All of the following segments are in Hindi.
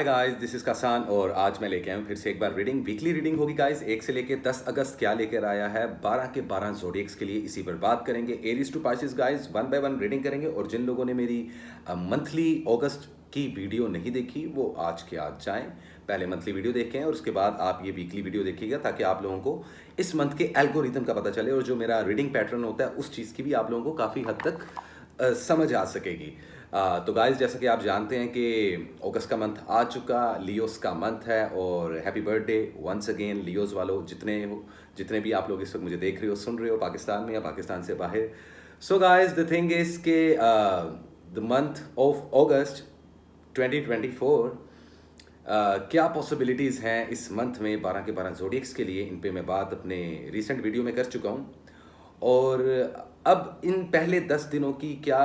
गाइस, दिस इज कसान और आज मैं लेके आया हूँ फिर से एक बार रीडिंग। वीकली रीडिंग होगी गाइस। 1 से लेके 10 अगस्त क्या लेकर आया है 12 के 12 जोडिएक्स के लिए, इसी पर बात करेंगे। Aries to Pisces guys, 1 by 1 reading करेंगे। और जिन लोगों ने मेरी मंथली अगस्त की वीडियो नहीं देखी वो आज के आज जाएं, पहले मंथली वीडियो देखें और उसके बाद आप ये वीकली वीडियो देखिएगा, ताकि आप लोगों को इस मंथ के एल्गोरिथम का पता चले और जो मेरा रीडिंग पैटर्न होता है उस चीज़ की भी आप लोगों को काफ़ी हद तक समझ आ सकेगी। तो गाइस, जैसा कि आप जानते हैं कि अगस्त का मंथ आ चुका, लियोस का मंथ है। और happy birthday once again Leos वालों, जितने भी आप लोग इस वक्त मुझे देख रहे हो, सुन रहे हो, पाकिस्तान में या पाकिस्तान से बाहर। So guys, the thing is के द मंथ ऑफ अगस्त 2024, क्या पॉसिबिलिटीज़ हैं इस मंथ में 12 के 12 जोडिएक्स के लिए, इन पे मैं बात अपने रिसेंट वीडियो में कर चुका हूँ। और अब इन पहले 10 दिनों की क्या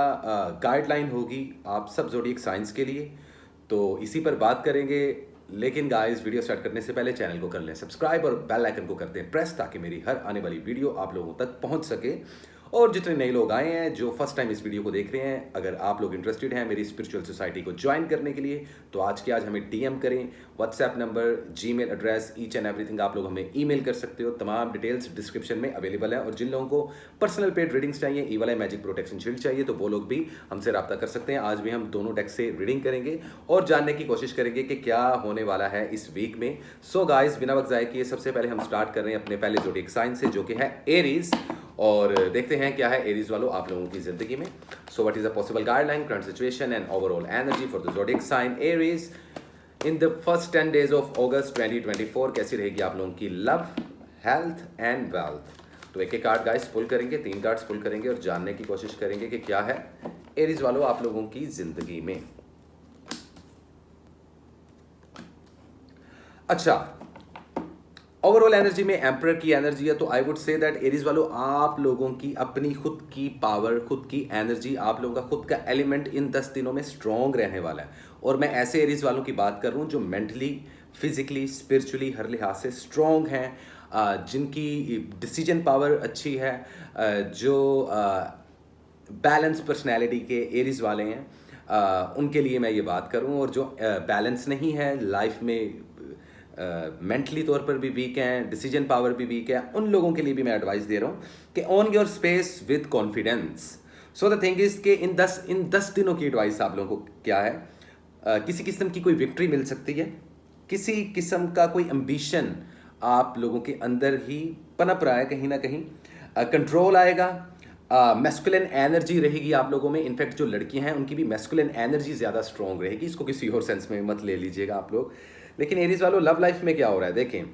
गाइडलाइन होगी आप सब जोडिएक साइंस के लिए, तो इसी पर बात करेंगे। लेकिन गाइस, वीडियो स्टार्ट करने से पहले चैनल को कर लें सब्सक्राइब और बेल आइकन को करते हैं प्रेस, ताकि मेरी हर आने वाली वीडियो आप लोगों तक पहुंच सके। और जितने नए लोग आए हैं जो फर्स्ट टाइम इस वीडियो को देख रहे हैं, अगर आप लोग इंटरेस्टेड हैं मेरी स्पिरिचुअल सोसाइटी को ज्वाइन करने के लिए, तो आज के आज हमें डीएम करें। WhatsApp number, Gmail address, each and everything आप लोग हमें ईमेल कर सकते हो। तमाम डिटेल्स डिस्क्रिप्शन में अवेलेबल है। और जिन लोगों को पर्सनल पेड रीडिंग्स चाहिए, ई वाला मैजिक प्रोटेक्शन शील्ड चाहिए, तो वो लोग भी हमसे रब्ता कर सकते हैं। आज भी हम दोनों डेक से रीडिंग करेंगे और जानने की कोशिश करेंगे कि क्या होने वाला है इस वीक में। सो गाइस, बिना वक्त ज़ाय किए सबसे पहले हम स्टार्ट कर रहे हैं अपने पहले जोडिएक साइन से, जो कि है एरीज। और देखते हैं क्या है एरीज वालों आप लोगों की जिंदगी में। So what is a possible guideline, current situation and overall energy for the zodiac sign Aries in the first 10 days of August 2024। कैसी रहेगी आप लोगों की लव, हेल्थ एंड वेल्थ। तो एक एक कार्ड गाइस पुल करेंगे, 3 कार्ड्स पुल करेंगे और जानने की कोशिश करेंगे कि क्या है एरीज वालों आप लोगों की जिंदगी में। अच्छा, ओवरऑल एनर्जी में एम्परर की एनर्जी है, तो आई वुड से दैट एरीज वालों आप लोगों की अपनी खुद की पावर, खुद की एनर्जी, आप लोगों का खुद का एलिमेंट इन 10 दिनों में स्ट्रॉन्ग रहने वाला है। और मैं ऐसे एरीज वालों की बात कर रहा हूँ जो मेंटली, फिजिकली, स्पिरिचुअली हर लिहाज से स्ट्रॉन्ग हैं, जिनकी डिसीजन पावर अच्छी है, जो बैलेंस पर्सनैलिटी के एरीज वाले हैं, उनके लिए मैं ये बात करूँ। और जो बैलेंस नहीं है लाइफ में, मेंटली तौर पर भी वीक हैं, डिसीजन पावर भी वीक है, उन लोगों के लिए भी मैं एडवाइस दे रहा हूँ कि on your space with confidence. So the thing is कि इन 10 दिनों की एडवाइस आप लोगों को क्या है, किसी किस्म की कोई विक्ट्री मिल सकती है, किसी किस्म का कोई एम्बिशन आप लोगों के अंदर ही पनप रहा है, कहीं ना कहीं कंट्रोल आएगा। मैस्कुलिन एनर्जी रहेगी आप लोगों में। इनफैक्ट जो लड़कियां हैं उनकी भी मैस्कुलिन एनर्जी ज़्यादा स्ट्रॉन्ग रहेगी। इसको किसी और सेंस में मत ले लीजिएगा आप लोग। लेकिन एरीज वालों, लव लाइफ में क्या हो रहा है देखें।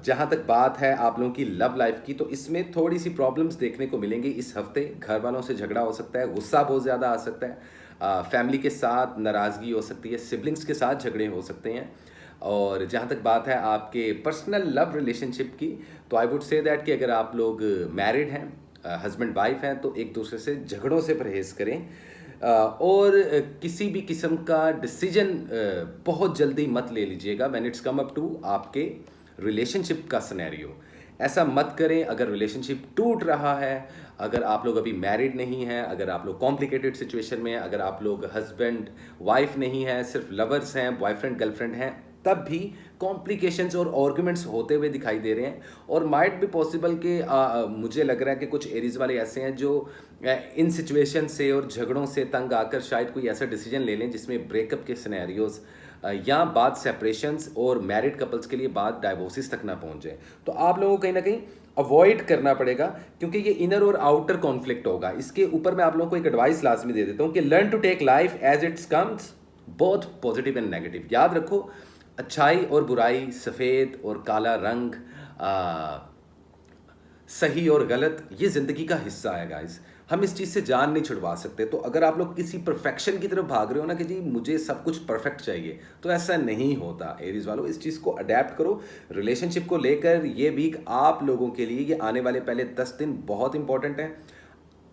जहाँ तक बात है आप लोगों की लव लाइफ की, तो इसमें थोड़ी सी प्रॉब्लम्स देखने को मिलेंगी इस हफ्ते। घर वालों से झगड़ा हो सकता है, गुस्सा बहुत ज़्यादा आ सकता है, फैमिली के साथ नाराज़गी हो सकती है, सिबलिंग्स के साथ झगड़े हो सकते हैं। और जहाँ तक बात है आपके पर्सनल लव रिलेशनशिप की, तो आई वुड से दैट कि अगर आप लोग मैरिड हैं, हस्बैंड वाइफ हैं, तो एक दूसरे से झगड़ों से परहेज करें। और किसी भी किस्म का डिसीजन बहुत जल्दी मत ले लीजिएगा when it's come up to आपके रिलेशनशिप का सिनेरियो। ऐसा मत करें। अगर रिलेशनशिप टूट रहा है, अगर आप लोग अभी मैरिड नहीं हैं, अगर आप लोग कॉम्प्लिकेटेड सिचुएशन में हैं, अगर आप लोग हस्बैंड वाइफ नहीं हैं, सिर्फ लवर्स हैं, बॉयफ्रेंड गर्लफ्रेंड हैं, तब भी कॉम्प्लिकेशंस और आर्गुमेंट्स होते हुए दिखाई दे रहे हैं। और माइट भी पॉसिबल कि मुझे लग रहा है कि कुछ एरीज वाले ऐसे हैं जो इन सिचुएशन से और झगड़ों से तंग आकर शायद कोई ऐसा डिसीजन ले लें जिसमें ब्रेकअप के सिनेरियोज या बाद सेपरेशंस, और मैरिड कपल्स के लिए बाद डाइवोर्सिस तक ना पहुंच जाए। तो आप लोगों को कहीं ना कहीं अवॉइड करना पड़ेगा, क्योंकि ये इनर और आउटर कॉन्फ्लिक्ट होगा। इसके ऊपर मैं आप लोगों को एक एडवाइस लाजमी दे देता हूँ कि learn to take life as it comes, both positive and negative. याद रखो, अच्छाई और बुराई, सफ़ेद और काला रंग, सही और गलत, ये ज़िंदगी का हिस्सा है गाइस। हम इस चीज़ से जान नहीं छुड़वा सकते। तो अगर आप लोग किसी परफेक्शन की तरफ भाग रहे हो ना कि जी मुझे सब कुछ परफेक्ट चाहिए, तो ऐसा नहीं होता एरीज वालों। इस चीज़ को अडेप्ट करो। रिलेशनशिप को लेकर ये वीक आप लोगों के लिए, ये आने वाले पहले 10 दिन बहुत इंपॉर्टेंट है।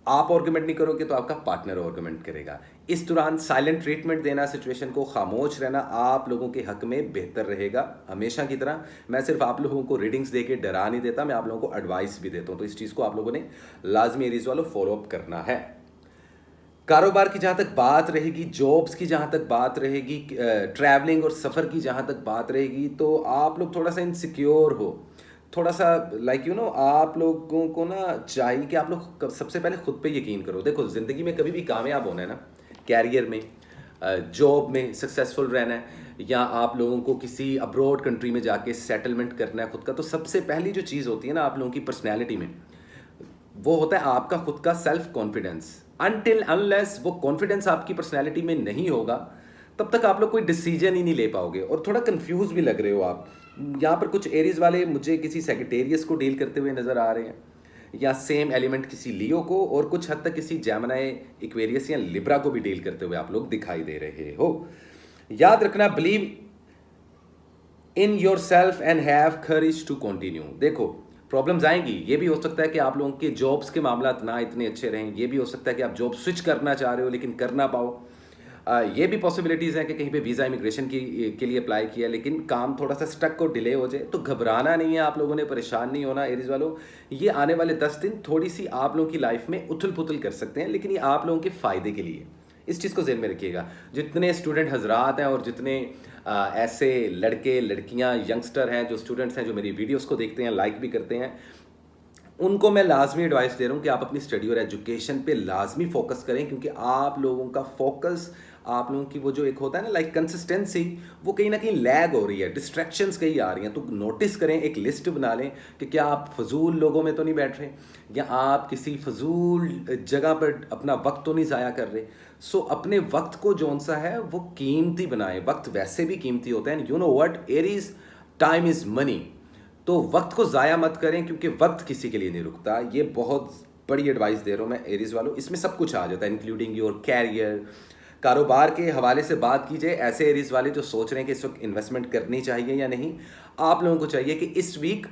आप आर्गुमेंट नहीं करोगे तो आपका पार्टनर आर्गुमेंट करेगा। इस दौरान साइलेंट ट्रीटमेंट देना, सिचुएशन को खामोश रहना आप लोगों के हक में बेहतर रहेगा। हमेशा की तरह मैं सिर्फ आप लोगों को रीडिंग्स दे के डरा नहीं देता, मैं आप लोगों को एडवाइस भी देता हूं। तो इस चीज़ को आप लोगों ने लाजमी एरीज वालों फॉलो अप करना है। कारोबार की जहाँ तक बात रहेगी, जॉब्स की जहाँ तक बात रहेगी, ट्रैवलिंग और सफ़र की जहाँ तक बात रहेगी, तो आप लोग थोड़ा सा इनसिक्योर हो, थोड़ा सा लाइक यू नो आप लोगों को ना चाहिए कि आप लोग सबसे पहले खुद पे यकीन करो। देखो ज़िंदगी में कभी भी कामयाब होना है ना, कैरियर में, जॉब में सक्सेसफुल रहना है, या आप लोगों को किसी अब्रॉड कंट्री में जाके सेटलमेंट करना है खुद का, तो सबसे पहली जो चीज़ होती है ना आप लोगों की पर्सनैलिटी में, वो होता है आपका खुद का सेल्फ कॉन्फिडेंस। अनटिल अनलेस वो कॉन्फिडेंस आपकी पर्सनैलिटी में नहीं होगा, तब तक आप लोग कोई डिसीजन ही नहीं ले पाओगे, और थोड़ा कंफ्यूज भी लग रहे हो आप। यहाँ पर कुछ एरीज वाले मुझे किसी सेक्रेटेरियस को डील करते हुए नज़र आ रहे हैं, या सेम एलिमेंट किसी लियो को, और कुछ हद तक किसी जेमिनी, इक्वेरियस या लिब्रा को भी डील करते हुए आप लोग दिखाई दे रहे हो। याद रखना, believe in yourself and have courage to continue. देखो प्रॉब्लम्स आएंगी, ये भी हो सकता है कि आप लोगों के जॉब्स के मामला ना इतने अच्छे रहें, ये भी हो सकता है कि आप जॉब स्विच करना चाह रहे हो लेकिन कर ना पाओ। ये भी पॉसिबिलिटीज़ हैं कि कहीं पे वीज़ा इमिग्रेशन के लिए अप्लाई किया लेकिन काम थोड़ा सा स्टक और डिले हो जाए। तो घबराना नहीं है आप लोगों ने, परेशान नहीं होना एरीज वालों। ये आने वाले 10 दिन थोड़ी सी आप लोगों की लाइफ में उथल पुथल कर सकते हैं, लेकिन ये आप लोगों के फ़ायदे के लिए, इस चीज़ को ज़हन में रखिएगा। जितने स्टूडेंट हजरात हैं और जितने ऐसे लड़के लड़कियां यंगस्टर हैं, जो स्टूडेंट्स हैं, जो मेरी वीडियोस को देखते हैं, लाइक भी करते हैं, उनको मैं लाजमी एडवाइस दे रहा हूँ कि आप अपनी स्टडी और एजुकेशन पे लाजमी फोकस करें, क्योंकि आप लोगों का फोकस, आप लोगों की वो जो एक होता है ना लाइक कंसिस्टेंसी, वो कहीं ना कहीं लैग हो रही है, डिस्ट्रैक्शंस कहीं आ रही हैं। तो नोटिस करें, एक लिस्ट बना लें कि क्या आप फजूल लोगों में तो नहीं बैठ रहे, या आप किसी फजूल जगह पर अपना वक्त तो नहीं ज़ाया कर रहे। सो अपने वक्त को जौन सा है वो कीमती बनाएं। वक्त वैसे भी कीमती होता है, you know what, Aries time is money. तो वक्त को ज़ाया मत करें, क्योंकि वक्त किसी के लिए नहीं रुकता। ये बहुत बड़ी एडवाइस दे रहा हूँ मैं एरीज वालों। इसमें सब कुछ आ जाता है, इंक्लूडिंग योर कैरियर। कारोबार के हवाले से बात कीजिए, ऐसे एरीज वाले जो सोच रहे हैं कि इस वक्त इन्वेस्टमेंट करनी चाहिए या नहीं, आप लोगों को चाहिए कि इस वीक,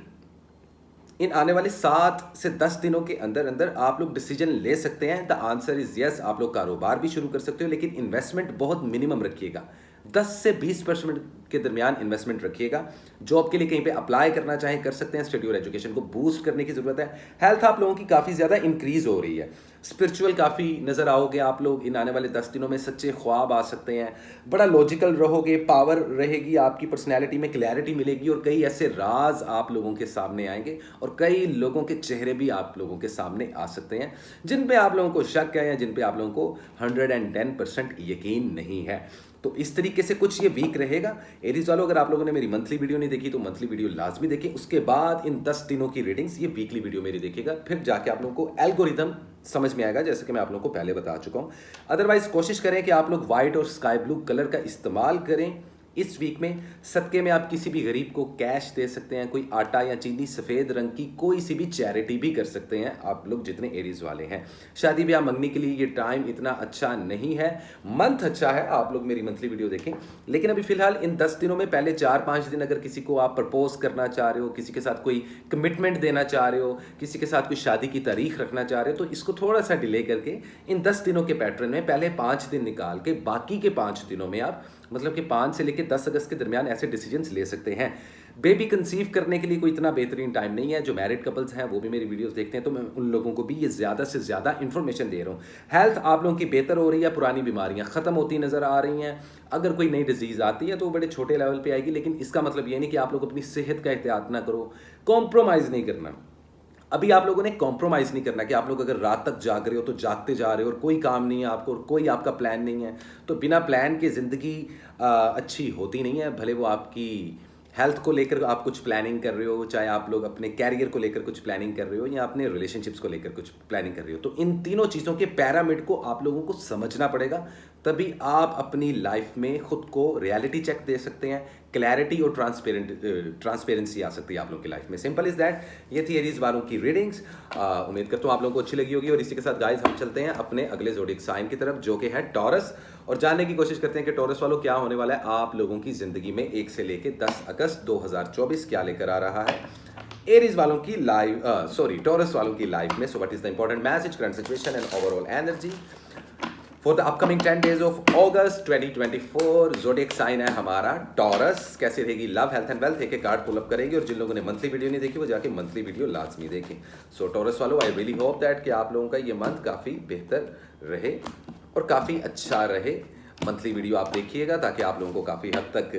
इन आने वाले 7 से 10 दिनों के अंदर अंदर आप लोग डिसीजन ले सकते हैं। द आंसर इज यस, आप लोग कारोबार भी शुरू कर सकते हो, लेकिन इन्वेस्टमेंट बहुत मिनिमम रखिएगा, 10 से 20% के दरमियान इन्वेस्टमेंट रखिएगा। जॉब के लिए कहीं पे अप्लाई करना चाहें कर सकते हैं, स्टडी और एजुकेशन को बूस्ट करने की ज़रूरत है। हेल्थ आप लोगों की काफ़ी ज़्यादा इंक्रीज़ हो रही है, स्पिरिचुअल काफ़ी नज़र आओगे आप लोग इन आने वाले 10 दिनों में, सच्चे ख्वाब आ सकते हैं, बड़ा लॉजिकल रहोगे, पावर रहेगी आपकी पर्सनैलिटी में, क्लैरिटी मिलेगी, और कई ऐसे राज आप लोगों के सामने आएंगे, और कई लोगों के चेहरे भी आप लोगों के सामने आ सकते हैं जिन पे आप लोगों को शक है, या जिन पे आप लोगों को 110% यकीन नहीं है। तो इस तरीके से कुछ ये वीक रहेगा एरीज वालों। अगर आप लोगों ने मेरी मंथली वीडियो नहीं देखी तो मंथली वीडियो लाजमी देखिए, उसके बाद इन 10 दिनों की रीडिंग्स ये वीकली वीडियो मेरी देखिएगा, फिर जाके आप लोगों को एल्गोरिथम समझ में आएगा, जैसे कि मैं आप लोगों को पहले बता चुका हूं। अदरवाइज कोशिश करें कि आप लोग व्हाइट और स्काई ब्लू कलर का इस्तेमाल करें इस वीक में। सदके में आप किसी भी गरीब को कैश दे सकते हैं, कोई आटा या चीनी सफ़ेद रंग की कोई सी भी चैरिटी भी कर सकते हैं आप लोग जितने एरीज वाले हैं। शादी ब्याह मंगने के लिए ये टाइम इतना अच्छा नहीं है, मंथ अच्छा है, आप लोग मेरी मंथली वीडियो देखें। लेकिन अभी फिलहाल इन 10 दिनों में पहले 4-5 दिन अगर किसी को आप प्रपोज करना चाह रहे हो, किसी के साथ कोई कमिटमेंट देना चाह रहे हो, किसी के साथ कोई शादी की तारीख रखना चाह रहे हो, तो इसको थोड़ा सा डिले करके इन 10 दिनों के पैटर्न में पहले 5 दिन निकाल के बाकी के 5 दिनों में आप, मतलब कि 5 से लेकर 10 अगस्त के दरमियान ऐसे डिसीजंस ले सकते हैं। बेबी कंसीव करने के लिए कोई इतना बेहतरीन टाइम नहीं है। जो मैरिड कपल्स हैं वो भी मेरी वीडियोस देखते हैं, तो मैं उन लोगों को भी ये ज़्यादा से ज़्यादा इन्फॉर्मेशन दे रहा हूँ। हेल्थ आप लोगों की बेहतर हो रही है, पुरानी बीमारियाँ ख़त्म होती नज़र आ रही हैं। अगर कोई नई डिजीज़ आती है तो वो बड़े छोटे लेवल पर आएगी, लेकिन इसका मतलब ये नहीं कि आप लोग अपनी सेहत का एहतियात ना करो, कॉम्प्रोमाइज़ नहीं करना। अभी आप लोगों ने कॉम्प्रोमाइज़ नहीं करना कि आप लोग अगर रात तक जाग रहे हो तो जागते जा रहे हो और कोई काम नहीं है आपको और कोई आपका प्लान नहीं है, तो बिना प्लान के ज़िंदगी अच्छी होती नहीं है। भले वो आपकी हेल्थ को लेकर आप कुछ प्लानिंग कर रहे हो, चाहे आप लोग अपने कैरियर को लेकर कुछ प्लानिंग कर रहे हो, या अपने रिलेशनशिप्स को लेकर कुछ प्लानिंग कर रहे हो, तो इन तीनों चीज़ों के पैरामिड को आप लोगों को समझना पड़ेगा, तभी आप अपनी लाइफ में खुद को रियलिटी चेक दे सकते हैं, क्लैरिटी और ट्रांसपेरेंसी आ सकती है आप लोगों की लाइफ में। Simple is that. ये थी एरीज वालों की रीडिंग्स। उम्मीद करता हूँ आप लोगों को अच्छी लगी होगी। और इसी के साथ गाइस हम चलते हैं अपने अगले ज़ोडिएक साइन की तरफ, जो कि है टॉरस, और जानने की कोशिश करते हैं कि टॉरस वालों क्या होने वाला है आप लोगों की ज़िंदगी में 1 से लेकर 10 अगस्त 2024 क्या लेकर आ रहा है एरीज वालों की टॉरस वालों की लाइफ में। So what is the important message, current situation and overall energy for the upcoming 10 days of August 2024। Zodiac sign है हमारा टॉरस। कैसी रहेगी लव, हेल्थ एंड वेल्थ, एक कार्ड पुल अप करेंगे। और जिन लोगों ने मंथली वीडियो नहीं देखी वो जाके मंथली वीडियो लाजमी देखें। सो टॉरस वालों, आई रियली होप दैट कि आप लोगों का ये मंथ काफ़ी बेहतर रहे। और काफ़ी अच्छा रहे। मंथली वीडियो आप देखिएगा ताकि आप लोगों को काफ़ी हद तक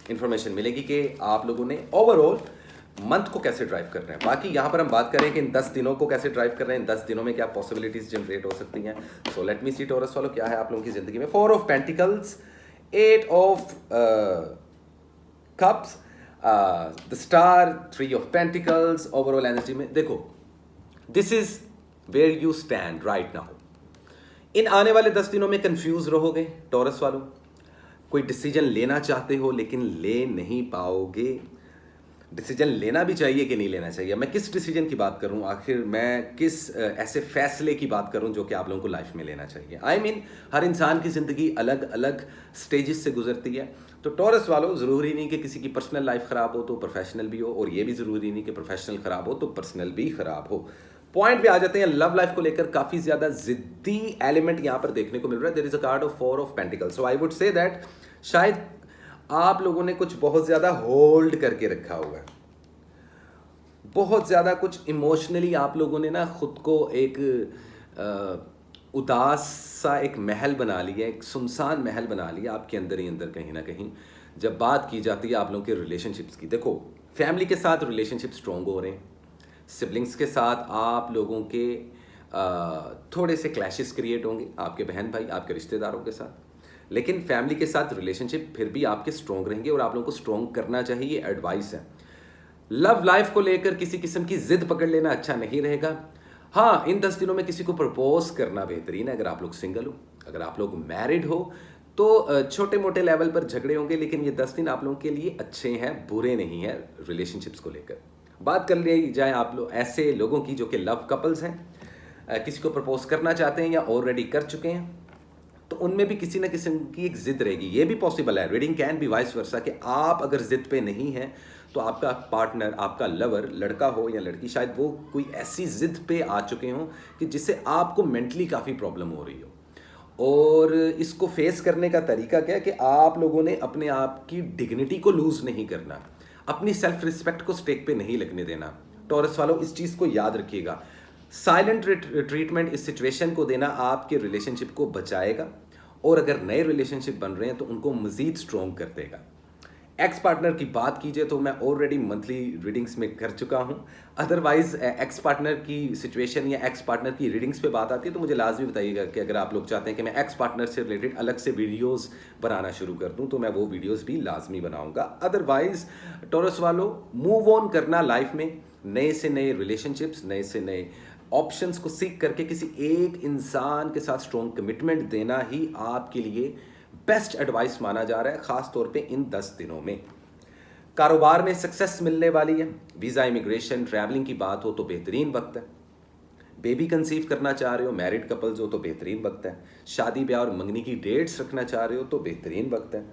इन्फॉर्मेशन मिलेगी कि आप लोगों ने ओवरऑल मंथ को कैसे ड्राइव कर रहे हैं। बाकी यहाँ पर हम बात करें कि इन 10 दिनों को कैसे ड्राइव कर रहे हैं, इन 10 दिनों में क्या पॉसिबिलिटीज जनरेट हो सकती हैं। सो लेट मी सी टॉरस वालों, क्या है आप लोगों की ज़िंदगी में। 4 of pentacles, 8 of cups, the star, 3 of pentacles. Overall energy में देखो, this is where you stand right now. इन आने वाले 10 दिनों में कंफ्यूज रहोगे टॉरस वालों, कोई डिसीजन लेना चाहते हो लेकिन ले नहीं पाओगे। डिसीजन लेना भी चाहिए कि नहीं लेना चाहिए, मैं किस डिसीजन की बात करूं, आखिर मैं किस ऐसे फैसले की बात करूं जो कि आप लोगों को लाइफ में लेना चाहिए। आई मीन हर इंसान की ज़िंदगी अलग अलग स्टेजेस से गुजरती है। तो टॉरस वालों, ज़रूरी नहीं कि किसी की पर्सनल लाइफ ख़राब हो तो प्रोफेशनल भी हो, और ये भी ज़रूरी नहीं कि प्रोफेशनल ख़राब हो तो पर्सनल भी ख़राब हो। पॉइंट पे आ जाते हैं। लव लाइफ को लेकर काफ़ी ज़्यादा ज़िद्दी एलिमेंट यहाँ पर देखने को मिल रहा है। There is a card of 4 of pentacles. So I would say that शायद आप लोगों ने कुछ बहुत ज़्यादा होल्ड करके रखा हुआ है, बहुत ज़्यादा कुछ इमोशनली आप लोगों ने ना खुद को एक उदास सा एक महल बना लिया, एक सुनसान महल बना लिया आपके अंदर ही अंदर कहीं ना कहीं। जब बात की जाती है आप लोगों के रिलेशनशिप्स की, देखो फैमिली के साथ रिलेशनशिप स्ट्रॉन्ग हो रहे हैं, सिबलिंग्स के साथ आप लोगों के थोड़े से क्लैशेस क्रिएट होंगे, आपके बहन भाई आपके रिश्तेदारों के साथ, लेकिन फैमिली के साथ रिलेशनशिप फिर भी आपके स्ट्रॉन्ग रहेंगे और आप लोगों को स्ट्रॉन्ग करना चाहिए, ये एडवाइस है। लव लाइफ को लेकर किसी किस्म की जिद पकड़ लेना अच्छा नहीं रहेगा। हाँ, इन 10 दिनों में किसी को प्रपोज करना बेहतरीन है अगर आप लोग सिंगल हो। अगर आप लोग मैरिड हो तो छोटे मोटे लेवल पर झगड़े होंगे, लेकिन ये 10 दिन आप लोगों के लिए अच्छे हैं, बुरे नहीं हैं रिलेशनशिप्स को लेकर। बात कर ली जाए आप लोग ऐसे लोगों की जो कि लव कपल्स हैं, किसी को प्रपोज करना चाहते हैं या ऑलरेडी कर चुके हैं, तो उनमें भी किसी न किसी की एक जिद रहेगी। ये भी पॉसिबल है, reading can be vice versa, कि आप अगर जिद पे नहीं हैं तो आपका पार्टनर, आपका लवर, लड़का हो या लड़की, शायद वो कोई ऐसी जिद पे आ चुके हों कि जिससे आपको मेंटली काफ़ी प्रॉब्लम हो रही हो। और इसको फेस करने का तरीका क्या है कि आप लोगों ने अपने आप की डिग्निटी को लूज़ नहीं करना, अपनी सेल्फ रिस्पेक्ट को स्टेक पे नहीं लगने देना। टॉरस वालों, इस चीज़ को याद रखिएगा। साइलेंट ट्रीटमेंट इस सिचुएशन को देना आपके रिलेशनशिप को बचाएगा, और अगर नए रिलेशनशिप बन रहे हैं तो उनको मज़ीद स्ट्रॉन्ग कर देगा। एक्स पार्टनर की बात कीजिए तो मैं ऑलरेडी मंथली रीडिंग्स में कर चुका हूं। अदरवाइज एक्स पार्टनर की सिचुएशन या एक्स पार्टनर की रीडिंग्स पे बात आती है तो मुझे लाजमी बताइएगा कि अगर आप लोग चाहते हैं कि मैं एक्स पार्टनर से रिलेटेड अलग से वीडियोस बनाना शुरू कर दूं तो मैं वो वीडियोस भी लाजमी बनाऊंगा। अदरवाइज टॉरस वालों, मूव ऑन करना लाइफ में, नए से नए रिलेशनशिप्स, नए से नए ऑप्शंस को सीख करके किसी एक इंसान के साथ स्ट्रॉन्ग कमिटमेंट देना ही आपके लिए बेस्ट एडवाइस माना जा रहा है, खास तौर पे इन 10 दिनों में। कारोबार में सक्सेस मिलने वाली है, वीज़ा, इमिग्रेशन, ट्रैवलिंग की बात हो तो बेहतरीन वक्त है। बेबी कंसीव करना चाह रहे हो, मैरिड कपल्स हो तो बेहतरीन वक्त है। शादी ब्याह और मंगनी की डेट्स रखना चाह रहे हो तो बेहतरीन वक्त है।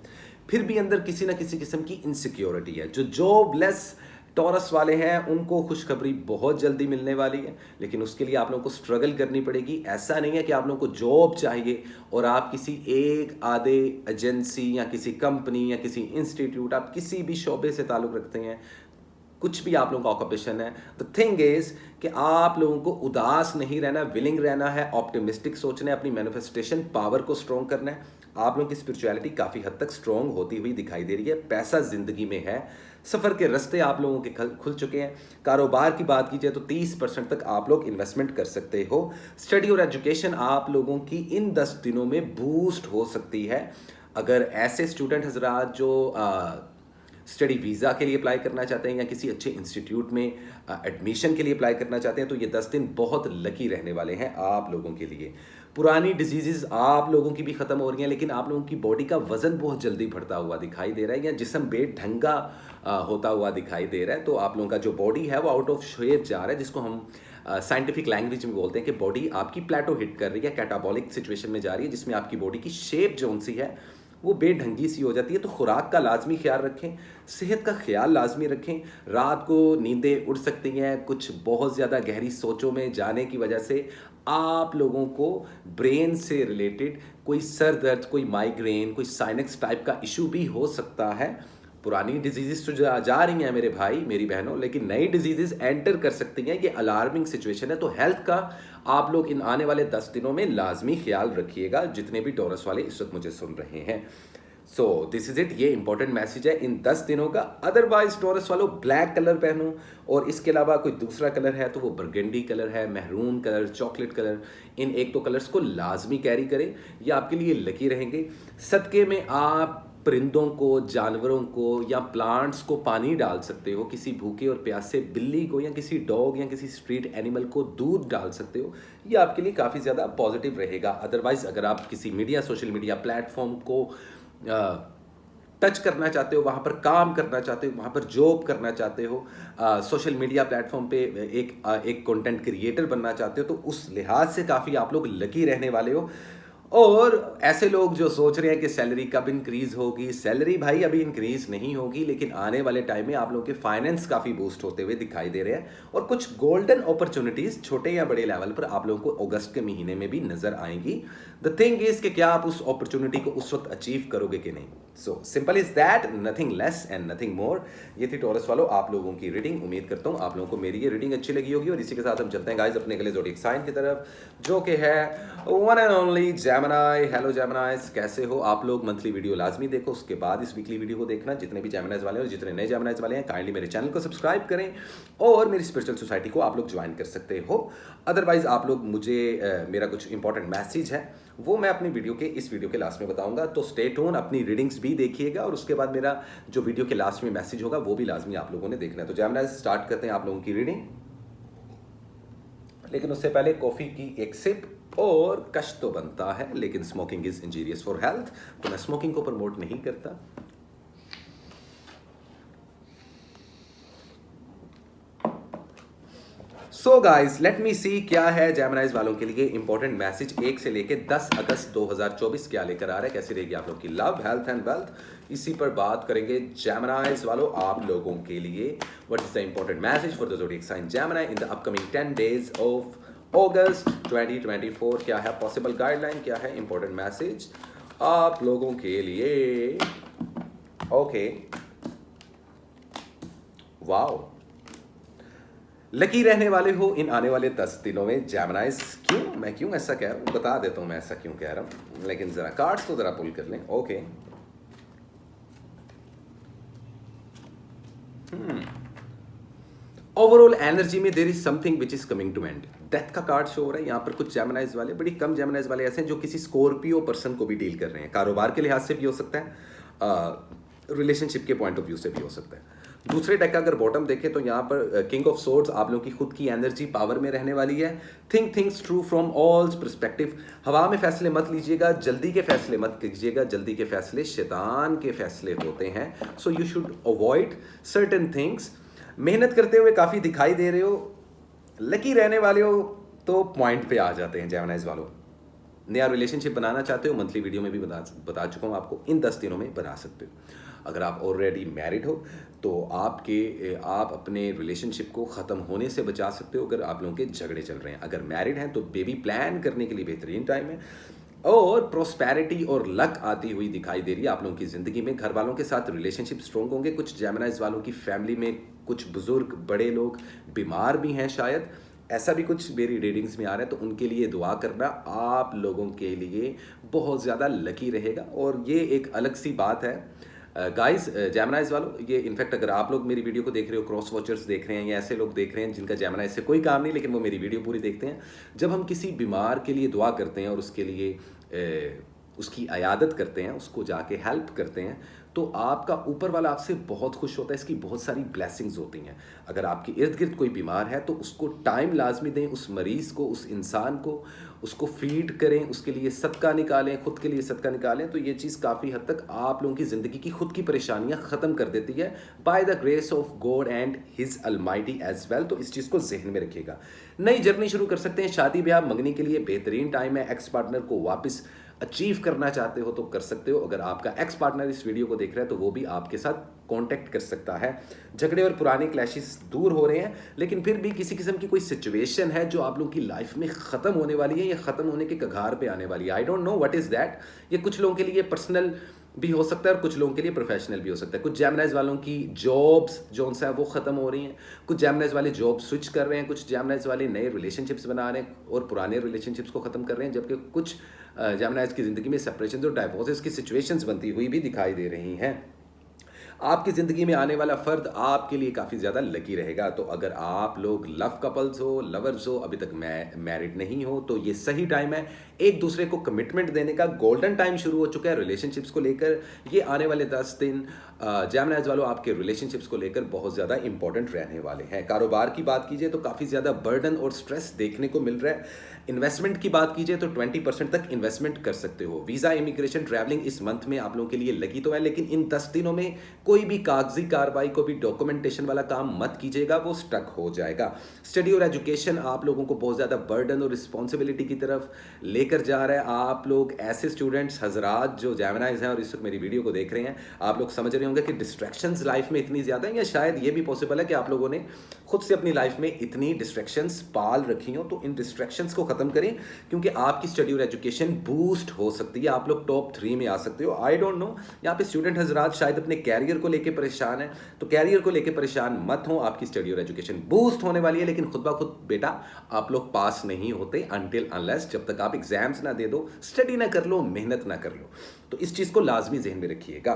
फिर भी अंदर किसी ना किसी किस्म की इनसिक्योरिटी है। जो जॉबलेस टॉरस वाले हैं उनको खुशखबरी बहुत जल्दी मिलने वाली है, लेकिन उसके लिए आप लोगों को स्ट्रगल करनी पड़ेगी। ऐसा नहीं है कि आप लोगों को जॉब चाहिए और आप किसी एक आधे एजेंसी या किसी कंपनी या किसी इंस्टीट्यूट, आप किसी भी शोबे से ताल्लुक़ रखते हैं, कुछ भी आप लोगों का ऑक्यूपेशन है, द थिंग इज कि आप लोगों को उदास नहीं रहना, विलिंग रहना है, ऑप्टिमिस्टिक सोचना है, अपनी मैनिफेस्टेशन पावर को स्ट्रॉन्ग करना है। आप लोगों की स्पिरिचुअलिटी काफ़ी हद तक स्ट्रॉन्ग होती हुई दिखाई दे रही है। पैसा ज़िंदगी में है, सफ़र के रास्ते आप लोगों के खुल चुके हैं। कारोबार की बात कीजिए तो 30% तक आप लोग इन्वेस्टमेंट कर सकते हो। स्टडी और एजुकेशन आप लोगों की इन 10 दिनों में बूस्ट हो सकती है। अगर ऐसे स्टूडेंट हजरात जो स्टडी वीज़ा के लिए अप्लाई करना चाहते हैं या किसी अच्छे इंस्टीट्यूट में एडमिशन के लिए अप्लाई करना चाहते हैं तो ये 10 दिन बहुत लकी रहने वाले हैं आप लोगों के लिए। पुरानी डिजीज़ आप लोगों की भी ख़त्म हो रही हैं, लेकिन आप लोगों की बॉडी का वज़न बहुत जल्दी बढ़ता हुआ दिखाई दे रहा है या जिस्म बेढंगा होता हुआ दिखाई दे रहा है। तो आप लोगों का जो बॉडी है वो आउट ऑफ शेप जा रहा है, जिसको हम साइंटिफिक लैंग्वेज में बोलते हैं कि बॉडी आपकी प्लेटो हिट कर रही है, कैटाबॉलिक सिचुएशन में जा रही है, जिसमें आपकी बॉडी की शेप जो सी है वो बेढंगी सी हो जाती है। तो खुराक का लाजमी ख्याल रखें, सेहत का ख्याल लाजमी रखें। रात को नींदें उड़ सकती हैं, कुछ बहुत ज़्यादा गहरी सोचों में जाने की वजह से आप लोगों को ब्रेन से रिलेटेड कोई सर दर्द, कोई माइग्रेन, कोई साइनस टाइप का इशू भी हो सकता है। पुरानी डिजीजेस तो जा रही हैं मेरे भाई मेरी बहनों, लेकिन नई डिजीजेस एंटर कर सकती हैं। ये अलार्मिंग सिचुएशन है। तो हेल्थ का आप लोग इन आने वाले 10 दिनों में लाजमी ख्याल रखिएगा, जितने भी टॉरस वाले इस वक्त मुझे सुन रहे हैं। सो दिस इज इट, ये इंपॉर्टेंट मैसेज है इन 10 दिनों का। अदरवाइज टॉरस वालों ब्लैक कलर पहनो, और इसके अलावा कोई दूसरा कलर है तो वो बरगंडी कलर है, महरून कलर, चॉकलेट कलर, इन एक दो कलर्स को लाजमी कैरी करें, ये आपके लिए लकी रहेंगे। सदके में आप परिंदों को, जानवरों को या प्लांट्स को पानी डाल सकते हो, किसी भूखे और प्यासे बिल्ली को या किसी डॉग या किसी स्ट्रीट एनिमल को दूध डाल सकते हो, ये आपके लिए काफ़ी ज़्यादा पॉजिटिव रहेगा। अदरवाइज अगर आप किसी मीडिया, सोशल मीडिया प्लेटफॉर्म को टच करना चाहते हो, वहाँ पर काम करना चाहते हो, वहाँ पर जॉब करना चाहते हो, सोशल मीडिया प्लेटफॉर्म पे एक कंटेंट क्रिएटर बनना चाहते हो, तो उस लिहाज से काफ़ी आप लोग लकी रहने वाले हो। और ऐसे लोग जो सोच रहे हैं कि सैलरी कब इंक्रीज होगी, सैलरी भाई अभी इंक्रीज नहीं होगी, लेकिन आने वाले टाइम में आप लोगों के फाइनेंस काफ़ी बूस्ट होते हुए दिखाई दे रहे हैं, और कुछ गोल्डन अपॉर्चुनिटीज़ छोटे या बड़े लेवल पर आप लोगों को अगस्त के महीने में भी नजर आएंगी। द थिंग इज कि क्या आप उस अपॉर्चुनिटी को उस वक्त अचीव करोगे कि नहीं। So simple is that, nothing less and nothing more. ये थी टॉरस वालों आप लोगों की रीडिंग। उम्मीद करता हूँ आप लोगों को मेरी ये रीडिंग अच्छी लगी होगी, और इसी के साथ हम चलते हैं गाइस अपने अगले ज़ोडिएक साइन की तरफ, जो कि है one and only Gemini. Hello Geminis, कैसे हो आप लोग? मंथली वीडियो लाजमी देखो, उसके बाद इस वीकली वीडियो को देखना। जितने भी जेमिनीज वाले हैं और जितने नए जेमिनीज वाले हैं, काइंडली मेरे चैनल को सब्सक्राइब करें, और मेरी स्पिरिचुअल सोसाइटी को आप लोग ज्वाइन कर सकते हो। अदरवाइज आप लोग मुझे मेरा कुछ इंपॉर्टेंट मैसेज है वो मैं अपनी इस वीडियो के लास्ट में बताऊंगा, तो स्टे ट्यून, अपनी रीडिंग्स भी देखिएगा, और उसके बाद मेरा जो वीडियो के लास्ट में मैसेज होगा वो भी लाजमी आप लोगों ने देखना है। तो जेमिनी स्टार्ट करते हैं आप लोगों की रीडिंग, लेकिन उससे पहले कॉफी की एक सिप। और कष्ट तो बनता है, लेकिन smoking is injurious for health, तो मैं स्मोकिंग को प्रमोट नहीं करता। So guys let me see क्या है जेमिनीज वालों के लिए इंपॉर्टेंट मैसेज 1 से लेके 10 अगस्त 2024 क्या लेकर आ रहा है, कैसी रहेगी आप लोग की लव, हेल्थ एंड वेल्थ, इसी पर बात करेंगे जेमिनीज वालों आप लोगों के लिए। What is the important message for the zodiac sign Gemini in the upcoming 10 days of August 2024? क्या है पॉसिबल गाइडलाइन, क्या है इंपॉर्टेंट मैसेज आप लोगों के लिए? ओके, वाओ, लकी रहने वाले हो इन आने वाले 10 दिनों में जेमिनीज। मैं क्यों ऐसा कह रहा हूँ बता देता हूँ मैं ऐसा क्यों कह रहा हूँ, लेकिन जरा कार्ड्स तो जरा पुल कर लें। ओके, ओवरऑल एनर्जी में there is something which is coming to end. Death का कार्ड शो हो रहा है यहाँ पर। कुछ जेमिनीज वाले, बड़ी कम जेमिनीज वाले ऐसे हैं जो किसी स्कॉर्पियो पर्सन को भी डील कर रहे हैं। कारोबार के लिहाज से भी हो सकता है, रिलेशनशिप के पॉइंट ऑफ व्यू से भी हो सकता है। दूसरे डेक का अगर बॉटम देखें तो यहाँ पर किंग ऑफ सोर्ड्स, आप लोगों की खुद की एनर्जी पावर में रहने वाली है। Think things true from all perspective. हवा में फैसले मत लीजिएगा, जल्दी के फैसले मत कीजिएगा, जल्दी के फैसले शैतान के फैसले होते हैं। सो you should avoid certain things. मेहनत करते हुए काफ़ी दिखाई दे रहे हो, लकी रहने वाले हो, तो पॉइंट पे आ जाते हैं जेमिनीज वालों। नया रिलेशनशिप बनाना चाहते हो, मंथली वीडियो में भी बता चुका हूँ आपको, इन 10 दिनों में बना सकते हो। अगर आप ऑलरेडी मैरिड हो तो आप अपने रिलेशनशिप को ख़त्म होने से बचा सकते हो अगर आप लोगों के झगड़े चल रहे हैं। अगर मैरिड हैं तो बेबी प्लान करने के लिए बेहतरीन टाइम है। और प्रोस्पेरिटी और लक आती हुई दिखाई दे रही है आप लोगों की ज़िंदगी में। घर वालों के साथ रिलेशनशिप स्ट्रॉन्ग होंगे। कुछ जेमिनीज वालों की फैमिली में कुछ बुजुर्ग बड़े लोग बीमार भी हैं शायद, ऐसा भी कुछ मेरी रीडिंग्स में आ रहा है, तो उनके लिए दुआ करना आप लोगों के लिए बहुत ज़्यादा लकी रहेगा। और ये एक अलग सी बात है गाइस जेमिनीज वालों, ये इनफैक्ट अगर आप लोग मेरी वीडियो को देख रहे हो, क्रॉस वॉचर्स देख रहे हैं या ऐसे लोग देख रहे हैं जिनका जेमिनी से कोई काम नहीं लेकिन वो मेरी वीडियो पूरी देखते हैं, जब हम किसी बीमार के लिए दुआ करते हैं और उसके लिए उसकी अयादत करते हैं, उसको जाके हेल्प करते हैं, तो आपका ऊपर वाला आपसे बहुत खुश होता है। इसकी बहुत सारी ब्लेसिंग्स होती हैं। अगर आपके इर्द गिर्द कोई बीमार है तो उसको टाइम लाजमी दें, उस मरीज़ को, उस इंसान को, उसको फीड करें, उसके लिए सदका निकालें, खुद के लिए सदका निकालें। तो ये चीज़ काफ़ी हद तक आप लोगों की ज़िंदगी की खुद की परेशानियां ख़त्म कर देती है, by the grace of God and his almighty as well. तो इस चीज़ को जहन में रखिएगा। नई जर्नी शुरू कर सकते हैं। शादी ब्याह मंगनी के लिए बेहतरीन टाइम है। एक्स पार्टनर को वापस अचीव करना चाहते हो तो कर सकते हो। अगर आपका एक्स पार्टनर इस वीडियो को देख रहा है तो वो भी आपके साथ कांटेक्ट कर सकता है। झगड़े और पुराने क्लैशेस दूर हो रहे हैं, लेकिन फिर भी किसी किस्म की कोई सिचुएशन है जो आप लोगों की लाइफ में ख़त्म होने वाली है या ख़त्म होने के कगार पे आने वाली है। I don't know what is that. ये कुछ लोगों के लिए पर्सनल भी हो सकता है और कुछ लोगों के लिए प्रोफेशनल भी हो सकता है। कुछ जेमिनाइज वालों की जॉब्स जो उनसे है वो ख़त्म हो रही हैं, कुछ जेमिनाइज वाले जॉब स्विच कर रहे हैं, कुछ जेमिनाइज वाले नए रिलेशनशिप्स बना रहे हैं और पुराने रिलेशनशिप्स को ख़त्म कर रहे हैं, जबकि कुछ जेमिनाइज की ज़िंदगी में सेपरेशन और डाइवोर्सेस की सिचुएशंस बनती हुई भी दिखाई दे रही हैं। आपकी ज़िंदगी में आने वाला फ़र्द आपके लिए काफ़ी ज़्यादा लकी रहेगा। तो अगर आप लोग लव कपल्स हो, लवर्स हो, अभी तक मैरिड नहीं हो, तो ये सही टाइम है। एक दूसरे को कमिटमेंट देने का गोल्डन टाइम शुरू हो चुका है रिलेशनशिप्स को लेकर। ये आने वाले 10 दिन जेमिनाइज वालों आपके रिलेशनशिप्स को लेकर बहुत ज़्यादा इंपॉर्टेंट रहने वाले हैं। कारोबार की बात कीजिए तो काफ़ी ज़्यादा बर्डन और स्ट्रेस देखने को मिल रहा है। इन्वेस्टमेंट की बात कीजिए तो 20% तक इन्वेस्टमेंट कर सकते हो। वीज़ा, इमिग्रेशन, ट्रैवलिंग इस मंथ में आप लोगों के लिए लगी तो है, लेकिन इन 10 दिनों में कोई भी कागजी कार्रवाई, को भी डॉक्यूमेंटेशन वाला काम मत कीजिएगा, वो स्टक हो जाएगा। स्टडी और एजुकेशन आप लोगों को बहुत ज़्यादा बर्डन और रिस्पॉन्सिबिलिटी की तरफ लेकर जा रहा है। आप लोग ऐसे स्टूडेंट्स हजरात जो जेमिनाइज हैं और इस वक्त मेरी वीडियो को देख रहे हैं, आप लोग समझ रहे होंगे कि डिस्ट्रैक्शंस लाइफ में इतनी ज़्यादा हैं, या शायद ये भी पॉसिबल है कि आप लोगों ने खुद से अपनी लाइफ में इतनी डिस्ट्रैक्शंस पाल रखी हो। तो इन डिस्ट्रैक्शंस को ख़त्म करें, क्योंकि आपकी स्टडी और एजुकेशन बूस्ट हो सकती है। आप लोग टॉप 3 में आ सकते हो। आई डोंट नो, यहाँ पे स्टूडेंट हजरात शायद अपने कैरियर को लेकर परेशान है, तो कैरियर को लेकर परेशान मत हो। आपकी स्टडी और एजुकेशन बूस्ट होने वाली है, लेकिन खुद ब खुद बेटा आप लोग पास नहीं होते अनटिल अनलेस, जब तक आप एग्जाम्स ना दे दो, स्टडी ना कर लो, मेहनत ना कर लो। तो इस चीज़ को लाजमी जहन में रखिएगा।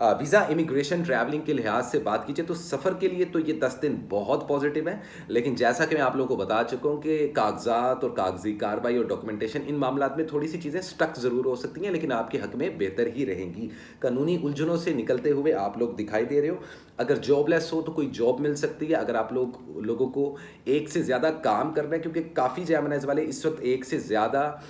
वीज़ा, इमिग्रेशन, ट्रैवलिंग के लिहाज से बात कीजिए तो सफ़र के लिए तो ये 10 दिन बहुत पॉजिटिव है, लेकिन जैसा कि मैं आप लोगों को बता चुका हूँ कि कागजात और कागजी कार्रवाई और डॉक्यूमेंटेशन, इन मामलात में थोड़ी सी चीज़ें स्टक ज़रूर हो सकती हैं, लेकिन आपके हक में बेहतर ही रहेंगी। कानूनी उलझनों से निकलते हुए आप लोग दिखाई दे रहे हो। अगर जॉबलेस हो तो कोई जॉब मिल सकती है। अगर आप लोगों को एक से ज़्यादा काम करना है, क्योंकि काफ़ी जेमिनाइज वाले इस वक्त एक से ज़्यादा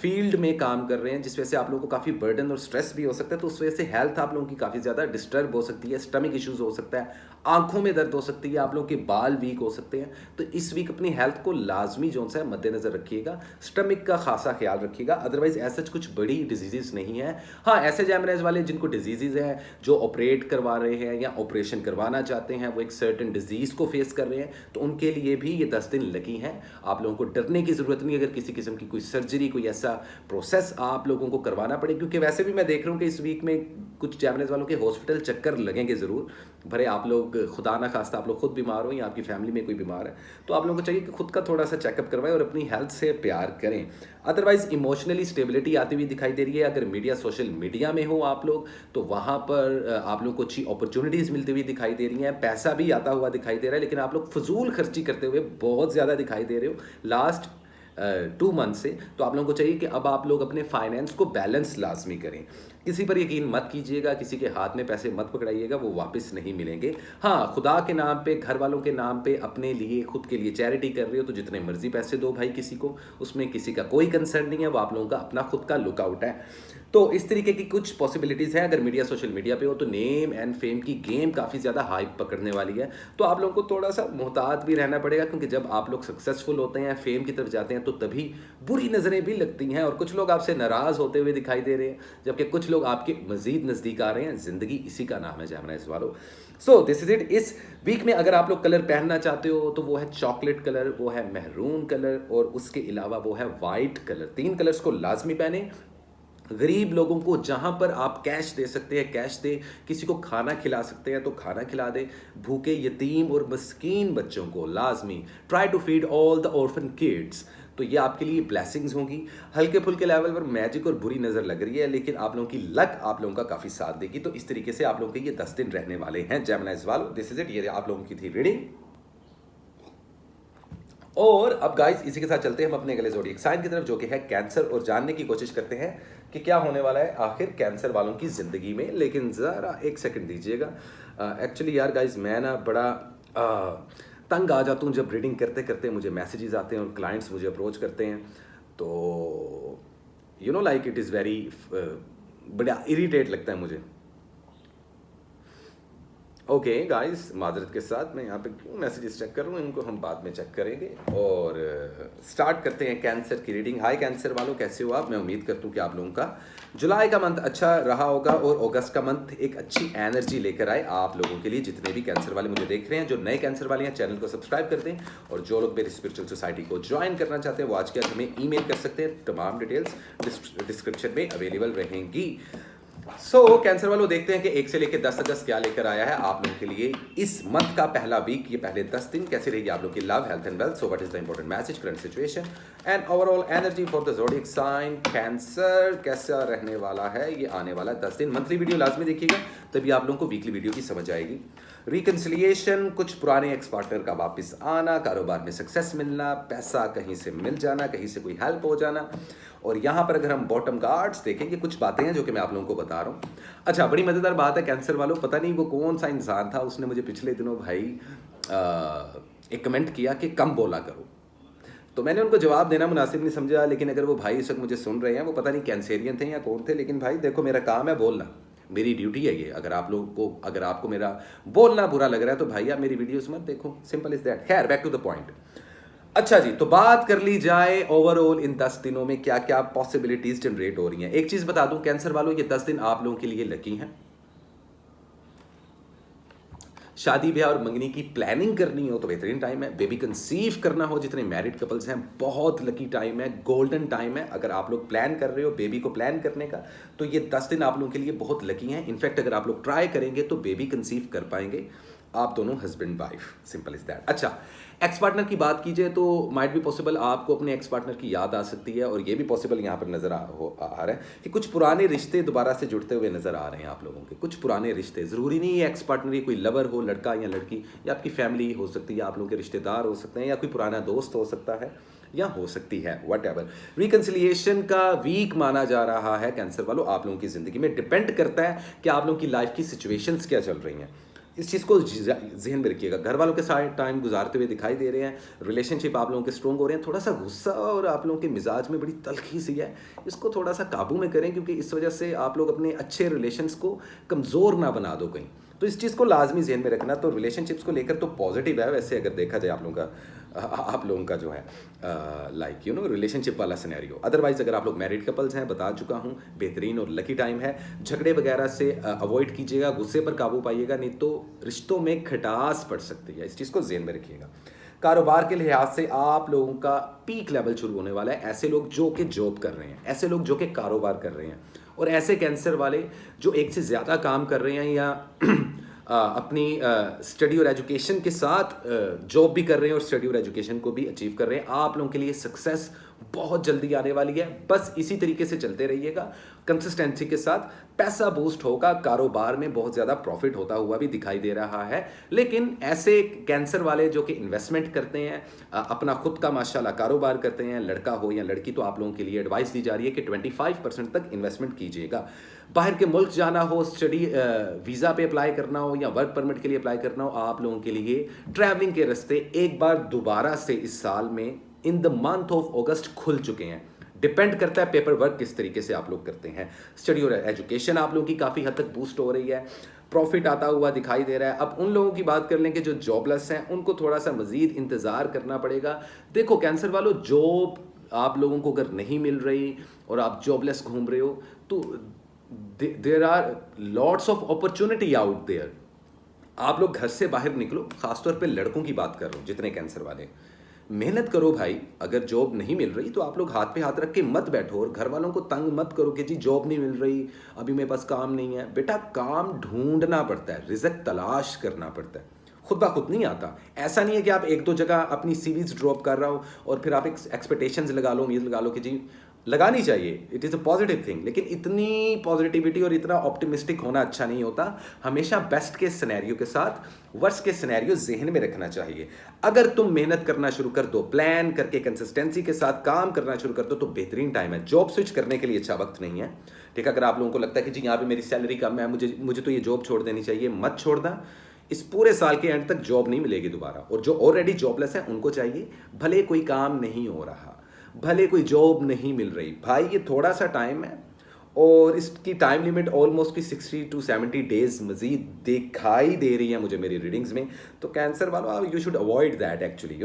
फील्ड में काम कर रहे हैं, जिस वजह से आप लोगों को काफ़ी बर्डन और स्ट्रेस भी हो सकता है, तो उस वजह से हेल्थ आप लोगों की काफ़ी ज़्यादा डिस्टर्ब हो सकती है। स्टमक इश्यूज हो सकता है, आंखों में दर्द हो सकती है, आप लोगों के बाल वीक हो सकते हैं। तो इस वीक अपनी हेल्थ को लाजमी जो सा है मद्देनज़र रखिएगा, स्टमक का खासा ख्याल रखिएगा। अदरवाइज ऐसा कुछ बड़ी डिजीज़ नहीं है। हाँ, ऐसे जेमिनाइज वाले जिनको डिजीज़ हैं, जो ऑपरेट करवा रहे हैं या ऑपरेशन करवाना चाहते हैं, वो एक सर्टन डिजीज़ को फेस कर रहे हैं, तो उनके लिए भी ये 10 दिन लगी हैं। आप लोगों को डरने की ज़रूरत नहीं। अगर किसी किस्म की कोई सर्जरी, कोई ऐसा प्रोसेस आप लोगों को करवाना पड़े, क्योंकि वैसे भी मैं देख रहा हूँ कि इस वीक में कुछ जेमिनाइज वालों के हॉस्पिटल चक्कर लगेंगे ज़रूर। भले आप लोग खुदा ना खास्ता आप लोग खुद बीमार हो या आपकी फैमिली में कोई बीमार है, तो आप लोगों को चाहिए कि खुद का थोड़ा सा चेकअप करवाएं और अपनी हेल्थ से प्यार करें। अदरवाइज इमोशनली स्टेबिलिटी आती हुई दिखाई दे रही है। अगर मीडिया, सोशल मीडिया में हो आप लोग, तो वहाँ पर आप लोग को अच्छी अपॉर्चुनिटीज़ मिलती हुई दिखाई दे रही हैं, पैसा भी आता हुआ दिखाई दे रहा है, लेकिन आप लोग फजूल खर्ची करते हुए बहुत ज़्यादा दिखाई दे रहे हो लास्ट 2 मंथ से। तो आप लोगों को चाहिए कि अब आप लोग अपने फाइनेंस को बैलेंस लाजमी करें। किसी पर यकीन मत कीजिएगा, किसी के हाथ में पैसे मत पकड़ाइएगा, वो वापस नहीं मिलेंगे। हाँ, खुदा के नाम पे, घर वालों के नाम पे, अपने लिए, खुद के लिए चैरिटी कर रहे हो तो जितने मर्जी पैसे दो भाई किसी को, उसमें किसी का कोई कंसर्न नहीं है। वो आप लोगों का अपना खुद का लुकआउट है। तो इस तरीके की कुछ पॉसिबिलिटीज़ हैं। अगर मीडिया, सोशल मीडिया पे हो तो नेम एंड फेम की गेम काफ़ी ज़्यादा हाइप पकड़ने वाली है। तो आप लोगों को थोड़ा सा मुहतात भी रहना पड़ेगा, क्योंकि जब आप लोग सक्सेसफुल होते हैं, फेम की तरफ जाते हैं, तो तभी बुरी नज़रें भी लगती हैं और कुछ लोग आपसे नाराज़ होते हुए दिखाई दे रहे हैं, जबकि कुछ लोग आपके मज़ीद नज़दीक आ रहे हैं। ज़िंदगी इसी का नाम है जेमिनाइज वालों। So this is it. इस वीक में अगर आप लोग कलर पहनना चाहते हो तो वो है चॉकलेट कलर, वो है मेहरून कलर, और उसके अलावा वो है वाइट कलर। 3 कलर्स को लाजमी पहने। गरीब लोगों को जहाँ पर आप कैश दे सकते हैं कैश दे, किसी को खाना खिला सकते हैं तो खाना खिला दे। भूखे, यतीम और मस्कीन बच्चों को लाजमी try to feed all the orphan kids. तो ये आपके लिए ब्लेसिंग्स होंगी। हल्के फुल्के लेवल पर मैजिक और बुरी नज़र लग रही है, लेकिन आप लोगों की लक आप लोगों का काफ़ी साथ देगी। तो इस तरीके से आप लोगों के ये 10 दिन रहने वाले हैं जेमिनाइज वालों। This is it. ये आप लोगों की थी रीडिंग। और अब गाइस इसी के साथ चलते हैं हम अपने अगले ज़ोडिएक साइन की तरफ, जो कि है कैंसर, और जानने की कोशिश करते हैं कि क्या होने वाला है आखिर कैंसर वालों की ज़िंदगी में। लेकिन ज़रा एक सेकंड दीजिएगा। एक्चुअली यार गाइस, मैं ना बड़ा तंग आ जाता हूँ जब रीडिंग करते करते मुझे मैसेजेस आते हैं और क्लाइंट्स मुझे अप्रोच करते हैं, तो you know like it is very बड़ा इरिटेट लगता है मुझे। ओके गाइस, माजरत के साथ मैं यहाँ पे क्यों मैसेजेस चेक कर रहा हूँ, इनको हम बाद में चेक करेंगे। और स्टार्ट करते हैं कैंसर की रीडिंग। हाय कैंसर वालों, कैसे हो आप? मैं उम्मीद करता हूँ कि आप लोगों का जुलाई का मंथ अच्छा रहा होगा और अगस्त का मंथ एक अच्छी एनर्जी लेकर आए आप लोगों के लिए। जितने भी कैंसर वाले मुझे देख रहे हैं, जो नए कैंसर वाले हैं, चैनल को सब्सक्राइब कर दें, और जो लोग मेरी स्पिरिचुअल सोसाइटी को ज्वाइन करना चाहते हैं वो आज के आज हमें ईमेल कर सकते हैं। तमाम डिटेल्स डिस्क्रिप्शन में अवेलेबल रहेंगी। कैंसर वालों देखते हैं कि 1 से लेकर 10 अगस्त क्या लेकर आया है आप लोगों के लिए इस मंथ का पहला वीक, ये पहले 10 दिन कैसे रहेगी आप लोगों की love, health and wealth. So what is the important message, current situation and overall energy for the zodiac sign cancer कैसा रहने वाला है ये आने वाला 10 दिन। मंथली वीडियो लाजमी देखिएगा, तभी आप लोगों को वीकली वीडियो की समझ आएगी। रिकन्सिलिएशन, कुछ पुराने एक्स पार्टनर का वापस आना, कारोबार में सक्सेस मिलना, पैसा कहीं से मिल जाना, कहीं से कोई हेल्प हो जाना। और यहाँ पर अगर हम बॉटम कार्ड्स देखेंगे, कुछ बातें हैं जो कि मैं आप लोगों को बता रहा हूँ। अच्छा, बड़ी मज़ेदार बात है कैंसर वालों, पता नहीं वो कौन सा इंसान था, उसने मुझे पिछले दिनों भाई एक कमेंट किया कि कम बोला करो। तो मैंने उनको जवाब देना मुनासिब नहीं समझा, लेकिन अगर वो भाई इस वक्त मुझे सुन रहे हैं, वो पता नहीं कैंसेरियन थे या कौन थे, लेकिन भाई देखो मेरा काम है बोलना, मेरी ड्यूटी है ये। अगर आप लोगों को, अगर आपको मेरा बोलना बुरा लग रहा है तो भाई आप मेरी वीडियोस मत देखो, सिंपल इज दैट। खैर, बैक टू द पॉइंट। अच्छा जी, तो बात कर ली जाए ओवरऑल इन 10 दिनों में क्या क्या पॉसिबिलिटीज जनरेट हो रही हैं। एक चीज बता दूं कैंसर वालों, ये 10 दिन आप लोगों के लिए लकी हैं। शादी ब्याह और मंगनी की प्लानिंग करनी हो तो बेहतरीन टाइम है। बेबी कंसीव करना हो, जितने मैरिड कपल्स हैं, बहुत लकी टाइम है, गोल्डन टाइम है। अगर आप लोग प्लान कर रहे हो बेबी को प्लान करने का, तो ये 10 दिन आप लोगों के लिए बहुत लकी हैं। इनफैक्ट अगर आप लोग ट्राई करेंगे तो बेबी कंसीव कर पाएंगे आप दोनों, husband wife, simple is that. अच्छा, एक्स पार्टनर की बात कीजिए तो माइट भी पॉसिबल आपको अपने एक्स पार्टनर की याद आ सकती है, और ये भी पॉसिबल यहाँ पर नजर आ रहा है कि कुछ पुराने रिश्ते दोबारा से जुड़ते हुए नजर आ रहे हैं आप लोगों के। कुछ पुराने रिश्ते, ज़रूरी नहीं है एक्स पार्टनर, ये कोई लवर हो, लड़का या लड़की, या आपकी फैमिली हो सकती है, आप लोगों के रिश्तेदार हो सकते हैं, या कोई पुराना दोस्त हो सकता है, या हो सकती है वट एवर। रिकन्सिलिएशन का वीक माना जा रहा है कैंसर वालों आप लोगों की ज़िंदगी में। डिपेंड करता है कि आप लोगों की लाइफ की सिचुएशंस क्या चल रही हैं, इस चीज़ को जहन में रखिएगा। घर वालों के साथ टाइम गुजारते हुए दिखाई दे रहे हैं, रिलेशनशिप आप लोगों के स्ट्रॉन्ग हो रहे हैं। थोड़ा सा गुस्सा और आप लोगों के मिजाज में बड़ी तलखी सी है, इसको थोड़ा सा काबू में करें, क्योंकि इस वजह से आप लोग अपने अच्छे रिलेशंस को कमज़ोर ना बना दो कहीं। तो इस चीज़ को लाजमी जहन में रखना। तो रिलेशनशिप्स को लेकर तो पॉजिटिव है वैसे, अगर देखा जाए आप लोगों का जो है लाइक रिलेशनशिप वाला सिनेरियो। अदरवाइज अगर आप लोग मैरिड कपल्स हैं, बता चुका हूँ, बेहतरीन और लकी टाइम है। झगड़े वगैरह से अवॉइड कीजिएगा, गुस्से पर काबू पाइएगा, नहीं तो रिश्तों में खटास पड़ सकती है। इस चीज़ को जहन में रखिएगा। कारोबार के लिहाज से आप लोगों का पीक लेवल शुरू होने वाला है। ऐसे लोग जो कि जॉब कर रहे हैं, ऐसे लोग जो कि कारोबार कर रहे हैं, और ऐसे कैंसर वाले जो एक से ज़्यादा काम कर रहे हैं, या अपनी स्टडी और एजुकेशन के साथ जॉब भी कर रहे हैं और स्टडी और एजुकेशन को भी अचीव कर रहे हैं। आप लोगों के लिए सक्सेस बहुत जल्दी आने वाली है। बस इसी तरीके से चलते रहिएगा, कंसिस्टेंसी के साथ पैसा बूस्ट होगा। कारोबार में बहुत ज़्यादा प्रॉफिट होता हुआ भी दिखाई दे रहा है। लेकिन ऐसे कैंसर वाले जो कि इन्वेस्टमेंट करते हैं, अपना खुद का माशाल्लाह कारोबार करते हैं, लड़का हो या लड़की, तो आप लोगों के लिए एडवाइस दी जा रही है कि 25% तक इन्वेस्टमेंट कीजिएगा। बाहर के मुल्क जाना हो, स्टडी वीज़ा पे अप्लाई करना हो, या वर्क परमिट के लिए अप्लाई करना हो, आप लोगों के लिए ट्रैवलिंग के रास्ते एक बार दोबारा से इस साल में इन द मंथ ऑफ अगस्त खुल चुके हैं। डिपेंड करता है पेपर वर्क किस तरीके से आप लोग करते हैं। स्टडी और एजुकेशन आप लोगों की काफ़ी हद तक बूस्ट हो रही है, प्रॉफिट आता हुआ दिखाई दे रहा है। अब उन लोगों की बात कर लें कि जो जॉबलेस हैं, उनको थोड़ा सा मजीद इंतज़ार करना पड़ेगा। देखो कैंसर वालों, जॉब आप लोगों को अगर नहीं मिल रही और आप जॉबलेस घूम रहे हो, तो there are lots of opportunity out there. आप लोग घर से बाहर निकलो, खासतौर पे लड़कों की बात कर रहा हूँ, जितने कैंसर वाले, मेहनत करो भाई। अगर जॉब नहीं मिल रही तो आप लोग हाथ पे हाथ रख के मत बैठो और घर वालों को तंग मत करो कि जी जॉब नहीं मिल रही, अभी मेरे पास काम नहीं है। बेटा, काम ढूंढना पड़ता है, रिज़्क तलाश करना पड़ता है, खुद ब खुद नहीं आता। ऐसा नहीं है कि आप एक दो जगह अपनी सीवीज ड्रॉप कर रहा हो और फिर आप एक्सपेक्टेशंस लगा लो, उम्मीद लगा लो कि जी लगानी चाहिए, it is a positive thing. लेकिन इतनी पॉजिटिविटी और इतना ऑप्टिमिस्टिक होना अच्छा नहीं होता। हमेशा बेस्ट के सिनेरियो के साथ वर्स्ट के सिनेरियो जहन में रखना चाहिए। अगर तुम मेहनत करना शुरू कर दो, प्लान करके कंसिस्टेंसी के साथ काम करना शुरू कर दो, तो बेहतरीन टाइम है। जॉब स्विच करने के लिए अच्छा वक्त नहीं है, ठीक है। अगर आप लोगों को लगता है कि जी यहाँ पे मेरी सैलरी कम है, मुझे तो ये जॉब छोड़ देनी चाहिए, मत छोड़ना। इस पूरे साल के एंड तक जॉब नहीं मिलेगी दोबारा। और जो ऑलरेडी जॉबलेस है उनको चाहिए, भले कोई काम नहीं हो रहा, भले कोई जॉब नहीं मिल रही, भाई ये थोड़ा सा टाइम है, और इसकी टाइम लिमिट ऑलमोस्ट की 60 to 70 डेज मजीद दिखाई दे रही है मुझे मेरी रीडिंग्स में। तो कैंसर वालों, you should avoid that actually.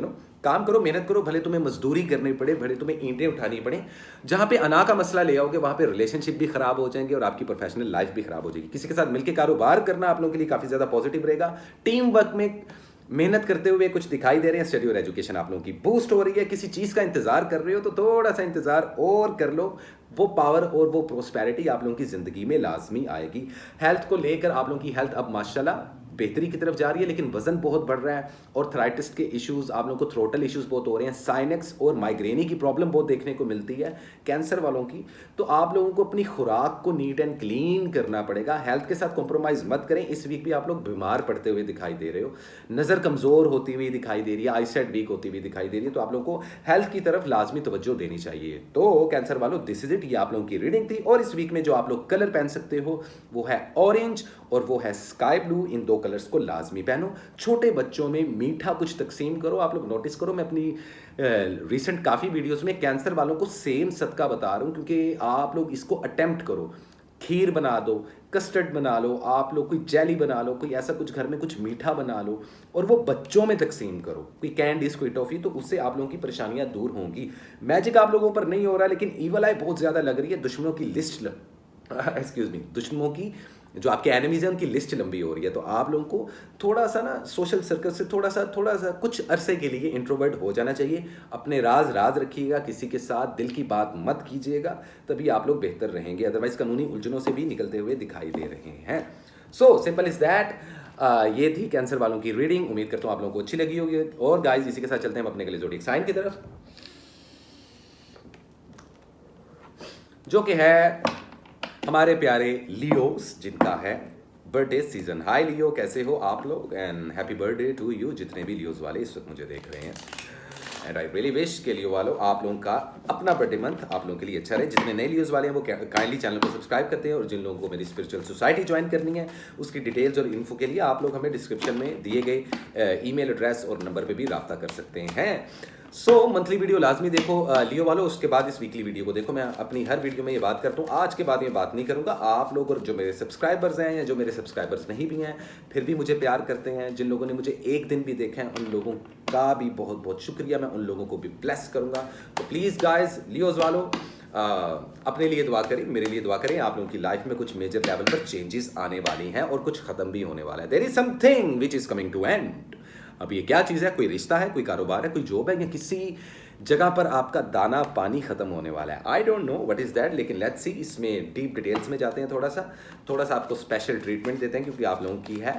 काम करो, मेहनत करो, भले तुम्हें मजदूरी करनी पड़े, भले तुम्हें ईंटें उठानी पड़े। जहाँ पे अना का मसला ले आओगे वहाँ पे रिलेशनशिप भी खराब हो जाएंगे और आपकी प्रोफेशनल लाइफ भी खराब हो जाएगी। किसी के साथ मिलकर कारोबार करना आप लोगों के लिए काफ़ी ज़्यादा पॉजिटिव रहेगा। टीम वर्क में मेहनत करते हुए कुछ दिखाई दे रहे हैं, स्टडी और एजुकेशन आप लोगों की बूस्ट हो रही है, किसी चीज़ का इंतजार कर रहे हो तो थोड़ा सा इंतजार और कर लो, वो पावर और वो प्रोस्पेरिटी आप लोगों की ज़िंदगी में लाजमी आएगी। हेल्थ को लेकर आप लोगों की हेल्थ अब माशाल्लाह बेहतरी की तरफ जा रही है, लेकिन वजन बहुत बढ़ रहा है और थराइटिस के इश्यूज, आप लोगों को थ्रोटल इश्यूज बहुत हो रहे हैं, साइनेक्स और माइग्रेनी की प्रॉब्लम बहुत देखने को मिलती है कैंसर वालों की। तो आप लोगों को अपनी खुराक को नीट एंड क्लीन करना पड़ेगा, हेल्थ के साथ कॉम्प्रोमाइज़ मत करें। इस वीक भी आप लोग बीमार पड़ते हुए दिखाई दे रहे हो, नज़र कमज़ोर होती हुई दिखाई दे रही है, आईसाइट वीक होती हुई दिखाई दे रही है, तो आप लोगों को हेल्थ की तरफ लाजमी तवज्जो देनी चाहिए। तो कैंसर वालों, दिस इज इट, ये आप लोगों की रीडिंग थी। और इस वीक में जो आप लोग कलर पहन सकते हो वो है ऑरेंज और वो है स्काई ब्लू। इन दो कलर्स को लाजमी पहनो। छोटे बच्चों में मीठा कुछ तकसीम करो। आप लोग नोटिस करो, मैं अपनी रिसेंट काफ़ी वीडियोस में कैंसर वालों को सेम सदका बता रहा हूँ, क्योंकि आप लोग इसको अटेम्प्ट करो। खीर बना दो, कस्टर्ड बना लो, आप लोग कोई जेली बना लो, कोई ऐसा कुछ घर में कुछ मीठा बना लो और वो बच्चों में तकसीम करो, कोई कैंडीज, कोई टॉफ़ी, तो उससे आप लोगों की परेशानियां दूर होंगी। मैजिक आप लोगों पर नहीं हो रहा, लेकिन ईवल आई बहुत ज़्यादा लग रही है। दुश्मनों की लिस्ट एक्सक्यूज मी, दुश्मनों की जो आपके एनिमीज हैं उनकी लिस्ट लंबी हो रही है। तो आप लोगों को थोड़ा सा ना सोशल सर्कल से थोड़ा सा कुछ अरसे के लिए इंट्रोवर्ट हो जाना चाहिए। अपने राज रखिएगा, किसी के साथ दिल की बात मत कीजिएगा, तभी आप लोग बेहतर रहेंगे। अदरवाइज कानूनी उलझनों से भी निकलते हुए दिखाई दे रहे हैं। So simple is that. ये थी कैंसर वालों की रीडिंग। उम्मीद करता हूँ आप लोगों को अच्छी लगी होगी। और गाइस, इसी के साथ चलते हैं हम अपने अगले ज़ोडिएक साइन की तरफ, जो कि है हमारे प्यारे लियोस, जिनका है बर्थडे सीजन। हाय लियो, कैसे हो आप लोग? And happy birthday to you, जितने भी लियोस वाले इस वक्त मुझे देख रहे हैं। एंड आई रियली विश के लियो वालों, आप लोगों का अपना बर्थडे मंथ आप लोगों के लिए अच्छा रहे। जितने नए लियोस वाले हैं वो काइंडली चैनल को सब्सक्राइब करते हैं, और जिन लोगों को मेरी स्पिरिचुअल सोसाइटी ज्वाइन करनी है उसकी डिटेल्स और इन्फो के लिए आप लोग हमें डिस्क्रिप्शन में दिए गए ईमेल एड्रेस और नंबर पर भी रब्ता कर सकते हैं। सो मंथली वीडियो लाजमी देखो लियो वालों, उसके बाद इस वीकली वीडियो को देखो। मैं अपनी हर वीडियो में ये बात करता हूँ, आज के बाद ये बात नहीं करूँगा। आप लोग और जो मेरे सब्सक्राइबर्स हैं या जो मेरे सब्सक्राइबर्स नहीं भी हैं फिर भी मुझे प्यार करते हैं, जिन लोगों ने मुझे एक दिन भी देखा है उन लोगों का भी बहुत बहुत शुक्रिया। मैं उन लोगों को भी ब्लेस करूँगा। तो प्लीज़ गाइज, लियोज वालों, अपने लिए दुआ करें, मेरे लिए दुआ करें। आप लोगों की लाइफ में कुछ मेजर लेवल पर चेंजेस आने वाली हैं और कुछ ख़त्म भी होने वाला है। There is something which is coming to end. अब ये क्या चीज़ है? कोई रिश्ता है, कोई कारोबार है, कोई जॉब है, या किसी जगह पर आपका दाना पानी ख़त्म होने वाला है। I don't know what is that, लेकिन लेट्स सी, इसमें डीप डिटेल्स में जाते हैं। थोड़ा सा आपको स्पेशल ट्रीटमेंट देते हैं, क्योंकि आप लोगों की है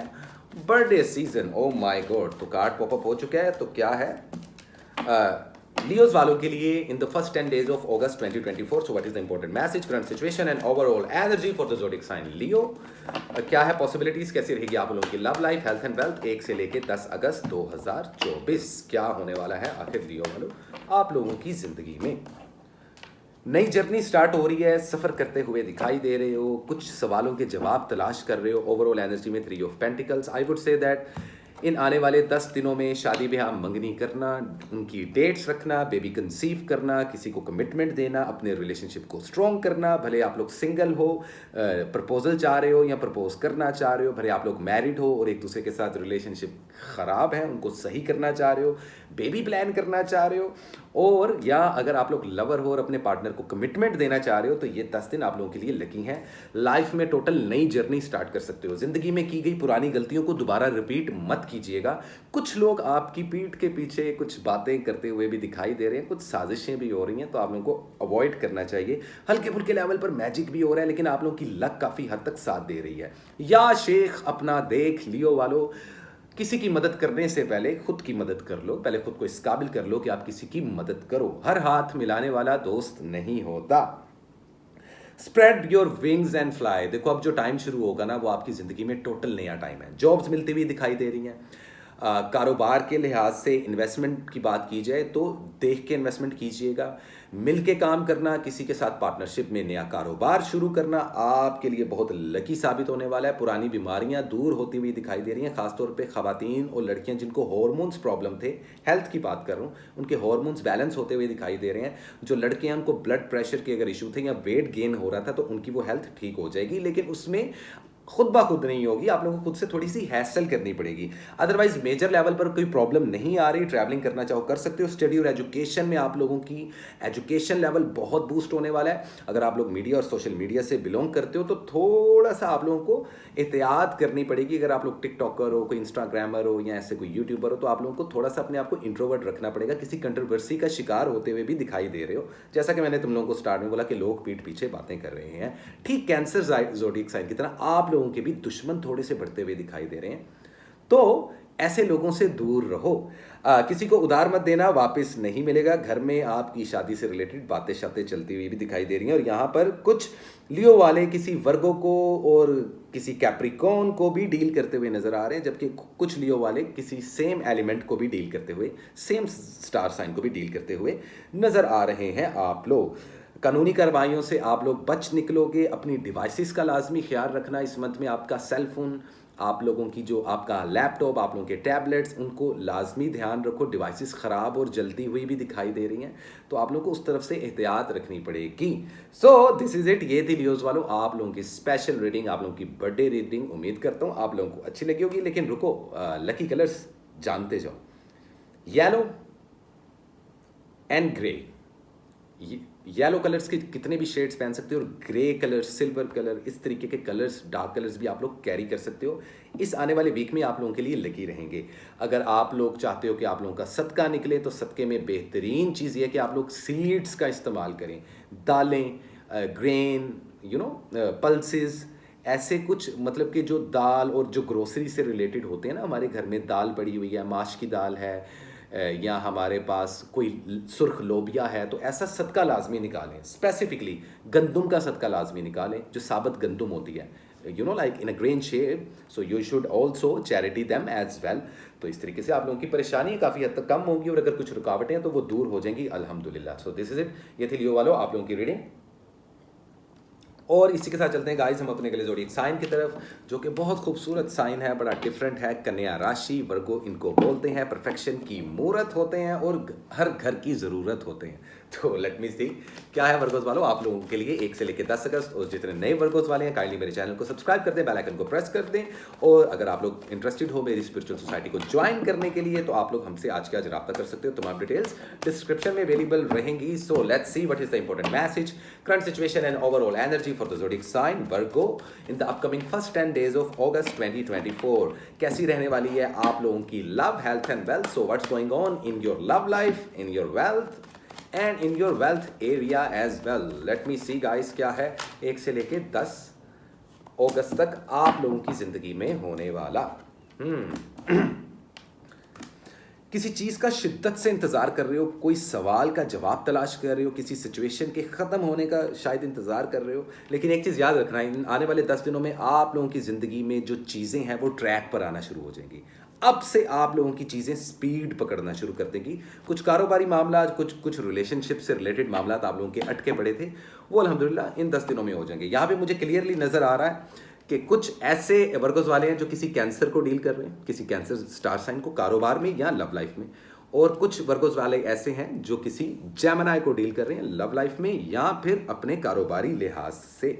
birthday season. Oh my God, तो कार्ड पॉपअप हो चुका है। तो क्या है लियोज वालों के लिए इन the first 10 days of August 2024? So what is the important message, current situation and overall energy for the zodiac sign Leo? क्या है पॉसिबिलिटीज, कैसी रहेगी आप लोगों की love life, health and wealth 1 से लेके 10 अगस्त 2024? क्या होने वाला है आखिर लियो वालों आप लोगों की जिंदगी में? नई जर्नी स्टार्ट हो रही है, सफ़र करते हुए दिखाई दे रहे हो, कुछ सवालों के जवाब तलाश कर रहे हो। ओवरऑल एनर्जी में 3 of Pentacles। I would say that in आने वाले 10 दिनों में शादी ब्याह मंगनी करना, उनकी डेट्स रखना, बेबी कंसीव करना, किसी को कमिटमेंट देना, अपने रिलेशनशिप को स्ट्रॉन्ग करना, भले आप लोग सिंगल हो, प्रपोजल चाह रहे हो या प्रपोज करना चाह रहे हो, भले आप लोग मैरिड हो और एक दूसरे के साथ रिलेशनशिप ख़राब है उनको सही करना चाह रहे हो, बेबी प्लान करना चाह रहे हो, और या अगर आप लोग लवर हो और अपने पार्टनर को कमिटमेंट देना चाह रहे हो, तो ये 10 दिन आप लोगों के लिए लकी हैं। लाइफ में टोटल नई जर्नी स्टार्ट कर सकते हो। ज़िंदगी में की गई पुरानी गलतियों को दोबारा रिपीट मत कीजिएगा। कुछ लोग आपकी पीठ के पीछे कुछ बातें करते हुए भी दिखाई दे रहे हैं, कुछ साजिशें भी हो रही हैं, तो आप लोगों को अवॉइड करना चाहिए। हल्के फुल्के लेवल पर मैजिक भी हो रहा है, लेकिन आप लोगों की लक काफ़ी हद तक साथ दे रही है। या शेख अपना देख लियो वालों, किसी की मदद करने से पहले खुद की मदद कर लो। पहले खुद को इस काबिल कर लो कि आप किसी की मदद करो। हर हाथ मिलाने वाला दोस्त नहीं होता। Spread your wings and fly. देखो, अब जो टाइम शुरू होगा ना, वो आपकी ज़िंदगी में टोटल नया टाइम है। जॉब्स मिलती हुई दिखाई दे रही हैं। कारोबार के लिहाज से इन्वेस्टमेंट की बात की जाए तो देख के इन्वेस्टमेंट कीजिएगा। मिल के काम करना, किसी के साथ पार्टनरशिप में नया कारोबार शुरू करना आपके लिए बहुत लकी साबित होने वाला है। पुरानी बीमारियां दूर होती हुई दिखाई दे रही हैं, खासतौर पे ख़वातीन और लड़कियां जिनको हार्मोन्स प्रॉब्लम थे, हेल्थ की बात कर रहा हूँ, उनके हार्मोन्स बैलेंस होते हुए दिखाई दे रहे हैं। जो लड़कियां, उनको ब्लड प्रेशर के अगर इशू थे या वेट गेन हो रहा था, तो उनकी वो हेल्थ ठीक हो जाएगी, लेकिन उसमें खुद ब खुद नहीं होगी, आप लोगों को खुद से थोड़ी सी हैसल करनी पड़ेगी। अदरवाइज मेजर लेवल पर कोई प्रॉब्लम नहीं आ रही, ट्रैवलिंग करना चाहो कर सकते हो। स्टडी और एजुकेशन में आप लोगों की एजुकेशन लेवल बहुत बूस्ट होने वाला है। अगर आप लोग मीडिया और सोशल मीडिया से बिलोंग करते हो तो थोड़ा सा आप लोगों को एहतियात करनी पड़ेगी। अगर आप लोग टिकटॉकर हो, कोई इंस्टाग्रामर हो या ऐसे कोई यूट्यूबर हो, तो आप लोगों को थोड़ा सा अपने आप को इंट्रोवर्ट रखना पड़ेगा। किसी कंट्रोवर्सी का शिकार होते हुए भी दिखाई दे रहे हो, जैसा कि मैंने तुम लोगों को स्टार्ट में बोला कि लोग पीठ पीछे बातें कर रहे हैं। ठीक कैंसर ज़ोडिएक साइन की तरह आप लोगों के भी दुश्मन थोड़े से बढ़ते हुए दिखाई दे रहे हैं, तो ऐसे लोगों से दूर रहो। किसी को उधार मत देना, वापस नहीं मिलेगा। घर में आपकी शादी से रिलेटेड बातें शातें चलती हुई भी दिखाई दे रही हैं। और यहाँ पर कुछ लियो वाले किसी वर्गो को और किसी कैप्रिकॉर्न को भी डील करते हुए नजर आ रहे हैं, जबकि कुछ लियो वाले किसी सेम एलिमेंट को भी डील करते हुए, सेम स्टार साइन को भी डील करते हुए नजर आ रहे हैं। आप लोग कानूनी कार्रवाइयों से आप लोग बच निकलोगे। अपनी डिवाइसेस का लाजमी ख्याल रखना। इस मंथ में आपका सेल फोन, आप लोगों की जो आपका लैपटॉप, आप लोगों के टैबलेट्स, उनको लाजमी ध्यान रखो। डिवाइसेस ख़राब और जलती हुई भी दिखाई दे रही हैं, तो आप लोगों को उस तरफ से एहतियात रखनी पड़ेगी। सो दिस इज़ इट, ये थी लियोज़ वालों आप लोगों की स्पेशल रीडिंग, आप लोगों की बर्थडे रीडिंग। उम्मीद करता हूँ आप लोगों को अच्छी लगी होगी। लेकिन रुको, लकी कलर्स जानते जाओ। Yellow and grey, yellow colours के कितने भी शेड्स पहन सकते हो, और ग्रे कलर, सिल्वर कलर, इस तरीके के कलर्स, डार्क कलर्स भी आप लोग कैरी कर सकते हो। इस आने वाले वीक में आप लोगों के लिए लकी रहेंगे। अगर आप लोग चाहते हो कि आप लोगों का सदका निकले, तो सदके में बेहतरीन चीज़ ये है कि आप लोग सीड्स का इस्तेमाल करें। दालें, ग्रेन, पल्सेस, ऐसे कुछ, मतलब कि जो दाल और जो ग्रोसरी से रिलेटेड होते हैं ना, हमारे घर में दाल पड़ी हुई है, माश की दाल है, या हमारे पास कोई सुर्ख लोबिया है, तो ऐसा सदका लाजमी निकालें। स्पेसिफिकली गंदुम का सदका लाजमी निकालें, जो साबत गंदुम होती है, like in a grain shape. So you should also charity them as well. तो इस तरीके से आप लोगों की परेशानी काफ़ी हद तक कम होगी, और अगर कुछ रुकावटें हैं तो वो दूर हो जाएंगी, अल्हम्दुलिल्लाह। सो दिस इज इट, ये थी लियो वालों आप लोगों की रीडिंग। और इसी के साथ चलते हैं गाइस हम अपने अगले ज़ोडिएक साइन की तरफ, जो कि बहुत खूबसूरत साइन है, बड़ा डिफरेंट है। कन्या राशि, वर्गो इनको बोलते हैं। परफेक्शन की मूरत होते हैं और हर घर की ज़रूरत होते हैं। तो लेट मी सी क्या है वर्गोस वालों आप लोगों के लिए 1 से लेकर 10 अगस्त। और जितने नए वर्गोस वाले हैं, काइंडली मेरे चैनल को सब्सक्राइब कर दें, बेल आइकन को प्रेस कर दें। और अगर आप लोग इंटरेस्टेड हो मेरी स्पिरिचुअल सोसाइटी को ज्वाइन करने के लिए, तो आप लोग हमसे आज के आज रब्ता कर सकते हो। तमाम डिटेल्स डिस्क्रिप्शन में अवेलेबल रहेंगी। So let's see what is the important message, current situation and overall energy for the zodiac sign Virgo in the upcoming first 10 days of August 2024। कैसी रहने वाली है आप लोगों की love, health and wealth. So what's going on in your love life, in your wealth and in your wealth area as well. Let me see guys क्या है 1 से लेके 10 अगस्त तक आप लोगों की जिंदगी में होने वाला। किसी चीज़ का शिद्दत से इंतज़ार कर रहे हो, कोई सवाल का जवाब तलाश कर रहे हो, किसी सिचुएशन के ख़त्म होने का शायद इंतज़ार कर रहे हो। लेकिन एक चीज़ याद रखना, इन आने वाले 10 दिनों में आप लोगों की ज़िंदगी में जो चीज़ें हैं वो ट्रैक पर आना शुरू हो जाएंगी। अब से आप लोगों की चीज़ें स्पीड पकड़ना शुरू कर देंगी। कुछ कारोबारी मामला, कुछ रिलेशनशिप से रिलेटेड मामला आप लोगों के अटके पड़े थे, वो अल्हम्दुलिल्लाह इन 10 दिनों में हो जाएंगे। यहाँ पे मुझे क्लियरली नज़र आ रहा है कि कुछ ऐसे वर्गोस वाले हैं जो किसी कैंसर को डील कर रहे हैं, किसी कैंसर स्टार साइन को, कारोबार में या लव लाइफ में। और कुछ वर्गोस वाले ऐसे हैं जो किसी जेमिनी को डील कर रहे हैं लव लाइफ में या फिर अपने कारोबारी लिहाज से।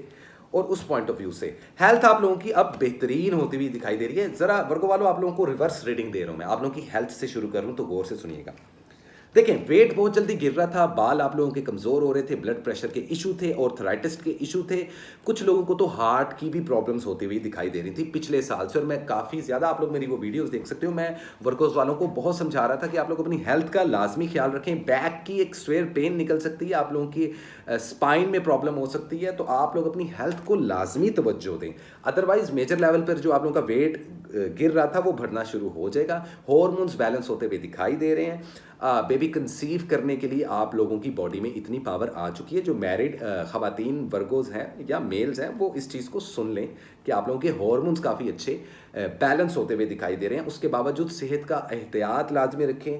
और उस पॉइंट ऑफ व्यू से हेल्थ आप लोगों की अब बेहतरीन होती हुई दिखाई दे रही है। जरा वर्गो वालों आप लोगों को रिवर्स रीडिंग दे रहा हूं मैं, आप लोगों की हेल्थ से शुरू कर रहा हूं, तो गौर से सुनिएगा। देखें, वेट बहुत जल्दी गिर रहा था, बाल आप लोगों के कमज़ोर हो रहे थे, ब्लड प्रेशर के इशू थे, ऑर्थराइटिस के इशू थे, कुछ लोगों को तो हार्ट की भी प्रॉब्लम्स होती हुई दिखाई दे रही थी पिछले साल से। और मैं काफ़ी ज़्यादा, आप लोग मेरी वो वीडियोस देख सकते हो, मैं वर्कर्स वालों को बहुत समझा रहा था कि आप लोग अपनी हेल्थ का लाजमी ख्याल रखें। बैक की एक स्वेयर पेन निकल सकती है, आप लोगों की स्पाइन में प्रॉब्लम हो सकती है, तो आप लोग अपनी हेल्थ को लाजमी तवज्जो दें। अदरवाइज मेजर लेवल पर जो आप लोगों का वेट गिर रहा था वो बढ़ना शुरू हो जाएगा। हॉर्मोन्स बैलेंस होते हुए दिखाई दे रहे हैं। बेबी कंसीव करने के लिए आप लोगों की बॉडी में इतनी पावर आ चुकी है। जो मैरिड ख़वातीन वर्गोज हैं या मेल्स हैं, वो इस चीज़ को सुन लें कि आप लोगों के हॉर्मोन्स काफ़ी अच्छे बैलेंस होते हुए दिखाई दे रहे हैं। उसके बावजूद सेहत का एहतियात लाजमी रखें।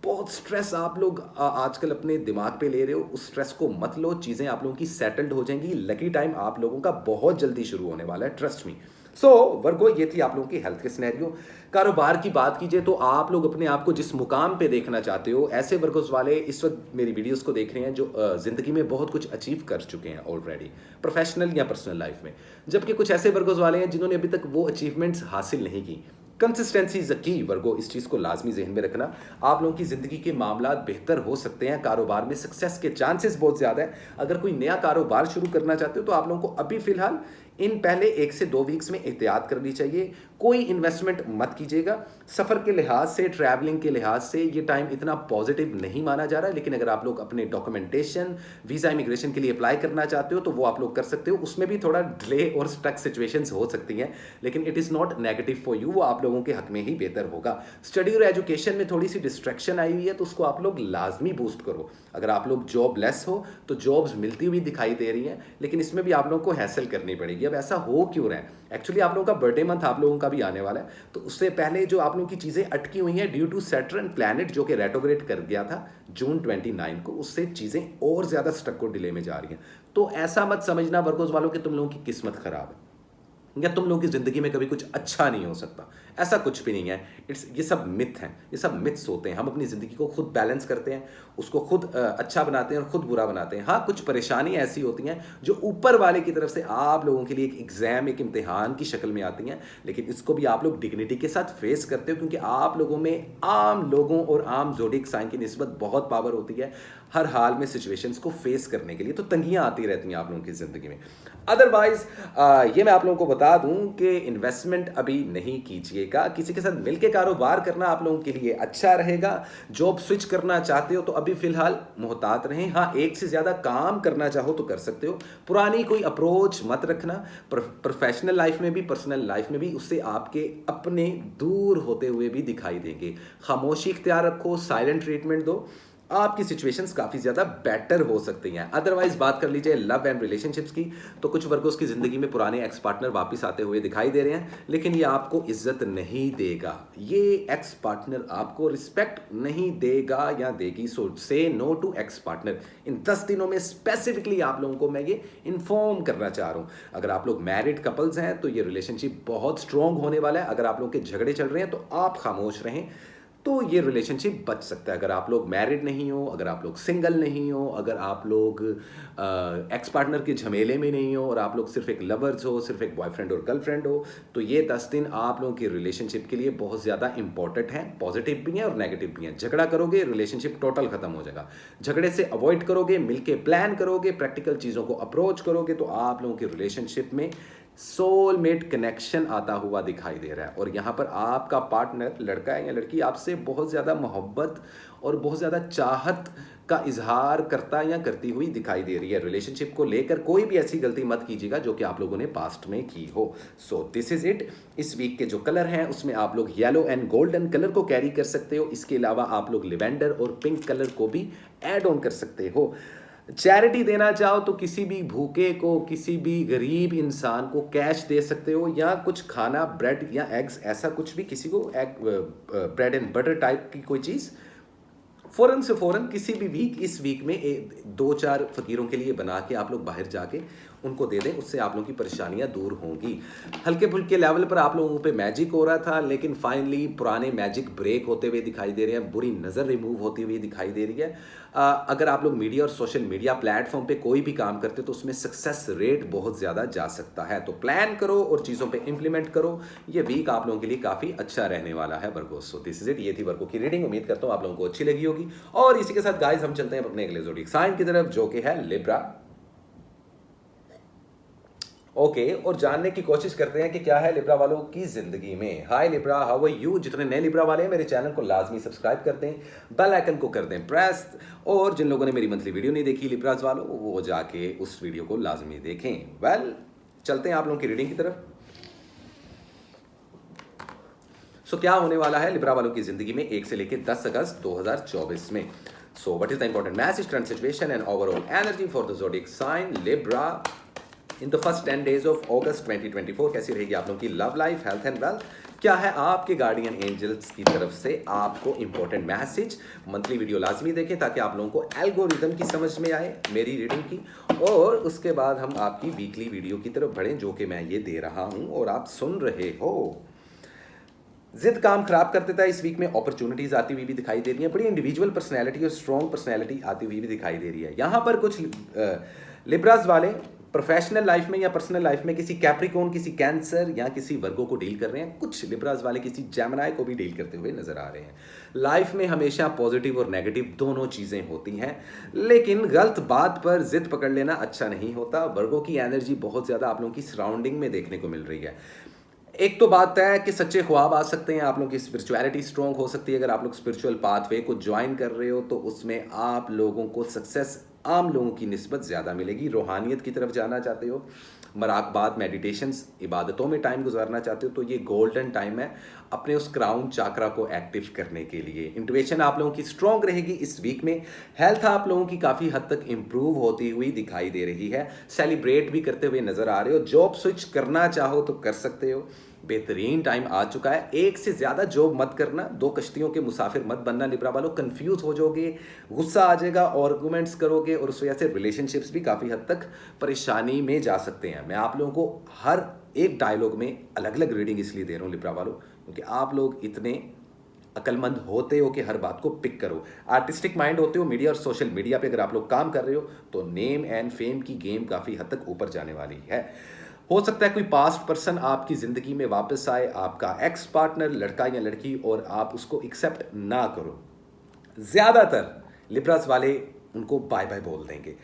बहुत स्ट्रेस आप लोग आजकल अपने दिमाग पे ले रहे हो, उस स्ट्रेस को मत लो। चीज़ें आप लोगों की सेटल्ड हो जाएंगी। लकी टाइम आप लोगों का बहुत जल्दी शुरू होने वाला है, ट्रस्ट मी। सो वर्गो, ये थी आप लोगों की हेल्थ के सिनेरियो। कारोबार की बात कीजिए तो आप लोग अपने आप को जिस मुकाम पे देखना चाहते हो, ऐसे वर्गोस वाले इस वक्त मेरी वीडियोस को देख रहे हैं जो ज़िंदगी में बहुत कुछ अचीव कर चुके हैं ऑलरेडी, प्रोफेशनल या पर्सनल लाइफ में। जबकि कुछ ऐसे वर्गोस वाले हैं जिन्होंने अभी तक वो अचीवमेंट्स हासिल नहीं की। कंसिस्टेंसी इज अ की वर्गो, इस चीज़ को लाजमी जहन में रखना। आप लोगों की ज़िंदगी के मामला बेहतर हो सकते हैं, कारोबार में सक्सेस के चांसेस बहुत ज़्यादा है। अगर कोई नया कारोबार शुरू करना चाहते हो तो आप लोगों को अभी फ़िलहाल इन पहले 1 से 2 वीक्स में एहतियात करनी चाहिए। कोई इन्वेस्टमेंट मत कीजिएगा। सफ़र के लिहाज से, ट्रैवलिंग के लिहाज से ये टाइम इतना पॉजिटिव नहीं माना जा रहा है, लेकिन अगर आप लोग अपने डॉक्यूमेंटेशन, वीज़ा, इमिग्रेशन के लिए अप्लाई करना चाहते हो तो वो आप लोग कर सकते हो। उसमें भी थोड़ा डिले और स्टक सिचुएशंस हो सकती हैं, लेकिन it is not negative for you, वो आप लोगों के हक में ही बेहतर होगा। स्टडी और एजुकेशन में थोड़ी सी डिस्ट्रैक्शन आई हुई है, तो उसको आप लोग लाजमी बूस्ट करो। अगर आप लोग जॉब लेस हो तो जॉब्स मिलती हुई दिखाई दे रही हैं, लेकिन इसमें भी आप लोगों को हैसल करनी पड़ेगी। अब ऐसा हो क्यों रहा है? एक्चुअली आप लोगों का बर्थडे मंथ आप लोगों का भी आने वाला है, तो उससे पहले जो आप लोगों की चीज़ें अटकी हुई हैं ड्यू टू सैटर्न प्लैनेट जो कि रेट्रोग्रेड कर गया था जून 29 को, उससे चीज़ें और ज़्यादा स्टक और डिले में जा रही हैं। तो ऐसा मत समझना वर्गोस वालों कि तुम लोगों की किस्मत खराब है या तुम लोगों की ज़िंदगी में कभी कुछ अच्छा नहीं हो सकता। ऐसा कुछ भी नहीं है। ये सब मिथ हैं, ये सब मिथ्स होते हैं। हम अपनी ज़िंदगी को खुद बैलेंस करते हैं, उसको खुद अच्छा बनाते हैं और खुद बुरा बनाते हैं। हाँ, कुछ परेशानियाँ ऐसी होती हैं जो ऊपर वाले की तरफ से आप लोगों के लिए एक एग्ज़ाम, एक इम्तिहान की शक्ल में आती हैं, लेकिन इसको भी आप लोग डिग्निटी के साथ फेस करते हो, क्योंकि आप लोगों में आम लोगों और आम ज़ोडिएक साइन की निस्बत बहुत पावर होती है हर हाल में सिचुएशंस को फेस करने के लिए। तो तंगियाँ आती रहती हैं आप लोगों की ज़िंदगी में। अदरवाइज ये मैं आप लोगों को बता दूं कि इन्वेस्टमेंट अभी नहीं कीजिएगा। किसी के साथ मिलकर कारोबार करना आप लोगों के लिए अच्छा रहेगा। जॉब स्विच करना चाहते हो तो अभी फिलहाल मोहतात रहें। हाँ, एक से ज़्यादा काम करना चाहो तो कर सकते हो। पुरानी कोई अप्रोच मत रखना, प्रोफेशनल लाइफ में भी पर्सनल लाइफ में भी, उससे आपके अपने दूर होते हुए भी दिखाई देंगे। खामोशी इख्तियार रखो, साइलेंट ट्रीटमेंट दो, आपकी सिचुएशंस काफ़ी ज़्यादा बेटर हो सकती हैं। अदरवाइज बात कर लीजिए लव एंड रिलेशनशिप्स की, तो कुछ वर्गों की ज़िंदगी में पुराने एक्स पार्टनर वापस आते हुए दिखाई दे रहे हैं, लेकिन ये आपको इज्जत नहीं देगा। ये एक्स पार्टनर आपको रिस्पेक्ट नहीं देगा या देगी। सो से नो टू एक्स पार्टनर। इन 10 दिनों में स्पेसिफिकली आप लोगों को मैं ये इन्फॉर्म करना चाह रहा हूँ। अगर आप लोग मैरिड कपल्स हैं तो ये रिलेशनशिप बहुत स्ट्रॉन्ग होने वाला है। अगर आप लोगों के झगड़े चल रहे हैं तो आप खामोश रहें, तो ये रिलेशनशिप बच सकता है। अगर आप लोग मैरिड नहीं हो, अगर आप लोग सिंगल नहीं हो, अगर आप लोग एक्स पार्टनर के झमेले में नहीं हो और आप लोग सिर्फ एक लवर्स हो, सिर्फ एक बॉयफ्रेंड और गर्लफ्रेंड हो, तो ये 10 दिन आप लोगों की रिलेशनशिप के लिए बहुत ज़्यादा इंपॉर्टेंट है। पॉजिटिव भी हैं और नेगेटिव भी हैं। झगड़ा करोगे, रिलेशनशिप टोटल खत्म हो जाएगा। झगड़े से अवॉइड करोगे, मिलके प्लान करोगे, प्रैक्टिकल चीज़ों को अप्रोच करोगे, तो आप लोगों की रिलेशनशिप में सोलमेट कनेक्शन आता हुआ दिखाई दे रहा है। और यहाँ पर आपका पार्टनर, लड़का है या लड़की, आपसे बहुत ज़्यादा मोहब्बत और बहुत ज़्यादा चाहत का इजहार करता या करती हुई दिखाई दे रही है। रिलेशनशिप को लेकर कोई भी ऐसी गलती मत कीजिएगा जो कि आप लोगों ने पास्ट में की हो। So this is it. इस वीक के जो कलर हैं उसमें आप लोग येलो एंड गोल्डन कलर को कैरी कर सकते हो। इसके अलावा आप लोग लिवेंडर और पिंक कलर को भी ऐड ऑन कर सकते हो। चैरिटी देना चाहो तो किसी भी भूखे को, किसी भी गरीब इंसान को कैश दे सकते हो, या कुछ खाना, ब्रेड या एग्स, ऐसा कुछ भी, किसी को egg, bread and butter type की कोई चीज़ फ़ौरन से फ़ौरन किसी भी वीक, इस वीक में 2-4 फ़कीरों के लिए बना के आप लोग बाहर जाके उनको दे दें। उससे आप लोगों की परेशानियां दूर होंगी। हल्के फुल्के लेवल पर आप लोगों पे मैजिक हो रहा था, लेकिन फाइनली पुराने मैजिक ब्रेक होते हुए दिखाई दे रहे हैं। बुरी नज़र रिमूव होती हुई दिखाई दे रही है। अगर आप लोग मीडिया और सोशल मीडिया प्लेटफॉर्म पे कोई भी काम करते हो तो उसमें सक्सेस रेट बहुत ज़्यादा जा सकता है। तो प्लान करो और चीज़ों पे इंप्लीमेंट करो। ये वीक आप लोगों के लिए काफ़ी अच्छा रहने वाला है Virgo. So this is it. ये थी वर्गो की रीडिंग। उम्मीद करता हूँ आप लोगों को अच्छी लगी होगी। और इसी के साथ गाइस हम चलते हैं अपने अगले ज़ोडिएक साइन की तरफ, जो कि है लिब्रा। ओके, और जानने की कोशिश करते हैं कि क्या है लिब्रा वालों की जिंदगी में। हाय लिब्रा, हाउ आर यू। जितने नए लिब्रा वाले हैं मेरे चैनल को लाजमी सब्सक्राइब कर दें, बेल आइकन को कर दें प्रेस, और जिन लोगों ने मेरी मंथली वीडियो नहीं देखी लिब्राज वालों, वो जाके उस वीडियो को लाजमी देखें। वेल, चलते हैं आप लोगों की रीडिंग की तरफ। सो क्या होने वाला है लिब्रा वालों की जिंदगी में 1 से लेकर 10 अगस्त 2024 में। So what is the important message, current situation and overall energy for the zodiac sign Libra in the first 10 days of August 2024। कैसी रहेगी आप लोगों की love life, health and wealth, क्या है आपके गार्डियन एंजल्स की तरफ से आपको इंपॉर्टेंट मैसेज। मंथली वीडियो लाजमी देखें ताकि आप लोगों को एल्गोरिदम की समझ में आए मेरी रीडिंग की, और उसके बाद हम आपकी वीकली वीडियो की तरफ बढ़ें जो कि मैं ये दे रहा हूं और आप सुन रहे हो। जिद काम खराब कर देता है। इस वीक में अपॉर्चुनिटीज आती हुई भी दिखाई दे रही है, बड़ी इंडिविजुअल पर्सनैलिटी और स्ट्रॉन्ग पर्सनैलिटी आती हुई भी दिखाई दे रही है। यहाँ पर कुछ लिब्रास वाले प्रोफेशनल लाइफ में या पर्सनल लाइफ में किसी कैप्रिकॉन, किसी कैंसर या किसी वर्गो को डील कर रहे हैं। कुछ लिब्रास वाले किसी जेमिनी को भी डील करते हुए नजर आ रहे हैं। लाइफ में हमेशा पॉजिटिव और नेगेटिव दोनों चीजें होती हैं, लेकिन गलत बात पर जिद पकड़ लेना अच्छा नहीं होता। वर्गो की एनर्जी बहुत ज्यादा आप लोगों की सराउंडिंग में देखने को मिल रही है। एक तो बात है कि सच्चे ख्वाब आ सकते हैं, आप लोगों की स्पिरिचुअलिटी स्ट्रॉन्ग हो सकती है। अगर आप लोग स्पिरिचुअल पाथवे को ज्वाइन कर रहे हो तो उसमें आप लोगों को सक्सेस आम लोगों की निस्बत ज़्यादा मिलेगी। रूहानियत की तरफ जाना चाहते हो, मराकबात, मेडिटेशंस, इबादतों में टाइम गुजारना चाहते हो तो ये गोल्डन टाइम है अपने उस क्राउन चाकरा को एक्टिव करने के लिए। इंट्यूशन आप लोगों की स्ट्रॉन्ग रहेगी इस वीक में। हेल्थ आप लोगों की काफ़ी हद तक इंप्रूव होती हुई दिखाई दे रही है। सेलिब्रेट भी करते हुए नजर आ रहे हो। जॉब स्विच करना चाहो तो कर सकते हो, बेहतरीन टाइम आ चुका है। एक से ज़्यादा जॉब मत करना, दो कश्तियों के मुसाफिर मत बनना लिब्रा वालों। कंफ्यूज हो जाओगे, गुस्सा आ जाएगा, आर्गुमेंट्स करोगे और उस वजह से रिलेशनशिप्स भी काफ़ी हद तक परेशानी में जा सकते हैं। मैं आप लोगों को हर एक डायलॉग में अलग अलग रीडिंग इसलिए दे रहा हूँ लिब्रा वालों, क्योंकि आप लोग इतने अक्लमंद होते हो कि हर बात को पिक करो। आर्टिस्टिक माइंड होते हो। मीडिया और सोशल मीडिया पे अगर आप लोग काम कर रहे हो तो नेम एंड फेम की गेम काफ़ी हद तक ऊपर जाने वाली है। हो सकता है कोई पास्ट पर्सन आपकी ज़िंदगी में वापस आए, आपका एक्स पार्टनर, लड़का या लड़की, और आप उसको एक्सेप्ट ना करो। ज़्यादातर लिब्रास वाले उनको बाय बाय बोल देंगे।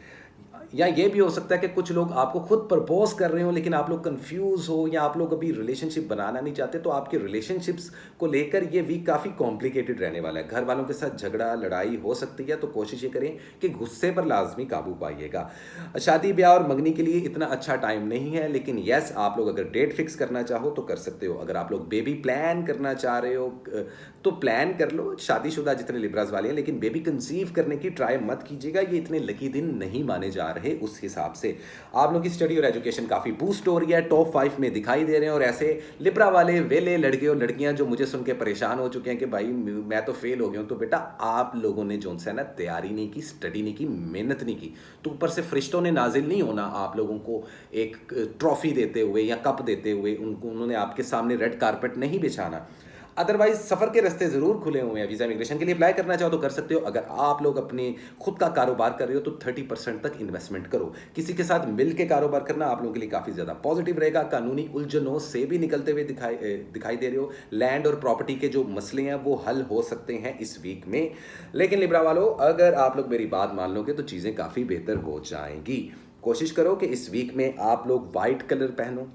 या ये भी हो सकता है कि कुछ लोग आपको खुद प्रपोज कर रहे हो लेकिन आप लोग कंफ्यूज हो, या आप लोग अभी रिलेशनशिप बनाना नहीं चाहते, तो आपके रिलेशनशिप्स को लेकर ये वीक काफ़ी कॉम्प्लिकेटेड रहने वाला है। घर वालों के साथ झगड़ा लड़ाई हो सकती है, तो कोशिश ये करें कि गुस्से पर लाजमी काबू पाइएगा। शादी ब्याह और मंगनी के लिए इतना अच्छा टाइम नहीं है, लेकिन यस आप लोग अगर डेट फिक्स करना चाहो तो कर सकते हो। अगर आप लोग बेबी प्लान करना चाह रहे हो तो प्लान कर लो, शादीशुदा जितने लिब्रास वाले हैं, लेकिन बेबी कंसीव करने की ट्राई मत कीजिएगा। ये इतने लकी दिन नहीं माने जा रहे। उस हिसाब से आप लोगों की स्टडी और एजुकेशन काफ़ी बूस्ट हो रही है, टॉप 5 में दिखाई दे रहे हैं। और ऐसे लिब्रा वाले वेले लड़के और लड़कियां जो मुझे सुन के परेशान हो चुके हैं कि भाई मैं तो फेल हो गया हूं, तो बेटा आप लोगों ने जो है ना तैयारी नहीं की, स्टडी नहीं की, मेहनत नहीं की, तो ऊपर से फरिश्तों ने नाजिल नहीं होना आप लोगों को एक ट्रॉफी देते हुए या कप देते हुए। उन्होंने आपके सामने रेड कारपेट नहीं बिछाना। अदरवाइज सफ़र के रास्ते ज़रूर खुले हुए हैं। वीज़ा इमिग्रेशन के लिए अप्लाई करना चाहो तो कर सकते हो। अगर आप लोग अपने खुद का कारोबार कर रहे हो तो 30% तक इन्वेस्टमेंट करो। किसी के साथ मिल के कारोबार करना आप लोगों के लिए काफ़ी ज़्यादा पॉजिटिव रहेगा। कानूनी उलझनों से भी निकलते हुए दिखाई दे रहे हो। लैंड और प्रॉपर्टी के जो मसले हैं वो हल हो सकते हैं इस वीक में। लेकिन लिब्रा वालों अगर आप लोग मेरी बात मान लोगे तो चीज़ें काफ़ी बेहतर हो जाएंगी। कोशिश करो कि इस वीक में आप लोग वाइट कलर पहनो।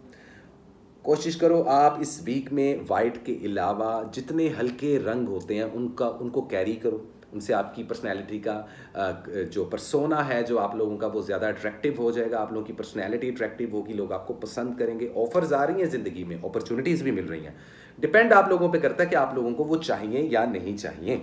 कोशिश करो आप इस वीक में वाइट के अलावा जितने हल्के रंग होते हैं उनको कैरी करो। उनसे आपकी पर्सनैलिटी का जो परसोना है जो आप लोगों का वो ज़्यादा अट्रैक्टिव हो जाएगा। आप लोगों की पर्सनैलिटी अट्रैक्टिव होगी, लोग आपको पसंद करेंगे। ऑफर्स आ रही हैं ज़िंदगी में, अपॉर्चुनिटीज़ भी मिल रही हैं। डिपेंड आप लोगों पे करता है कि आप लोगों को वो चाहिए या नहीं चाहिए।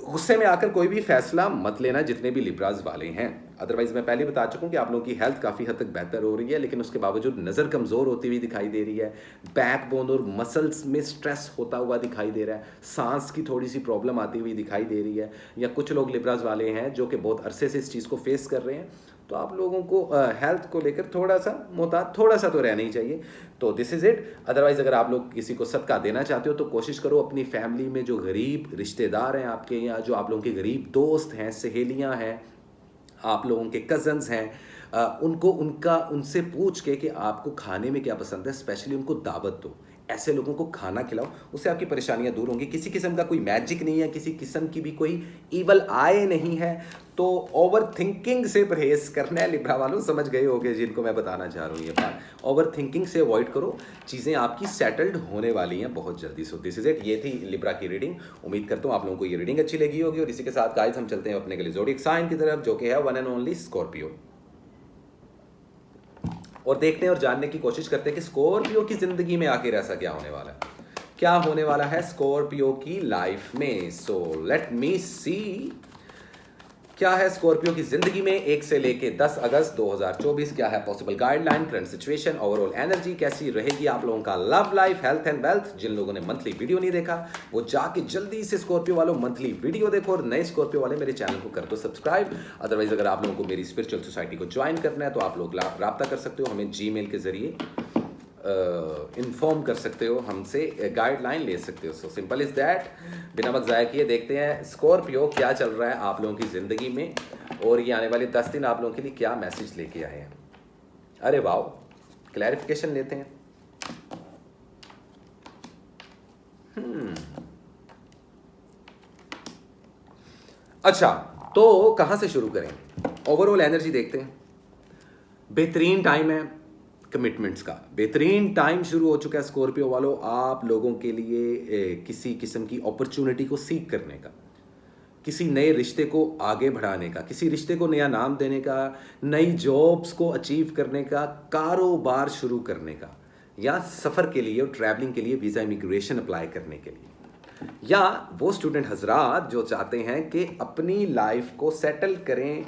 गुस्से में आकर कोई भी फैसला मत लेना जितने भी लिब्रास वाले हैं। अदरवाइज मैं पहले बता चुका हूँ कि आप लोगों की हेल्थ काफ़ी हद तक बेहतर हो रही है, लेकिन उसके बावजूद नज़र कमज़ोर होती हुई दिखाई दे रही है। बैकबोन और मसल्स में स्ट्रेस होता हुआ दिखाई दे रहा है। सांस की थोड़ी सी प्रॉब्लम आती हुई दिखाई दे रही है। या कुछ लोग लिब्रास वाले हैं जो कि बहुत अरसे से इस चीज़ को फेस कर रहे हैं, तो आप लोगों को हेल्थ को लेकर थोड़ा सा मोहतात थोड़ा सा तो रहना ही चाहिए। तो दिस इज़ इट। अदरवाइज़ अगर आप लोग किसी को सदका देना चाहते हो तो कोशिश करो अपनी फैमिली में जो गरीब रिश्तेदार हैं आपके, या जो आप लोगों के गरीब दोस्त हैं, सहेलियां हैं, आप लोगों के कज़न्स हैं, उनसे पूछ के कि आपको खाने में क्या पसंद है, स्पेशली उनको दावत दो। ऐसे लोगों को खाना खिलाओ, उससे आपकी परेशानियां दूर होंगी। किसी किस्म का कोई मैजिक नहीं है, किसी किस्म की भी कोई ईवल आए नहीं है। तो ओवर थिंकिंग से परहेज करना है लिब्रा वालों, समझ गए होगे जिनको मैं बताना चाह रहा हूँ ये बात। ओवर थिंकिंग से अवॉइड करो, चीज़ें आपकी सेटल्ड होने वाली हैं बहुत जल्दी। सो दिस इज इट। ये थी लिब्रा की रीडिंग। उम्मीद करता हूँ आप लोगों को ये रीडिंग अच्छी लगी होगी। और इसी के साथ गाइस हम चलते हैं अपने के लिए ज़ोडिएक साइन की तरफ, जो कि है वन एंड ओनली स्कॉर्पियो। और देखने और जानने की कोशिश करते हैं कि स्कॉर्पियो की जिंदगी में आखिर ऐसा क्या होने वाला है, क्या होने वाला है स्कॉर्पियो की लाइफ में। सो लेट मी सी क्या है स्कॉर्पियो की जिंदगी में 1 से लेके 10 अगस्त 2024, क्या है possible guideline, current situation, overall energy, कैसी रहेगी आप लोगों का love life, health and wealth. जिन लोगों ने मंथली वीडियो नहीं देखा वो जाके जल्दी से स्कॉर्पियो वालों मंथली वीडियो देखो, और नए स्कॉर्पियो वाले मेरे चैनल को कर दो सब्सक्राइब। अदरवाइज अगर आप लोगों को मेरी स्पिरिचुअल सोसाइटी को ज्वाइन करना है तो आप लोग राब्ता कर सकते हो, हमें जीमेल के जरिए इन्फॉर्म कर सकते हो, हमसे गाइडलाइन ले सकते हो। So simple is that. बिना वक्त ज़ाया किए देखते हैं स्कॉर्पियो क्या चल रहा है आप लोगों की ज़िंदगी में, और ये आने वाले 10 दिन आप लोगों के लिए क्या मैसेज लेके आए हैं। अरे वाह, क्लैरिफिकेशन लेते हैं। अच्छा, तो कहाँ से शुरू करें? ओवरऑल एनर्जी देखते हैं। बेहतरीन टाइम है कमिटमेंट्स का, बेहतरीन टाइम शुरू हो चुका है स्कॉर्पियो वालों आप लोगों के लिए किसी किस्म की अपॉर्चुनिटी को सीख करने का, किसी नए रिश्ते को आगे बढ़ाने का, किसी रिश्ते को नया नाम देने का, नई जॉब्स को अचीव करने का, कारोबार शुरू करने का, या सफ़र के लिए और ट्रैवलिंग के लिए वीज़ा इमिग्रेशन अप्लाई करने के लिए, या वो स्टूडेंट हजरात जो चाहते हैं कि अपनी लाइफ को सेटल करें,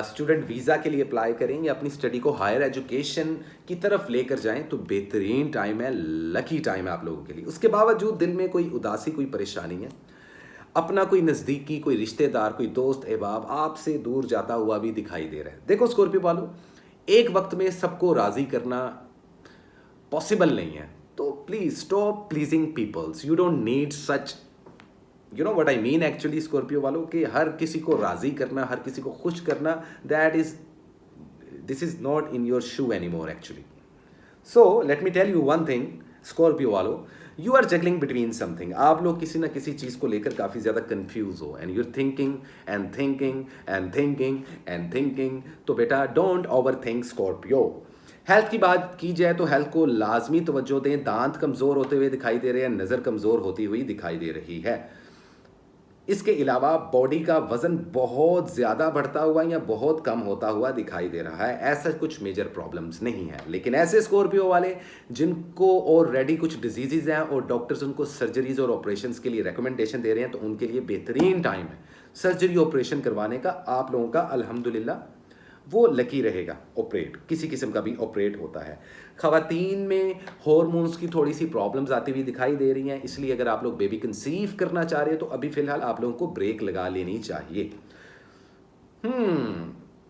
स्टूडेंट वीज़ा के लिए अप्लाई करें या अपनी स्टडी को हायर एजुकेशन की तरफ लेकर जाएं, तो बेहतरीन टाइम है, लकी टाइम है आप लोगों के लिए। उसके बावजूद दिल में कोई उदासी, कोई परेशानी है, अपना कोई नज़दीकी, कोई रिश्तेदार, कोई दोस्त अहबाब आपसे दूर जाता हुआ भी दिखाई दे रहा है। देखो स्कॉर्पियो वालों, एक वक्त में सबको राज़ी करना पॉसिबल नहीं है, तो please stop pleasing peoples. You don't need such, you know what I mean actually Scorpio वालों, कि हर किसी को राजी करना, हर किसी को खुश करना, this is not in your shoe any more actually. So let me tell you one thing Scorpio वालों, you are juggling between something. आप लोग किसी ना किसी चीज़ को लेकर काफ़ी ज़्यादा कंफ्यूज हो, and you're thinking and thinking and thinking and thinking. तो बेटा don't over think Scorpio. Health की बात की जाए तो हेल्थ को लाजमी तवज्जो दें। दांत कमज़ोर होते हुए दिखाई दे रहे हैं, नज़र कमज़ोर होती हुई दिखाई दे रही है। इसके अलावा बॉडी का वज़न बहुत ज़्यादा बढ़ता हुआ या बहुत कम होता हुआ दिखाई दे रहा है। ऐसा कुछ मेजर प्रॉब्लम्स नहीं है, लेकिन ऐसे स्कॉर्पियो वाले जिनको ऑलरेडी कुछ डिजीज़ हैं और डॉक्टर्स उनको सर्जरीज और ऑपरेशंस के लिए रिकमेंडेशन दे रहे हैं, तो उनके लिए बेहतरीन टाइम है सर्जरी ऑपरेशन करवाने का। आप लोगों का अल्हम्दुलिल्लाह वो लकी रहेगा। ऑपरेट किसी किस्म का भी ऑपरेट होता है। ख़वातीन में हॉर्मोन्स की थोड़ी सी प्रॉब्लम्स आती हुई दिखाई दे रही हैं, इसलिए अगर आप लोग बेबी कंसीव करना चाह रहे हैं तो अभी फ़िलहाल आप लोगों को ब्रेक लगा लेनी चाहिए।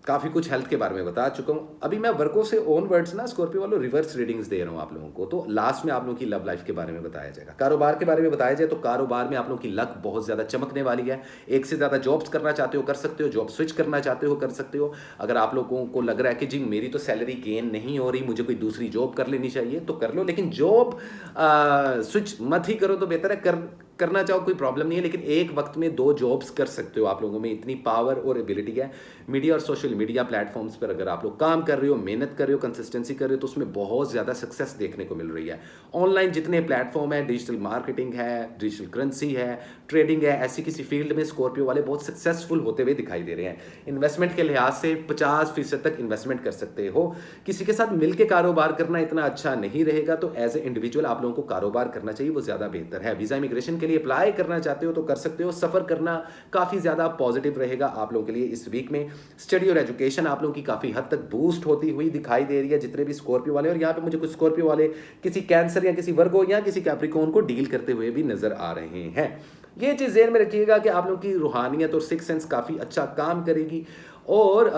काफ़ी कुछ हेल्थ के बारे में बता चुका हूँ। अभी मैं वर्कों से ऑनवर्ड्स ना स्कॉर्पियो वालों रिवर्स रीडिंग्स दे रहा हूँ आप लोगों को, तो लास्ट में आप लोगों की लव लाइफ के बारे में बताया जाएगा। कारोबार के बारे में बताया जाए तो कारोबार में आप लोगों की लक बहुत ज़्यादा चमकने वाली है। एक से ज़्यादा जॉब्स करना चाहते हो कर सकते हो, जॉब स्विच करना चाहते हो कर सकते हो। अगर आप लोगों को लग रहा है कि जी मेरी तो सैलरी गेन नहीं हो रही, मुझे कोई दूसरी जॉब कर लेनी चाहिए, तो कर लो, लेकिन जॉब स्विच मत ही करो तो बेहतर है। करना चाहो कोई प्रॉब्लम नहीं है, लेकिन एक वक्त में 2 जॉब्स कर सकते हो। आप लोगों में इतनी पावर और एबिलिटी है। मीडिया और सोशल मीडिया प्लेटफॉर्म्स पर अगर आप लोग काम कर रहे हो, मेहनत कर रहे हो, कंसिस्टेंसी कर रहे हो, तो उसमें बहुत ज़्यादा सक्सेस देखने को मिल रही है। ऑनलाइन जितने प्लेटफॉर्म है, डिजिटल मार्केटिंग है, डिजिटल करेंसी है, ट्रेडिंग है, ऐसी किसी फील्ड में स्कॉर्पियो वाले बहुत सक्सेसफुल होते हुए दिखाई दे रहे हैं। इन्वेस्टमेंट के लिहाज से 50% तक इन्वेस्टमेंट कर सकते हो। किसी के साथ मिलकर कारोबार करना इतना अच्छा नहीं रहेगा, तो एज ए इंडिविजुअल आप लोगों को कारोबार करना चाहिए, वो ज़्यादा बेहतर है। वीज़ा इमिग्रेशन के लिए अप्लाई करना चाहते हो तो कर सकते हो। सफ़र करना काफ़ी ज़्यादा पॉजिटिव रहेगा आप लोगों के लिए इस वीक में। स्टडी और एजुकेशन आप लोगों की काफ़ी हद तक बूस्ट होती हुई दिखाई दे रही है, जितने भी स्कॉर्पियो वाले। और यहाँ पे मुझे कुछ स्कॉर्पियो वाले किसी कैंसर या किसी वर्गो या किसी कैप्रिकॉर्न को डील करते हुए भी नजर आ रहे हैं। ये चीज़ ज़हन में रखिएगा कि आप लोगों की रूहानियत और सिक्स सेंस काफ़ी अच्छा काम करेगी, और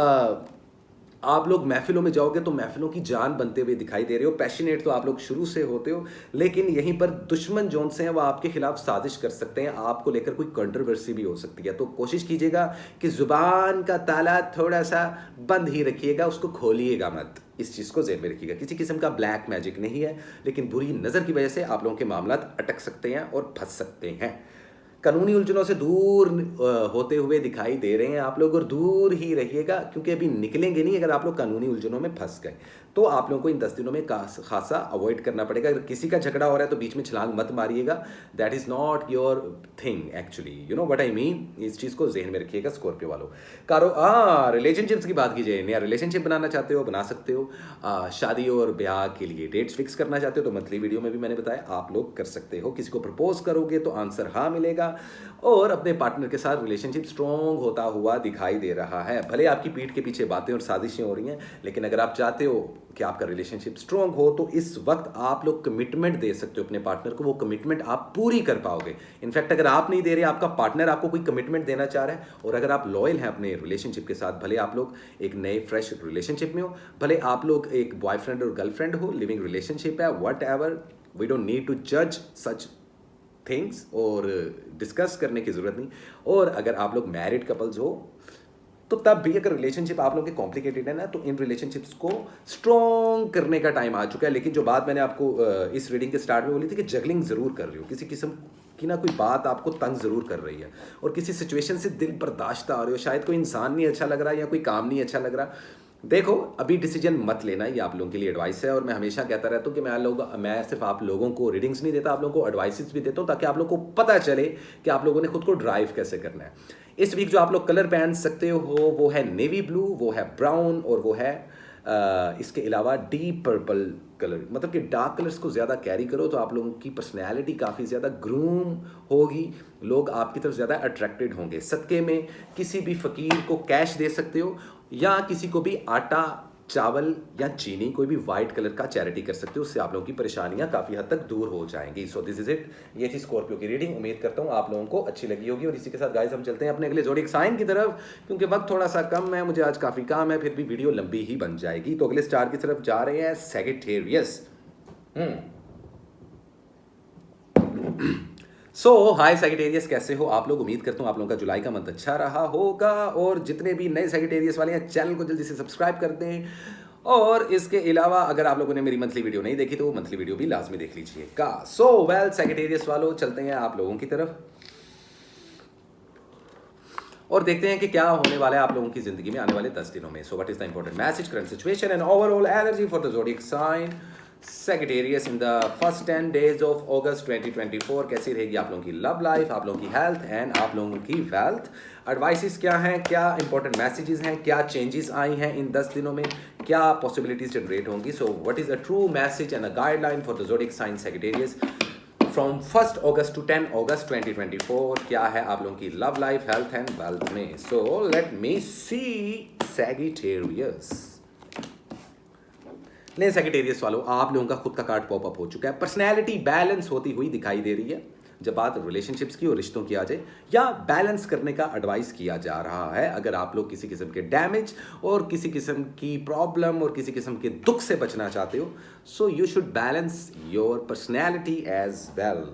आप लोग महफिलों में जाओगे तो महफिलों की जान बनते हुए दिखाई दे रहे हो। पैशनेट तो आप लोग शुरू से होते हो, लेकिन यहीं पर दुश्मन जोन से हैं वो आपके खिलाफ साजिश कर सकते हैं, आपको लेकर कोई कंट्रोवर्सी भी हो सकती है। तो कोशिश कीजिएगा कि ज़ुबान का ताला थोड़ा सा बंद ही रखिएगा, उसको खोलिएगा मत। इस चीज़ को ज़हन में रखिएगा। किसी किस्म का ब्लैक मैजिक नहीं है, लेकिन बुरी नज़र की वजह से आप लोगों के मामलात अटक सकते हैं और फंस सकते हैं। कानूनी उलझनों से दूर होते हुए दिखाई दे रहे हैं आप लोग, और दूर ही रहिएगा, क्योंकि अभी निकलेंगे नहीं अगर आप लोग कानूनी उलझनों में फंस गए। तो आप लोगों को इन 10 दिनों में खासा अवॉइड करना पड़ेगा। अगर किसी का झगड़ा हो रहा है तो बीच में छलांग मत मारिएगा, that is not your thing actually, you know what I mean. इस चीज़ को जहन में रखिएगा स्कॉर्पियो वालों। रिलेशनशिप्स की बात की जाए, नया रिलेशनशिप बनाना चाहते हो बना सकते हो। शादी और ब्याह के लिए डेट्स फिक्स करना चाहते हो तो मंथली वीडियो में भी मैंने बताया आप लोग कर सकते हो। किसी को प्रपोज करोगे तो आंसर हाँ मिलेगा। और अपने पार्टनर के साथ रिलेशनशिप स्ट्रॉन्ग होता हुआ दिखाई दे रहा है। भले आपकी पीठ के पीछे बातें और साजिशें हो रही हैं, लेकिन अगर आप चाहते हो कि आपका रिलेशनशिप स्ट्रॉन्ग हो तो इस वक्त आप लोग कमिटमेंट दे सकते हो अपने पार्टनर को। वो कमिटमेंट आप पूरी कर पाओगे। इनफैक्ट अगर आप नहीं दे रहे, आपका पार्टनर आपको कोई कमिटमेंट देना चाह रहा है, और अगर आप लॉयल हैं अपने रिलेशनशिप के साथ, भले आप लोग एक नए फ्रेश रिलेशनशिप में हो, भले आप लोग एक बॉयफ्रेंड और गर्लफ्रेंड हो, लिविंग रिलेशनशिप है, whatever, we don't need to जज सच थिंग्स और डिस्कस करने की ज़रूरत नहीं। और अगर आप लोग मैरिड कपल्स हो तो तब भी अगर रिलेशनशिप आप लोगों के कॉम्प्लिकेटेड है ना, तो इन रिलेशनशिप्स को स्ट्रॉन्ग करने का टाइम आ चुका है। लेकिन जो बात मैंने आपको इस रीडिंग के स्टार्ट में बोली थी कि जगलिंग ज़रूर कर रही हो, किसी किस्म की ना कोई बात आपको तंग ज़रूर कर रही है, और किसी सिचुएशन से दिल बर्दाश्त आ रहे हो, शायद कोई इंसान नहीं अच्छा लग रहा या कोई काम नहीं अच्छा लग रहा। देखो, अभी डिसीजन मत लेना, ये आप लोगों के लिए एडवाइस है। और मैं हमेशा कहता रहता हूँ कि मैं सिर्फ आप लोगों को रीडिंग्स नहीं देता, आप लोगों को एडवाइसेस भी देता हूँ, ताकि आप लोगों को पता चले कि आप लोगों ने खुद को ड्राइव कैसे करना है। इस वीक जो आप लोग कलर पहन सकते हो वो है नेवी ब्लू, वो है ब्राउन, और वो है इसके अलावा डीप पर्पल कलर। मतलब कि डार्क कलर्स को ज़्यादा कैरी करो तो आप लोगों की पर्सनैलिटी काफ़ी ज़्यादा ग्रूम होगी, लोग आपकी तरफ ज़्यादा अट्रैक्टेड होंगे। सदक़े में किसी भी फ़कीर को कैश दे सकते हो, या किसी को भी आटा, चावल या चीनी, कोई भी वाइट कलर का चैरिटी कर सकते हो। उससे आप लोगों की परेशानियां काफ़ी हद तक दूर हो जाएंगी। सो दिस इज इट, ये थी स्कॉर्पियो की रीडिंग। उम्मीद करता हूँ आप लोगों को अच्छी लगी होगी। और इसी के साथ गाइस हम चलते हैं अपने अगले ज़ोडिएक साइन की तरफ, क्योंकि वक्त थोड़ा सा कम है, मुझे आज काफ़ी काम है, फिर भी वीडियो लंबी ही बन जाएगी। तो अगले स्टार की तरफ जा रहे हैं, सैजिटेरियस। सो हाय सैजिटेरियस, कैसे हो आप लोग? उम्मीद करता हूँ आप लोगों का जुलाई का मंथ अच्छा रहा होगा। और जितने भी नए सैजिटेरियस वाले हैं, चैनल को जल्दी से सब्सक्राइब कर दें। और इसके अलावा अगर आप लोगों ने मेरी मंथली वीडियो नहीं देखी तो मंथली वीडियो भी लाजमी देख लीजिएगा। सो वेल सैजिटेरियस वालों, चलते हैं आप लोगों की तरफ और देखते हैं कि क्या होने वाला है आप लोगों की जिंदगी में आने वाले 10 दिनों में। So what is the important message, current situation and overall energy for the zodiac sign Sagittarius in the first 10 days of August 2024। कैसी रहेगी आप लोगों की लव लाइफ, आप लोगों की हेल्थ एंड आप लोगों की वेल्थ? एडवाइसेस क्या हैं, क्या इंपॉर्टेंट मैसेजेस हैं, क्या चेंजेस आई हैं इन 10 दिनों में, क्या पॉसिबिलिटीज जनरेट होंगी? So what is the true message and a guideline for the zodiac sign Sagittarius from 1 August to 10 August 2024? क्या है आप लोगों की love life, health and wealth में? सो लेट मी सी Sagittarius। नहीं सैजिटेरियस वालों, आप लोगों का खुद का कार्ड पॉप अप हो चुका है। पर्सनैलिटी बैलेंस होती हुई दिखाई दे रही है। जब बात रिलेशनशिप्स की और रिश्तों की आ जाए, या बैलेंस करने का एडवाइस किया जा रहा है। अगर आप लोग किसी किस्म के डैमेज और किसी किस्म की प्रॉब्लम और किसी किस्म के दुख से बचना चाहते हो, so you should balance your personality as well.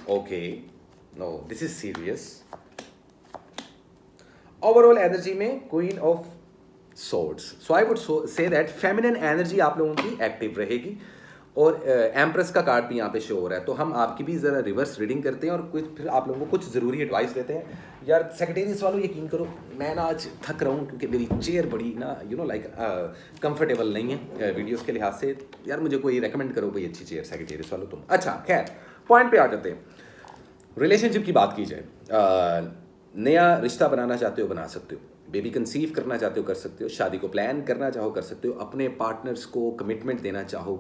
Okay, no this is serious. Overall energy में queen of swords, so I would say that feminine energy आप लोगों की एक्टिव रहेगी। और एम्प्रेस का कार्ड भी यहाँ पे शो हो रहा है। तो हम आपकी भी ज़रा रिवर्स रीडिंग करते हैं और कुछ फिर आप लोगों को कुछ ज़रूरी एडवाइस देते हैं। यार सेक्रेटेरियस वालों, यकीन करो मैं ना आज थक रहा हूँ, क्योंकि मेरी चेयर बड़ी ना लाइक कंफर्टेबल नहीं है वीडियोस के लिहाज से। यार मुझे कोई रेकमेंड करो कोई अच्छी चेयर सेक्रेटेरियस वालों तुम। अच्छा खैर, पॉइंट पे आ जाते हैं। रिलेशनशिप की बात की जाए, नया रिश्ता बनाना चाहते हो बना सकते हो, बेबी कंसीव करना चाहते हो कर सकते हो, शादी को प्लान करना चाहो कर सकते हो, अपने पार्टनर्स को कमिटमेंट देना चाहो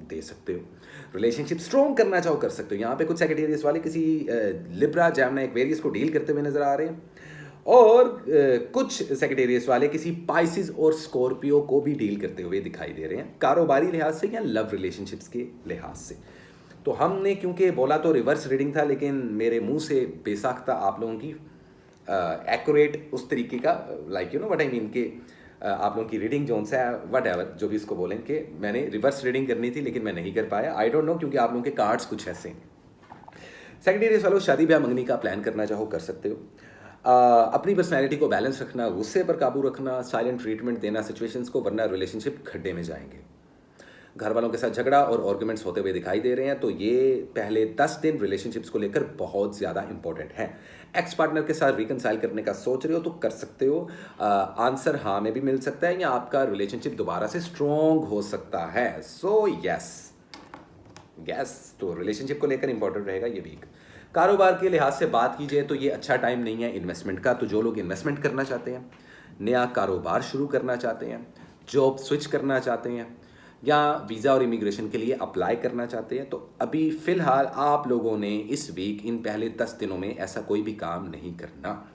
दे सकते हो, रिलेशनशिप स्ट्रॉन्ग करना चाहो कर सकते हो। यहाँ पे कुछ सेक्रेटेरियस वाले किसी लिब्रा, जैमिनी, एक्वेरियस को डील करते हुए नजर आ रहे हैं। और कुछ सेक्रेटेरियस वाले किसी पाइसिस और स्कॉर्पियो को भी डील करते हुए दिखाई दे रहे हैं, कारोबारी लिहाज से या लव रिलेशनशिप्स के लिहाज से। तो हमने क्योंकि बोला तो रिवर्स रीडिंग था, लेकिन मेरे मुंह से बेसाख्ता आप लोगों की एक्यूरेट उस तरीके का, like you know what I mean, कि आप लोगों की रीडिंग जोन से वट एवर जो भी इसको बोलें, कि मैंने रिवर्स रीडिंग करनी थी लेकिन मैं नहीं कर पाया। आई डोंट नो, क्योंकि आप लोगों के कार्ड्स कुछ ऐसे हैं। सेक्रेटेरियस वालों, शादी ब्याह मंगनी का प्लान करना चाहो कर सकते हो। अपनी पर्सनैलिटी को बैलेंस रखना, गुस्से पर काबू रखना, साइलेंट ट्रीटमेंट देना सिचुएशंस को, वरना रिलेशनशिप खड्डे में जाएंगे। घर वालों के साथ झगड़ा और आर्गुमेंट्स होते हुए दिखाई दे रहे हैं, तो ये पहले 10 दिन रिलेशनशिप्स को लेकर बहुत ज़्यादा इंपॉर्टेंट है। एक्स पार्टनर के साथ रिकनसाइल करने का सोच रहे हो तो कर सकते हो। आंसर हाँ में भी मिल सकता है, या आपका रिलेशनशिप दोबारा से स्ट्रॉन्ग हो सकता है। सो यस, तो रिलेशनशिप को लेकर इंपॉर्टेंट रहेगा ये वीक। कारोबार के लिहाज से बात की जाए तो ये अच्छा टाइम नहीं है इन्वेस्टमेंट का। तो जो लोग इन्वेस्टमेंट करना चाहते हैं, नया कारोबार शुरू करना चाहते हैं, जॉब स्विच करना चाहते हैं, या वीज़ा और इमिग्रेशन के लिए अप्लाई करना चाहते हैं, तो अभी फ़िलहाल आप लोगों ने इस वीक इन पहले 10 दिनों में ऐसा कोई भी काम नहीं करना।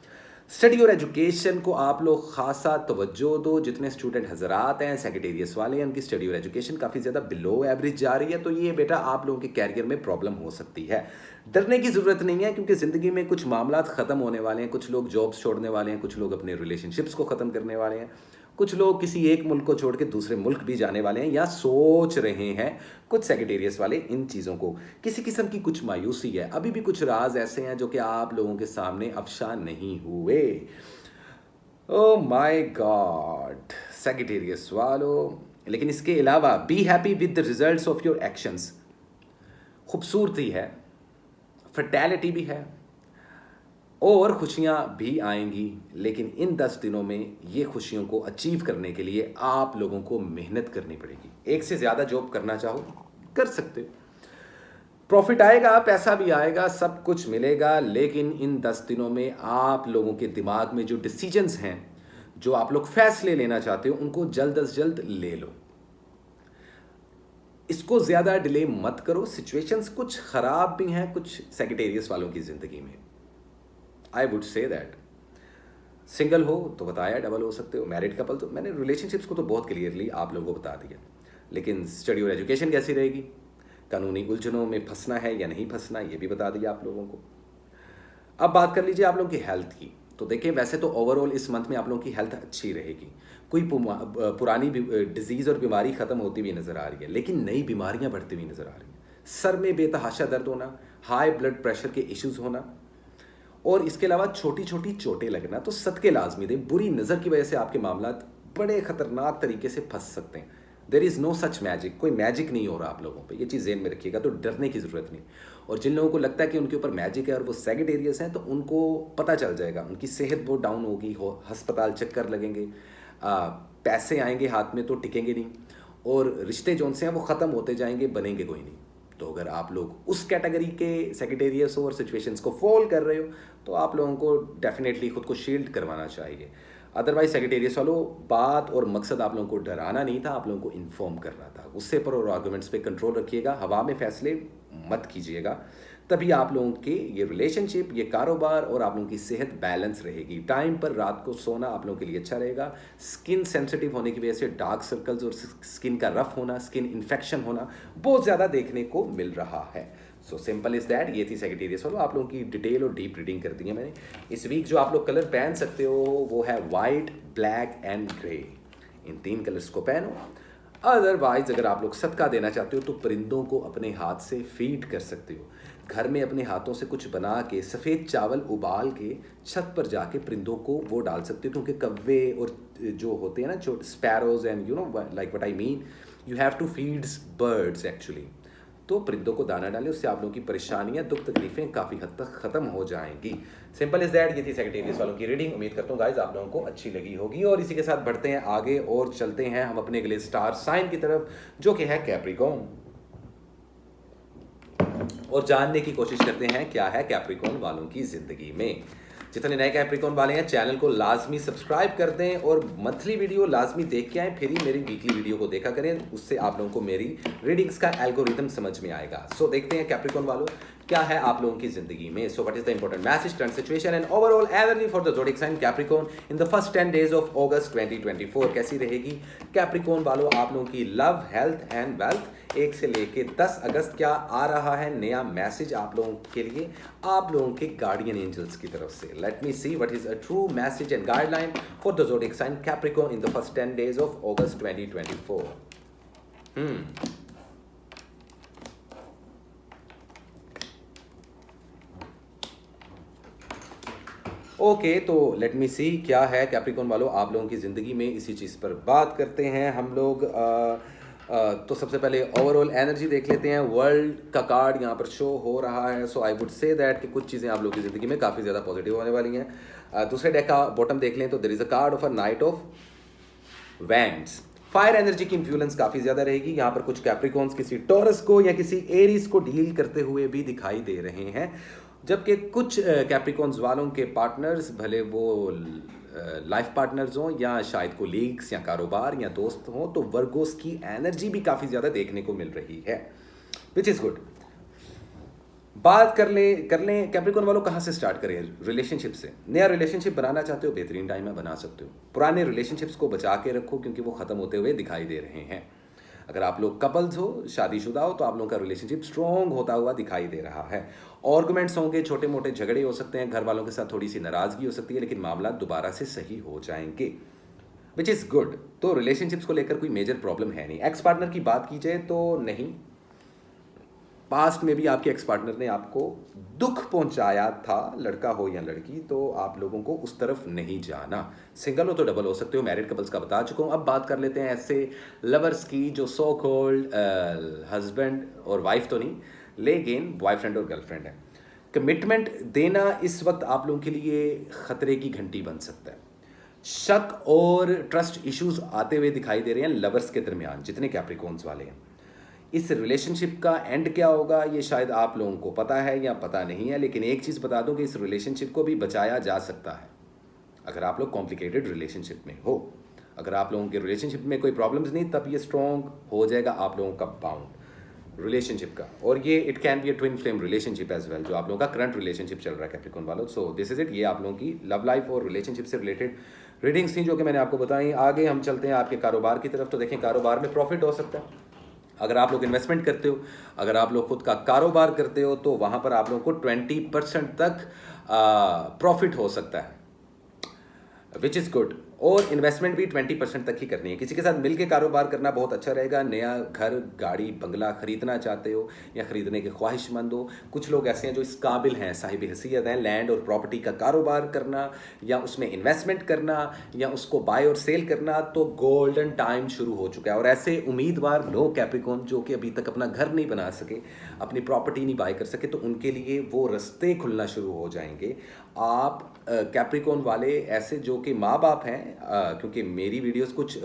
स्टडी और एजुकेशन को आप लोग खासा तवज्जो दो। जितने स्टूडेंट हजरात हैं, सेक्रेटेरियस वाले हैं, उनकी स्टडी और एजुकेशन काफ़ी ज़्यादा बिलो एवरेज जा रही है, तो ये बेटा आप लोगों के कैरियर में प्रॉब्लम हो सकती है। डरने की ज़रूरत नहीं है, क्योंकि ज़िंदगी में कुछ मामला ख़त्म होने वाले हैं। कुछ लोग जॉब्स छोड़ने वाले हैं, कुछ लोग अपने रिलेशनशिप्स को ख़त्म करने वाले हैं, कुछ लोग किसी एक मुल्क को छोड़ के दूसरे मुल्क भी जाने वाले हैं या सोच रहे हैं। कुछ सेक्रेटेरियस वाले इन चीज़ों को, किसी किस्म की कुछ मायूसी है। अभी भी कुछ राज ऐसे हैं जो कि आप लोगों के सामने अफशा नहीं हुए। ओ माय गॉड सेक्रेटेरियस वालों। लेकिन इसके अलावा be happy with the results of your actions. खूबसूरती है, फर्टैलिटी भी है और खुशियां भी आएंगी, लेकिन इन 10 दिनों में ये खुशियों को अचीव करने के लिए आप लोगों को मेहनत करनी पड़ेगी। एक से ज़्यादा जॉब करना चाहो कर सकते हो, प्रॉफिट आएगा, पैसा भी आएगा, सब कुछ मिलेगा, लेकिन इन 10 दिनों में आप लोगों के दिमाग में जो डिसीजंस हैं, जो आप लोग फैसले लेना चाहते हो, उनको जल्द अज जल्द ले लो। इसको ज़्यादा डिले मत करो। सिचुएशंस कुछ ख़राब भी हैं कुछ सेक्रेटेरियस वालों की ज़िंदगी में। आई वुड से दैट सिंगल हो तो बताया, डबल हो सकते हो, मैरिड कपल तो मैंने रिलेशनशिप्स को तो बहुत क्लियरली आप लोगों को बता दिया। लेकिन स्टडी और एजुकेशन कैसी रहेगी, कानूनी उलझनों में फंसना है या नहीं फंसना, ये भी बता दिया आप लोगों को। अब बात कर लीजिए आप लोगों की हेल्थ की। तो देखिए, वैसे तो ओवरऑल इस मंथ में आप लोगों की हेल्थ अच्छी रहेगी। कोई पुरानी डिजीज़ और बीमारी ख़त्म होती हुई नज़र आ रही है, लेकिन नई बीमारियां बढ़ती हुई नज़र आ रही हैं। सर में बेतहाशा दर्द होना, हाई ब्लड प्रेशर के इश्यूज़ होना, और इसके अलावा छोटी छोटी चोटें लगना तो सदके लाजमी दे। बुरी नज़र की वजह से आपके मामला बड़े ख़तरनाक तरीके से फंस सकते हैं। There is no such magic, कोई मैजिक नहीं हो रहा आप लोगों पे, ये चीज़ ज़हन में रखिएगा। तो डरने की ज़रूरत नहीं। और जिन लोगों को लगता है कि उनके ऊपर मैजिक है और वो सेक्रेटेरियस हैं, तो उनको पता चल जाएगा, उनकी सेहत बहुत डाउन होगी, अस्पताल चक्कर लगेंगे, पैसे आएंगे हाथ में तो टिकेंगे नहीं, और रिश्ते जो उनसे हैं वो ख़त्म होते जाएंगे, बनेंगे कोई नहीं। तो अगर आप लोग उस कैटेगरी के सेक्रेटेरियस हो और सिचुएशंस को फॉल कर रहे हो, तो आप लोगों को डेफिनेटली खुद को शील्ड करवाना चाहिए। अदरवाइज सेक्रेटेरियस वालों, बात और मकसद आप लोगों को डराना नहीं था, आप लोगों को इन्फॉर्म करना था। गुस्से पर और आर्गुमेंट्स पे कंट्रोल रखिएगा, हवा में फैसले मत कीजिएगा, तभी आप लोगों के ये रिलेशनशिप, ये कारोबार और आप लोगों की सेहत बैलेंस रहेगी। टाइम पर रात को सोना आप लोगों के लिए अच्छा रहेगा। स्किन सेंसिटिव होने की वजह से डार्क सर्कल्स और स्किन का रफ होना, स्किन इन्फेक्शन होना बहुत ज़्यादा देखने को मिल रहा है। So simple is that. ये थी सेक्रेटेरियस वालों, आप लोगों की डिटेल और डीप रीडिंग कर दी है मैंने। इस वीक जो आप लोग कलर पहन सकते हो वो है white, black and grey. In 3 colours को पहनो। अदरवाइज अगर आप लोग सदका देना चाहते हो तो परिंदों को अपने हाथ से फीड कर सकते हो। घर में अपने हाथों से कुछ बना के सफ़ेद चावल उबाल के छत पर जाके परिंदों को वो डाल सकते हो, क्योंकि कव्वे और जो होते हैं ना छोटे sparrows and you know like what I mean, you have to feeds birds actually. तो परिंदों को दाना डालें, उससे आप लोगों की परेशानियां, दुख तकलीफें काफ़ी हद तक ख़त्म हो जाएंगी। Simple is that. ये थी सेक्रेटेरियस वालों की रीडिंग। उम्मीद करता हूँ गाइज आप लोगों को अच्छी लगी होगी। और इसी के साथ बढ़ते हैं आगे और चलते हैं हम अपने अगले स्टार साइन की तरफ, जो कि है कैप्रिकॉर्न, और जानने की कोशिश करते हैं क्या है कैप्रिकॉर्न वालों की ज़िंदगी में। जितने नए कैप्रिकॉर्न वाले हैं, चैनल को लाजमी सब्सक्राइब कर दें और मंथली वीडियो लाजमी देख के आएँ, फिर ही मेरी वीकली वीडियो को देखा करें। उससे आप लोगों को मेरी रीडिंग्स का एल्गोरिथम समझ में आएगा। सो देखते हैं कैप्रिकॉर्न वालों क्या है आप लोगों की जिंदगी में। So what is the important message, current situation and overall energy for the zodiac sign Capricorn in the first 10 days of August 2024। कैसी रहेगी कैप्रिकॉर्न वालों आप लोगों की लव, हेल्थ एंड वेल्थ। 1 से लेके 10 अगस्त क्या आ रहा है नया मैसेज आप लोगों के लिए, आप लोगों के गार्डियन एंजल्स की तरफ से। Let me see what is a true message and guideline for the zodiac sign Capricorn in the first 10 days of August 2024। Okay, तो लेट मी सी क्या है कैप्रिकॉर्न वालों आप लोगों की ज़िंदगी में। इसी चीज़ पर बात करते हैं हम लोग। तो सबसे पहले ओवरऑल एनर्जी देख लेते हैं। वर्ल्ड का कार्ड यहाँ पर शो हो रहा है, सो आई वुड से दैट कि कुछ चीज़ें आप लोगों की ज़िंदगी में काफ़ी ज़्यादा पॉजिटिव होने वाली हैं। दूसरे डेक का बॉटम देख लें तो there is a card of a knight of wands. Fire energy की इन्फ्लुएंस काफ़ी ज़्यादा रहेगी यहाँ पर। कुछ कैप्रिकॉन्स किसी टॉरस को या किसी एरीज को डील करते हुए भी दिखाई दे रहे हैं, जबकि कुछ कैप्रिकॉन्स वालों के पार्टनर्स, भले वो लाइफ पार्टनर्स हों या शायद कोलीग्स या कारोबार या दोस्त हों, तो वर्गोस की एनर्जी भी काफ़ी ज़्यादा देखने को मिल रही है, विच इज़ गुड। बात कर लें कैप्रिकॉन वालों, कहाँ से स्टार्ट करें? रिलेशनशिप से। नया रिलेशनशिप बनाना चाहते हो, बेहतरीन टाइम है, बना सकते हो। पुराने रिलेशनशिप्स को बचा के रखो क्योंकि वो ख़त्म होते हुए दिखाई दे रहे हैं। अगर आप लोग कपल्स हो, शादीशुदा हो, तो आप लोगों का रिलेशनशिप स्ट्रॉन्ग होता हुआ दिखाई दे रहा है। आर्गुमेंट्स होंगे, छोटे मोटे झगड़े हो सकते हैं, घर वालों के साथ थोड़ी सी नाराज़गी हो सकती है, लेकिन मामला दोबारा से सही हो जाएंगे, विच इज़ गुड। तो रिलेशनशिप्स को लेकर कोई मेजर प्रॉब्लम है नहीं। एक्स पार्टनर की बात की जाए तो नहीं, पास्ट में भी आपके एक्स पार्टनर ने आपको दुख पहुंचाया था, लड़का हो या लड़की, तो आप लोगों को उस तरफ नहीं जाना। सिंगल हो तो डबल हो सकते हो, मैरिड कपल्स का बता चुका हूँ। अब बात कर लेते हैं ऐसे लवर्स की जो सो कॉल्ड हस्बैंड और वाइफ तो नहीं, लेकिन बॉयफ्रेंड और गर्लफ्रेंड है। कमिटमेंट देना इस वक्त आप लोगों के लिए खतरे की घंटी बन सकता है। शक और ट्रस्ट इश्यूज आते हुए दिखाई दे रहे हैं लवर्स के दरमियान, जितने कैप्रिकॉन्स वाले हैं। इस रिलेशनशिप का एंड क्या होगा ये शायद आप लोगों को पता है या पता नहीं है, लेकिन एक चीज़ बता दूं कि इस रिलेशनशिप को भी बचाया जा सकता है अगर आप लोग कॉम्प्लिकेटेड रिलेशनशिप में हो। अगर आप लोगों के रिलेशनशिप में कोई प्रॉब्लम्स नहीं, तब ये स्ट्रॉन्ग हो जाएगा आप लोगों का बाउंड रिलेशनशिप का। और ये it can be a twin flame relationship as well, जो आप लोगों का करंट रिलेशनशिप चल रहा है कैप्रिकॉन वालों। सो दिस इज इट। ये आप लोगों की लव लाइफ और रिलेशनशिप से रिलेटेड रीडिंग्स थी जो कि मैंने आपको बताई। आगे हम चलते हैं आपके कारोबार की तरफ। तो देखें, कारोबार में प्रॉफिट हो सकता है अगर आप लोग इन्वेस्टमेंट करते हो। अगर आप लोग खुद का कारोबार करते हो तो वहाँ पर आप लोगों को 20% तक प्रॉफिट हो सकता है, विच इज़ गुड। और इन्वेस्टमेंट भी 20% तक ही करनी है। किसी के साथ मिलकर कारोबार करना बहुत अच्छा रहेगा। नया घर, गाड़ी, बंगला खरीदना चाहते हो या ख़रीदने के ख्वाहिशमंद हो, कुछ लोग ऐसे हैं जो इस काबिल हैं, साहिब हैसियत हैं, लैंड और प्रॉपर्टी का कारोबार करना या उसमें इन्वेस्टमेंट करना या उसको बाय और सेल करना, तो गोल्डन टाइम शुरू हो चुका है। और ऐसे उम्मीदवार लोग कैप्रिकॉन जो कि अभी तक अपना घर नहीं बना सके, अपनी प्रॉपर्टी नहीं बाय कर सके, तो उनके लिए वो रास्ते खुलना शुरू हो जाएंगे। आप कैप्रिकॉन वाले ऐसे जो कि माँ बाप हैं, क्योंकि मेरी वीडियोस कुछ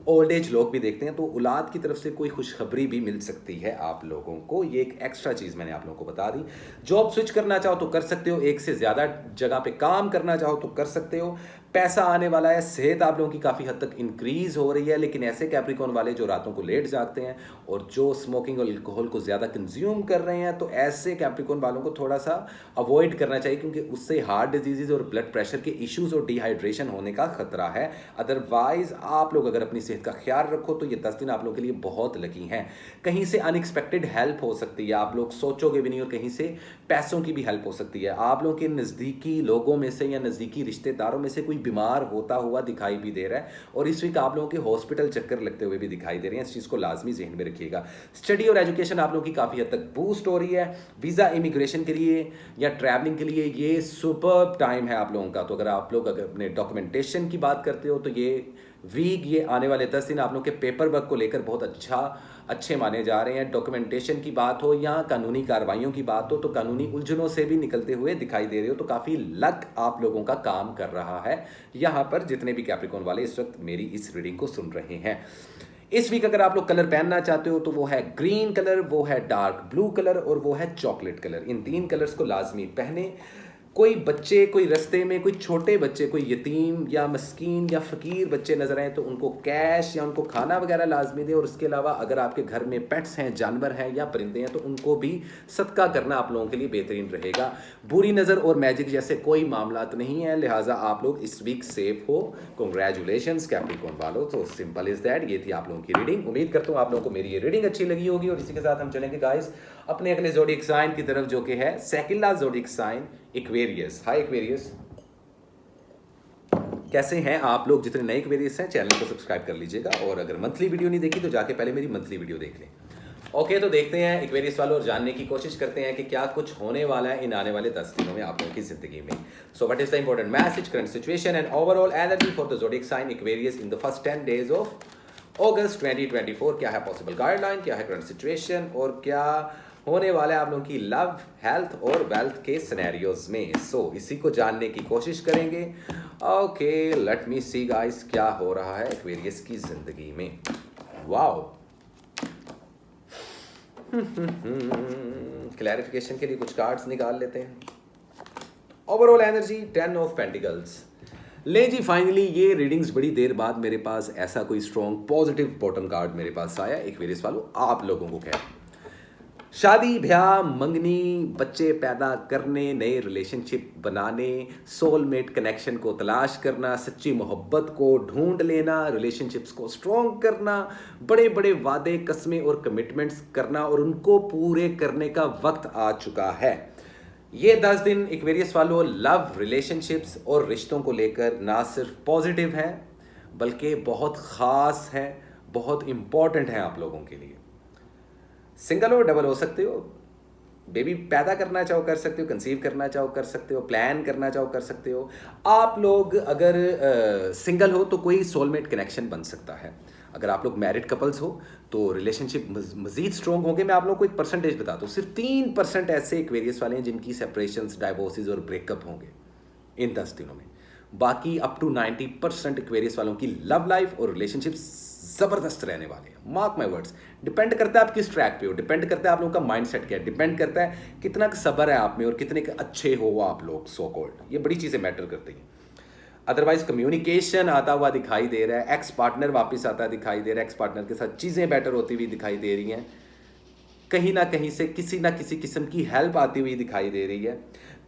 ओल्ड एज लोग भी देखते हैं, तो औलाद की तरफ से कोई खुशखबरी भी मिल सकती है आप लोगों को। ये एक एक्स्ट्रा चीज़ मैंने आप लोगों को बता दी। जॉब स्विच करना चाहो तो कर सकते हो, एक से ज़्यादा जगह पे काम करना चाहो तो कर सकते हो। पैसा आने वाला है, सेहत आप लोगों की काफ़ी हद तक इंक्रीज़ हो रही है। लेकिन ऐसे कैप्रिकॉन वाले जो रातों को लेट जागते हैं और जो स्मोकिंग और अल्कोहल को ज़्यादा कंज्यूम कर रहे हैं, तो ऐसे कैप्रिकॉन वालों को थोड़ा सा अवॉइड करना चाहिए, क्योंकि उससे हार्ट डिजीज़ और ब्लड प्रेशर के इश्यूज और डिहाइड्रेशन होने का खतरा है। अदरवाइज आप लोग अगर अपनी सेहत का ख्याल रखो तो ये 10 दिन आप लोगों के लिए बहुत लकी हैं। कहीं से अनएक्सपेक्टेड हेल्प हो सकती है, आप लोग सोचोगे भी नहीं, और कहीं से पैसों की भी हेल्प हो सकती है। आप लोगों के नज़दीकी लोगों में से या नज़दीकी रिश्तेदारों में से कोई बीमार होता हुआ दिखाई भी दे रहा है, और इस वीक आप लोगों के हॉस्पिटल चक्कर लगते हुए भी दिखाई दे रहे हैं। इस चीज़ को लाजमी ज़हन में रखिएगा। स्टडी और एजुकेशन आप लोगों की काफ़ी हद तक बूस्ट हो रही है। वीज़ा इमिग्रेशन के लिए या ट्रैवलिंग के लिए ये सुपर्ब टाइम है आप लोगों का। तो अगर अपने डॉक्यूमेंटेशन की बात करते हो तो ये वीक, ये आने वाले 10 दिन आप लोग के पेपर वर्क को लेकर बहुत अच्छे माने जा रहे हैं। डॉक्यूमेंटेशन की बात हो या कानूनी कार्रवाइयों की बात हो, तो कानूनी उलझनों से भी निकलते हुए दिखाई दे रहे हो। तो काफ़ी लक आप लोगों का काम कर रहा है यहाँ पर, जितने भी कैप्रिकॉन वाले इस वक्त मेरी इस रीडिंग को सुन रहे हैं। इस वीक अगर आप लोग कलर पहनना चाहते हो तो वो है ग्रीन कलर, वो है डार्क ब्लू कलर और वो है चॉकलेट कलर। इन 3 कलर्स को लाजमी पहने। कोई बच्चे, कोई रास्ते में कोई छोटे बच्चे, कोई यतीम या मस्कीन या फ़कीर बच्चे नजर आए तो उनको कैश या उनको खाना वगैरह लाजमी दें। और उसके अलावा अगर आपके घर में पेट्स हैं, जानवर हैं या परिंदे हैं, तो उनको भी सदका करना आप लोगों के लिए बेहतरीन रहेगा। बुरी नज़र और मैजिक जैसे कोई मामला नहीं है, लिहाजा आप लोग इस वीक सेफ हो। कॉन्ग्रेचुलेशंस कैप्रिकॉन वालों। तो सिंपल इज़ दैट। ये थी आप लोगों की रीडिंग। उम्मीद करता हूँ आप लोगों को मेरी ये रीडिंग अच्छी लगी होगी। और इसी के साथ हम चलेंगे गाइस अपने अगले ज़ोडिएक साइन की तरफ, जो कि है सेकंड ज़ोडिएक साइन एक्वेरियस। हाय एक्वेरियस, कैसे हैं आप लोग? जितने नए एक्वेरियस हैं चैनल को सब्सक्राइब कर लीजिएगा, और अगर मंथली वीडियो नहीं देखी तो जाके पहले मेरी मंथली वीडियो देख लें। ओके, तो देखते हैं एक्वेरियस वालों और जानने की कोशिश करते हैं कि क्या कुछ होने वाला है इन आने वाले 10 दिनों में आप लोगों की जिंदगी में। So what is the important message, current situation and overall energy for the zodiac sign Aquarius in the first 10 days of August 2024 क्या है पॉसिबल गाइडलाइन, क्या है करंट सिचुएशन और क्या होने वाला है आप लोगों की लव, हेल्थ और वेल्थ के सिनेरियोज में। सो इसी को जानने की कोशिश करेंगे। Okay let me see guys क्या हो रहा है एक्वेरियस की जिंदगी में। वाओ क्लैरिफिकेशन के लिए कुछ कार्ड्स निकाल लेते हैं। Overall energy 10 of pentacles. ले जी फाइनली ये रीडिंग्स बड़ी देर बाद मेरे पास ऐसा कोई स्ट्रॉन्ग पॉजिटिव बॉटम कार्ड मेरे पास आया। एक्वेरियस वालों आप लोगों को क्या शादी ब्याह मंगनी बच्चे पैदा करने, नए रिलेशनशिप बनाने, सोलमेट कनेक्शन को तलाश करना, सच्ची मोहब्बत को ढूंढ लेना, रिलेशनशिप्स को स्ट्रॉन्ग करना, बड़े बड़े वादे कस्में और कमिटमेंट्स करना और उनको पूरे करने का वक्त आ चुका है। ये 10 दिन एक्वेरियस वालों लव, रिलेशनशिप्स और रिश्तों को लेकर ना सिर्फ पॉजिटिव है बल्कि बहुत ख़ास है, बहुत इम्पॉर्टेंट है आप लोगों के लिए। सिंगल और डबल हो सकते हो, बेबी पैदा करना चाहो कर सकते हो, कंसीव करना चाहो कर सकते हो, प्लान करना चाहो कर सकते हो। आप लोग अगर सिंगल हो तो कोई सोलमेट कनेक्शन बन सकता है। अगर आप लोग मैरिड कपल्स हो तो रिलेशनशिप मजीद स्ट्रॉन्ग होंगे। मैं आप लोगों को एक परसेंटेज बताता हूँ, सिर्फ 3% ऐसे एक्वेरियस वाले हैं जिनकी सेपरेशंस, डाइवोर्सेज और ब्रेकअप होंगे इन 10 दिनों में। बाकी अप टू 90% एक्वेरियस वालों की लव लाइफ और रिलेशनशिप जबरदस्त रहने वाले हैं। Mark my words. डिपेंड करता है आप किस ट्रैक पे हो, डिपेंड करता है आप लोगों का माइंडसेट क्या है, डिपेंड करता है कितना सब्र है आप में और कितने अच्छे हो आप लोग सो कॉल्ड। ये बड़ी चीज़ें मैटर करती हैं। अदरवाइज कम्युनिकेशन आता हुआ दिखाई दे रहा है, एक्स पार्टनर वापस आता दिखाई दे रहा है, एक्स पार्टनर के साथ चीज़ें बेटर होती हुई दिखाई दे रही हैं, कहीं ना कहीं से किसी ना किसी किस्म की हेल्प आती हुई दिखाई दे रही है।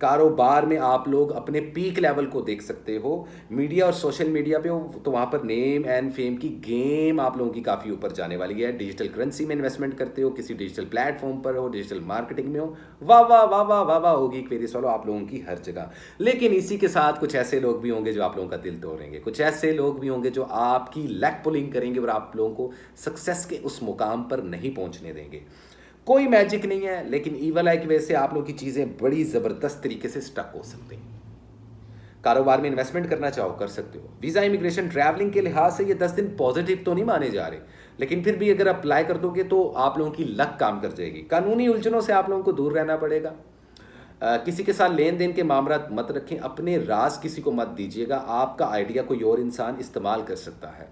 कारोबार में आप लोग अपने पीक लेवल को देख सकते हो। मीडिया और सोशल मीडिया पे हो तो वहाँ पर नेम एंड फेम की गेम आप लोगों की काफ़ी ऊपर जाने वाली है। डिजिटल करेंसी में इन्वेस्टमेंट करते हो, किसी डिजिटल प्लेटफॉर्म पर हो, डिजिटल मार्केटिंग में हो, वाह वाह वाह वाह वाह वाह होगी एक्वेरियस वालों आप लोगों की हर जगह। लेकिन इसी के साथ कुछ ऐसे लोग भी होंगे जो आप लोगों का दिल तोड़ेंगे, कुछ ऐसे लोग भी होंगे जो आपकी लेग पुलिंग करेंगे और आप लोगों को सक्सेस के उस मुकाम पर नहीं पहुँचने देंगे। कोई मैजिक नहीं है, लेकिन ईवल है कि वैसे आप लोगों की चीज़ें बड़ी ज़बरदस्त तरीके से स्टक हो सकती हैं। कारोबार में इन्वेस्टमेंट करना चाहो कर सकते हो। वीज़ा, इमिग्रेशन, ट्रैवलिंग के लिहाज से ये 10 दिन पॉजिटिव तो नहीं माने जा रहे, लेकिन फिर भी अगर अप्लाई कर दोगे तो आप लोगों की लक काम कर जाएगी। कानूनी उलझनों से आप लोगों को दूर रहना पड़ेगा। किसी के साथ लेन देन के मामला मत रखें, अपने राज किसी को मत दीजिएगा। आपका आइडिया कोई और इंसान इस्तेमाल कर सकता है।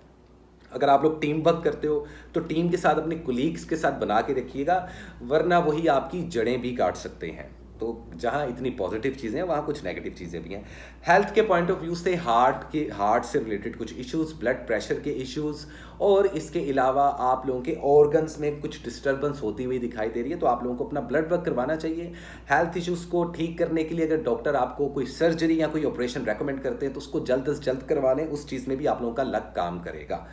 अगर आप लोग टीम वर्क करते हो तो टीम के साथ अपने कुलीग्स के साथ बना के रखिएगा, वरना वही आपकी जड़ें भी काट सकते हैं। तो जहाँ इतनी पॉजिटिव चीज़ें हैं वहाँ कुछ नेगेटिव चीज़ें भी हैं। हेल्थ के पॉइंट ऑफ व्यू से हार्ट से रिलेटेड कुछ इश्यूज, ब्लड प्रेशर के इश्यूज और इसके अलावा आप लोगों के ऑर्गन्स में कुछ डिस्टर्बेंस होती हुई दिखाई दे रही है, तो आप लोगों को अपना ब्लड वर्क करवाना चाहिए। हेल्थ इश्यूज़ को ठीक करने के लिए अगर डॉक्टर आपको कोई सर्जरी या कोई ऑपरेशन रेकमेंड करते हैं तो उसको जल्द से जल्द करवा लें, उस चीज़ में भी आप लोगों का लक काम करेगा।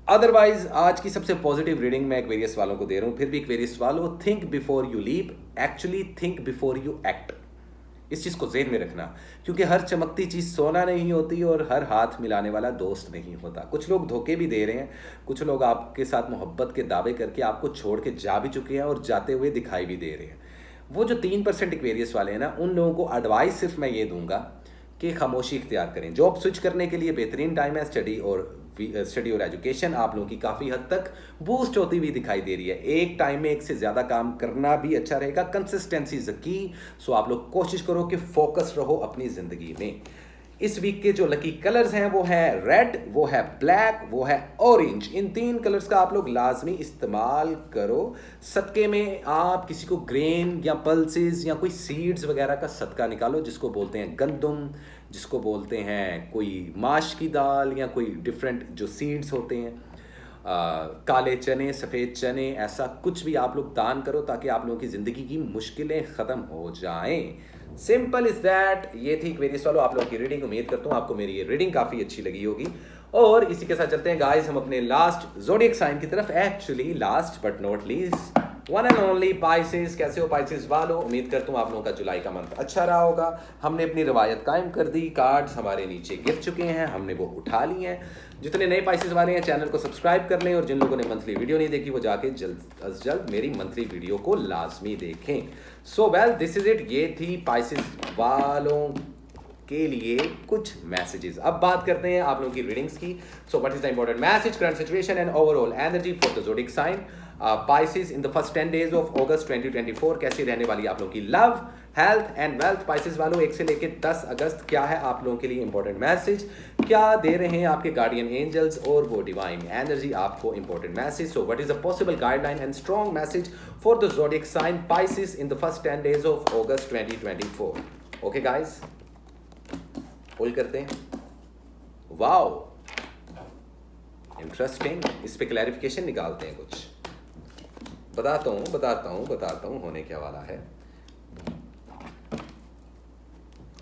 अदरवाइज आज की सबसे पॉजिटिव रीडिंग मैं एक्वेरियस वालों को दे रहा हूं। फिर भी एक्वेरियस वालों, think before you leap, actually think before you act. इस चीज़ को ज़हन में रखना, क्योंकि हर चमकती चीज़ सोना नहीं होती और हर हाथ मिलाने वाला दोस्त नहीं होता। कुछ लोग धोखे भी दे रहे हैं, कुछ लोग आपके साथ मोहब्बत के दावे करके आपको छोड़ के जा भी चुके हैं और जाते हुए दिखाई भी दे रहे हैं। वो जो 3% एक्वेरियस वाले हैं ना, उन लोगों को एडवाइस सिर्फ मैं ये दूंगा कि खामोशी इख्तियार करें। जॉब स्विच करने के लिए बेहतरीन टाइम है। स्टडी और एजुकेशन आप लोगों की काफ़ी हद तक बूस्ट होती हुई दिखाई दे रही है। एक टाइम में एक से ज़्यादा काम करना भी अच्छा रहेगा। Consistency is the key. सो आप लोग कोशिश करो कि फोकस रहो अपनी ज़िंदगी में। इस वीक के जो लकी कलर्स हैं वो है रेड, वो है ब्लैक, वो है ऑरेंज। इन 3 कलर्स का आप लोग लाजमी इस्तेमाल करो। सदक़े में आप किसी को ग्रेन या पल्सेस या कोई सीड्स वगैरह का सदका निकालो, जिसको बोलते हैं गंदम, जिसको बोलते हैं कोई माश की दाल या कोई डिफरेंट जो सीड्स होते हैं, काले चने, सफ़ेद चने, ऐसा कुछ भी आप लोग दान करो ताकि आप लोगों की ज़िंदगी की मुश्किलें ख़त्म हो जाएं। Simple is that. ये थी एक्वेरियस वालों आप लोगों की रीडिंग। उम्मीद करता हूँ आपको मेरी ये रीडिंग काफ़ी अच्छी लगी होगी। और इसी के साथ चलते हैं गाइस हम अपने लास्ट ज़ोडिएक साइन की तरफ। Actually last but not least, one and only Pisces. कैसे हो पाइसेस वालों? उम्मीद करता हूँ आप लोगों का जुलाई का मंथ अच्छा रहा होगा। हमने अपनी रवायत कायम कर दी, कार्ड्स हमारे नीचे गिर चुके हैं, हमने वो उठा लिए हैं। जितने नए पाइसेस वाले हैं चैनल को सब्सक्राइब कर लें, और जिन लोगों ने मंथली वीडियो नहीं देखी वो जाके जल्द अज जल्द मेरी मंथली वीडियो को लाजमी देखें। So well this is it. ये थी पाइसेस वालों के लिए कुछ मैसेजेस। अब बात करते हैं आप लोगों की रीडिंग्स की। So what is the important message, current situation and overall energy for the zodiac sign Pisces in the first 10 days of August 2024। कैसी रहने वाली आप लोगों की love, health and wealth. Pisces वालों 1 से लेकर 10 अगस्त क्या है आप लोगों के लिए इंपॉर्टेंट मैसेज, क्या दे रहे हैं आपके गार्डियन एंजल्स और वो डिवाइन एनर्जी आपको important message. So what is a possible guideline and strong message for the zodiac sign Pisces in the first 10 days of August 2024। Okay guys, pull करते हैं। Wow, interesting. इस पे क्लैरिफिकेशन निकालते हैं कुछ। बताता हूं होने क्या वाला है।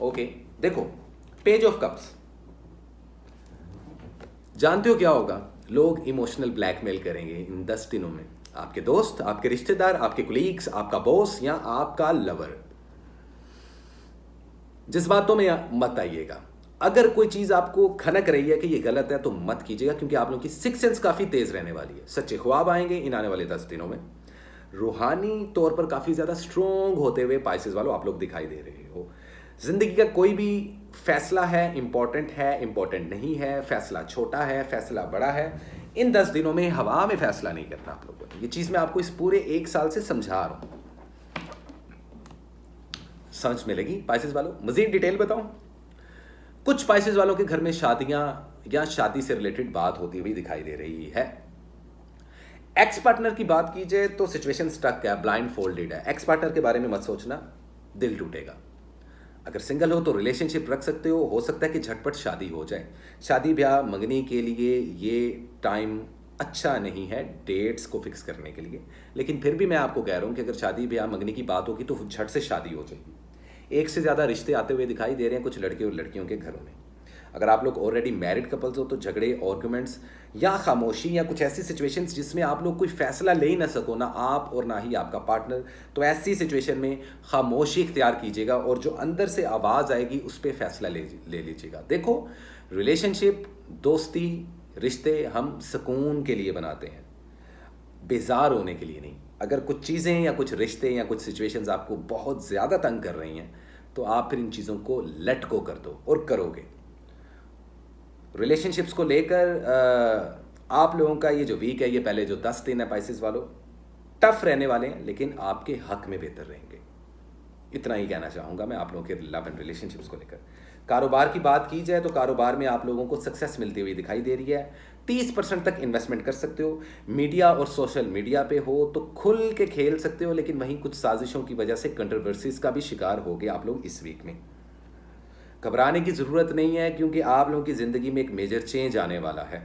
ओके, देखो पेज ऑफ कप्स। जानते हो क्या होगा, लोग इमोशनल ब्लैकमेल करेंगे इन 10 दिनों में। आपके दोस्त, आपके रिश्तेदार, आपके कोलीग्स, आपका बॉस या आपका लवर। जज्बातों में मत आइएगा। अगर कोई चीज आपको खनक रही है कि ये गलत है तो मत कीजिएगा, क्योंकि आप लोगों की सिक्स सेंस काफी तेज रहने वाली है। सच्चे ख्वाब आएंगे इन आने वाले 10 दिनों में। रूहानी तौर पर काफी ज्यादा स्ट्रोंग होते हुए पाइसेस वालों आप लोग दिखाई दे रहे हो। जिंदगी का कोई भी फैसला है, इंपॉर्टेंट नहीं है, फैसला छोटा है, फैसला बड़ा है, इन 10 दिनों में हवा में फैसला नहीं करना आप लोगों को। ये चीज मैं आपको इस पूरे 1 साल से समझा रहा हूं। समझ में लगी पाइसेस वालों? मजीद डिटेल बताऊं? कुछ पाइसेस वालों के घर में शादियां या शादी से रिलेटेड बात होती हुई दिखाई दे रही है। एक्स पार्टनर की बात की जाए तो सिचुएशन स्टक है, ब्लाइंड फोल्डेड है। एक्स पार्टनर के बारे में मत सोचना, दिल टूटेगा। अगर सिंगल हो तो रिलेशनशिप रख सकते हो सकता है कि झटपट शादी हो जाए। शादी ब्याह मंगनी के लिए ये टाइम अच्छा नहीं है डेट्स को फिक्स करने के लिए, लेकिन फिर भी मैं आपको कह रहा हूं कि अगर शादी ब्याह मंगनी की बात होगी तो झट से शादी हो जाएगी। एक से ज़्यादा रिश्ते आते हुए दिखाई दे रहे हैं कुछ लड़के और लड़कियों के घरों में। अगर आप लोग ऑलरेडी मैरिड कपल्स हो तो झगड़े, आर्गुमेंट्स या खामोशी या कुछ ऐसी सिचुएशंस जिसमें आप लोग कोई फैसला ले ही ना सको, ना आप और ना ही आपका पार्टनर, तो ऐसी सिचुएशन में खामोशी इख्तियार कीजिएगा और जो अंदर से आवाज़ आएगी उस पर फैसला ले लीजिएगा। देखो, रिलेशनशिप, दोस्ती, रिश्ते हम सुकून के लिए बनाते हैं, बेजार होने के लिए नहीं। अगर कुछ चीज़ें या कुछ रिश्ते या कुछ सिचुएशंस आपको बहुत ज़्यादा तंग कर रही हैं तो आप फिर इन चीज़ों को लेट गो कर दो और करोगे। रिलेशनशिप्स को लेकर आप लोगों का ये जो वीक है, ये पहले जो 10 दिन है पाइसेस वालों, टफ रहने वाले हैं, लेकिन आपके हक में बेहतर रहेंगे। इतना ही कहना चाहूँगा मैं आप लोगों के लव एंड रिलेशनशिप्स को लेकर। कारोबार की बात की जाए तो कारोबार में आप लोगों को सक्सेस मिलती हुई दिखाई दे रही है। 30% तक इन्वेस्टमेंट कर सकते हो। मीडिया और सोशल मीडिया पे हो तो खुल के खेल सकते हो, लेकिन वहीं कुछ साजिशों की वजह से कंट्रोवर्सीज का भी शिकार हो गए आप लोग इस वीक में। घबराने की ज़रूरत नहीं है, क्योंकि आप लोगों की ज़िंदगी में एक मेजर चेंज आने वाला है।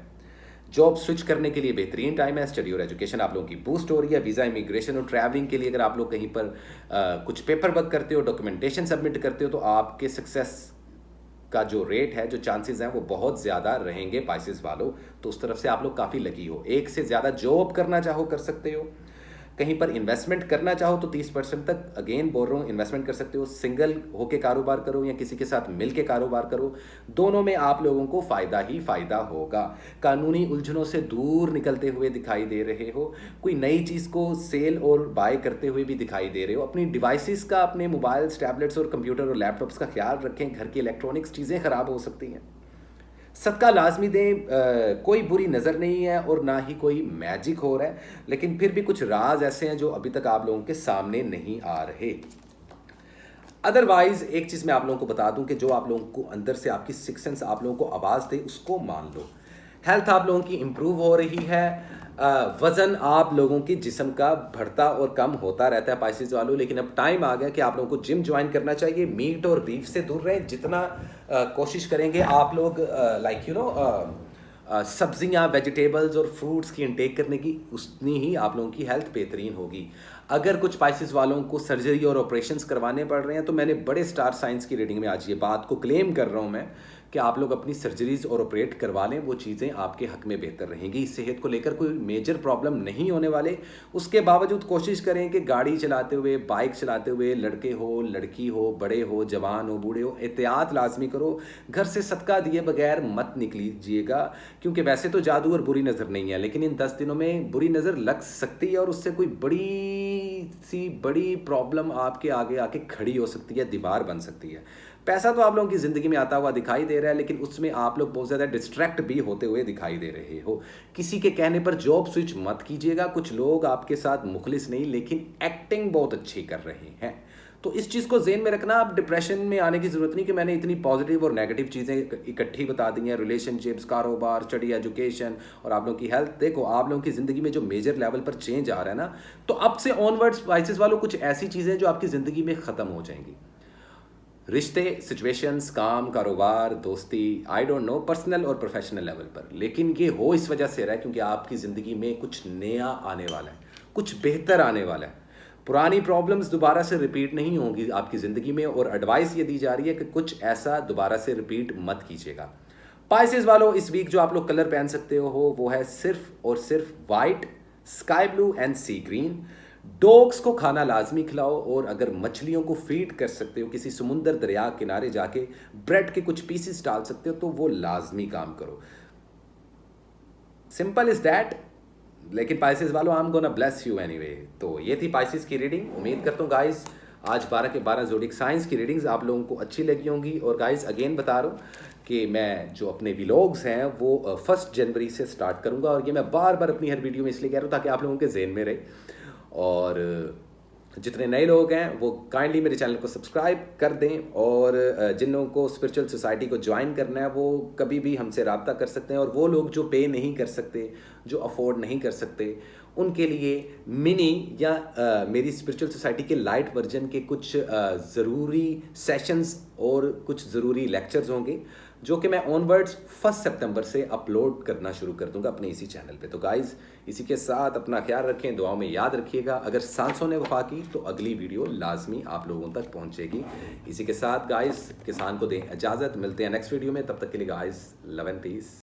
जॉब स्विच करने के लिए बेहतरीन टाइम है। स्टडी और एजुकेशन आप लोगों की बूस्ट हो रही है। वीज़ा, इमिग्रेशन और ट्रैवलिंग के लिए अगर आप लोग कहीं पर कुछ पेपर वर्क करते हो, डॉक्यूमेंटेशन सबमिट करते हो, तो आपके सक्सेस का जो रेट है, जो चांसेस हैं, वो बहुत ज़्यादा रहेंगे पाइसेस वालों। तो उस तरफ से आप लोग काफ़ी लकी हो। एक से ज़्यादा जॉब करना चाहो कर सकते हो। कहीं पर इन्वेस्टमेंट करना चाहो तो 30% तक, अगेन बोल रहा हूँ, इन्वेस्टमेंट कर सकते हो। सिंगल होके कारोबार करो या किसी के साथ मिल के कारोबार करो, दोनों में आप लोगों को फ़ायदा ही फ़ायदा होगा। कानूनी उलझनों से दूर निकलते हुए दिखाई दे रहे हो। कोई नई चीज़ को सेल और बाय करते हुए भी दिखाई दे रहे हो। अपनी डिवाइसेस का, अपने मोबाइल्स, टैबलेट्स और कंप्यूटर और लैपटॉप्स का ख्याल रखें। घर की इलेक्ट्रॉनिक्स चीज़ें ख़राब हो सकती हैं। सदका लाजमी दें। कोई बुरी नज़र नहीं है और ना ही कोई मैजिक हो रहा है, लेकिन फिर भी कुछ राज ऐसे हैं जो अभी तक आप लोगों के सामने नहीं आ रहे। अदरवाइज एक चीज़ मैं आप लोगों को बता दूं कि जो आप लोगों को अंदर से आपकी सिक्स सेंस आप लोगों को आवाज़ दे उसको मान लो। हेल्थ आप लोगों की इम्प्रूव हो रही है। वज़न आप लोगों की जिस्म का बढ़ता और कम होता रहता है पाइसेस वालों, लेकिन अब टाइम आ गया कि आप लोगों को जिम ज्वाइन करना चाहिए। मीट और बीफ से दूर रहें। जितना कोशिश करेंगे आप लोग सब्जियां, वेजिटेबल्स और फ्रूट्स की इंटेक करने की, उतनी ही आप लोगों की हेल्थ बेहतरीन होगी। अगर कुछ पाइसेस वालों को सर्जरी और ऑपरेशंस करवाने पड़ रहे हैं तो मैंने बड़े स्टार साइंस की रीडिंग में आज ये बात को क्लेम कर रहा हूँ मैं कि आप लोग अपनी सर्जरीज और ऑपरेट करवा लें। वो चीज़ें आपके हक में बेहतर रहेंगी। सेहत को लेकर कोई मेजर प्रॉब्लम नहीं होने वाले। उसके बावजूद कोशिश करें कि गाड़ी चलाते हुए, बाइक चलाते हुए, लड़के हो, लड़की हो, बड़े हो, जवान हो, बूढ़े हो, एहतियात लाजमी करो। घर से सदका दिए बगैर मत निकलीजिएगा, क्योंकि वैसे तो जादू और बुरी नज़र नहीं है, लेकिन इन 10 दिनों में बुरी नज़र लग सकती है और उससे कोई बड़ी प्रॉब्लम आपके आगे आके खड़ी हो सकती है, दीवार बन सकती है। पैसा तो आप लोगों की ज़िंदगी में आता हुआ दिखाई दे रहा है, लेकिन उसमें आप लोग बहुत ज़्यादा डिस्ट्रैक्ट भी होते हुए दिखाई दे रहे हो। किसी के कहने पर जॉब स्विच मत कीजिएगा। कुछ लोग आपके साथ मुखलिस नहीं, लेकिन एक्टिंग बहुत अच्छी कर रहे हैं। तो इस चीज़ को ज़हन में रखना। आप डिप्रेशन में आने की ज़रूरत नहीं कि मैंने इतनी पॉजिटिव और नेगेटिव चीज़ें इकट्ठी बता दी हैं, रिलेशनशिप्स, कारोबार, स्टडी, एजुकेशन और आप लोगों की हेल्थ। देखो, आप लोगों की ज़िंदगी में जो मेजर लेवल पर चेंज आ रहा है ना, तो अब से ऑनवर्ड्स स्पाइसेस वालों कुछ ऐसी चीज़ें जो आपकी ज़िंदगी में ख़त्म हो जाएंगी। रिश्ते, सिचुएशंस, काम, कारोबार, दोस्ती, आई डोंट नो, पर्सनल और प्रोफेशनल लेवल पर। लेकिन ये हो इस वजह से रहा है क्योंकि आपकी ज़िंदगी में कुछ नया आने वाला है, कुछ बेहतर आने वाला है। पुरानी प्रॉब्लम्स दोबारा से रिपीट नहीं होंगी आपकी ज़िंदगी में, और एडवाइस ये दी जा रही है कि कुछ ऐसा दोबारा से रिपीट मत कीजिएगा। पाइसेस वालों, इस वीक जो आप लोग कलर पहन सकते हो वो है सिर्फ और सिर्फ white, sky blue and sea green. Dogs को खाना लाजमी खिलाओ, और अगर मछलियों को फीड कर सकते हो, किसी समुंदर दरिया किनारे जाके ब्रेड के कुछ पीसेस डाल सकते हो, तो वो लाजमी काम करो। Simple is that. लेकिन पाइसेस वालों, I am gonna bless you anyway. तो ये थी पाइसेस की रीडिंग। उम्मीद करता हूँ गाइस आज 12 के 12 ज़ोडिएक साइंस की रीडिंग्स आप लोगों को अच्छी लगी होंगी। और गाइस अगेन बता रहा हूँ कि मैं जो अपने व्लॉग्स हैं वो 1 जनवरी से स्टार्ट करूँगा, और ये मैं बार बार अपनी हर वीडियो में इसलिए कह रहा हूँ ताकि आप लोगों के जहन में रहे। और जितने नए लोग हैं वो काइंडली मेरे चैनल को सब्सक्राइब कर दें, और जिन लोगों को स्पिरिचुअल सोसाइटी को ज्वाइन करना है वो कभी भी हमसे रब्ता कर सकते हैं। और वो लोग जो पे नहीं कर सकते, जो अफोर्ड नहीं कर सकते, उनके लिए मिनी या मेरी स्पिरिचुअल सोसाइटी के लाइट वर्जन के कुछ ज़रूरी सेशंस और कुछ ज़रूरी लेक्चर्स होंगे, जो कि मैं ऑनवर्ड्स 1 सितंबर से अपलोड करना शुरू कर दूंगा अपने इसी चैनल पे। तो गाइज़, इसी के साथ अपना ख्याल रखें, दुआओं में याद रखिएगा। अगर सांसों ने वफा की तो अगली वीडियो लाजमी आप लोगों तक पहुंचेगी। इसी के साथ गाइज़, किसान को दें इजाज़त। मिलते हैं नेक्स्ट वीडियो में, तब तक के लिए गाइज़, लव एंड पीस।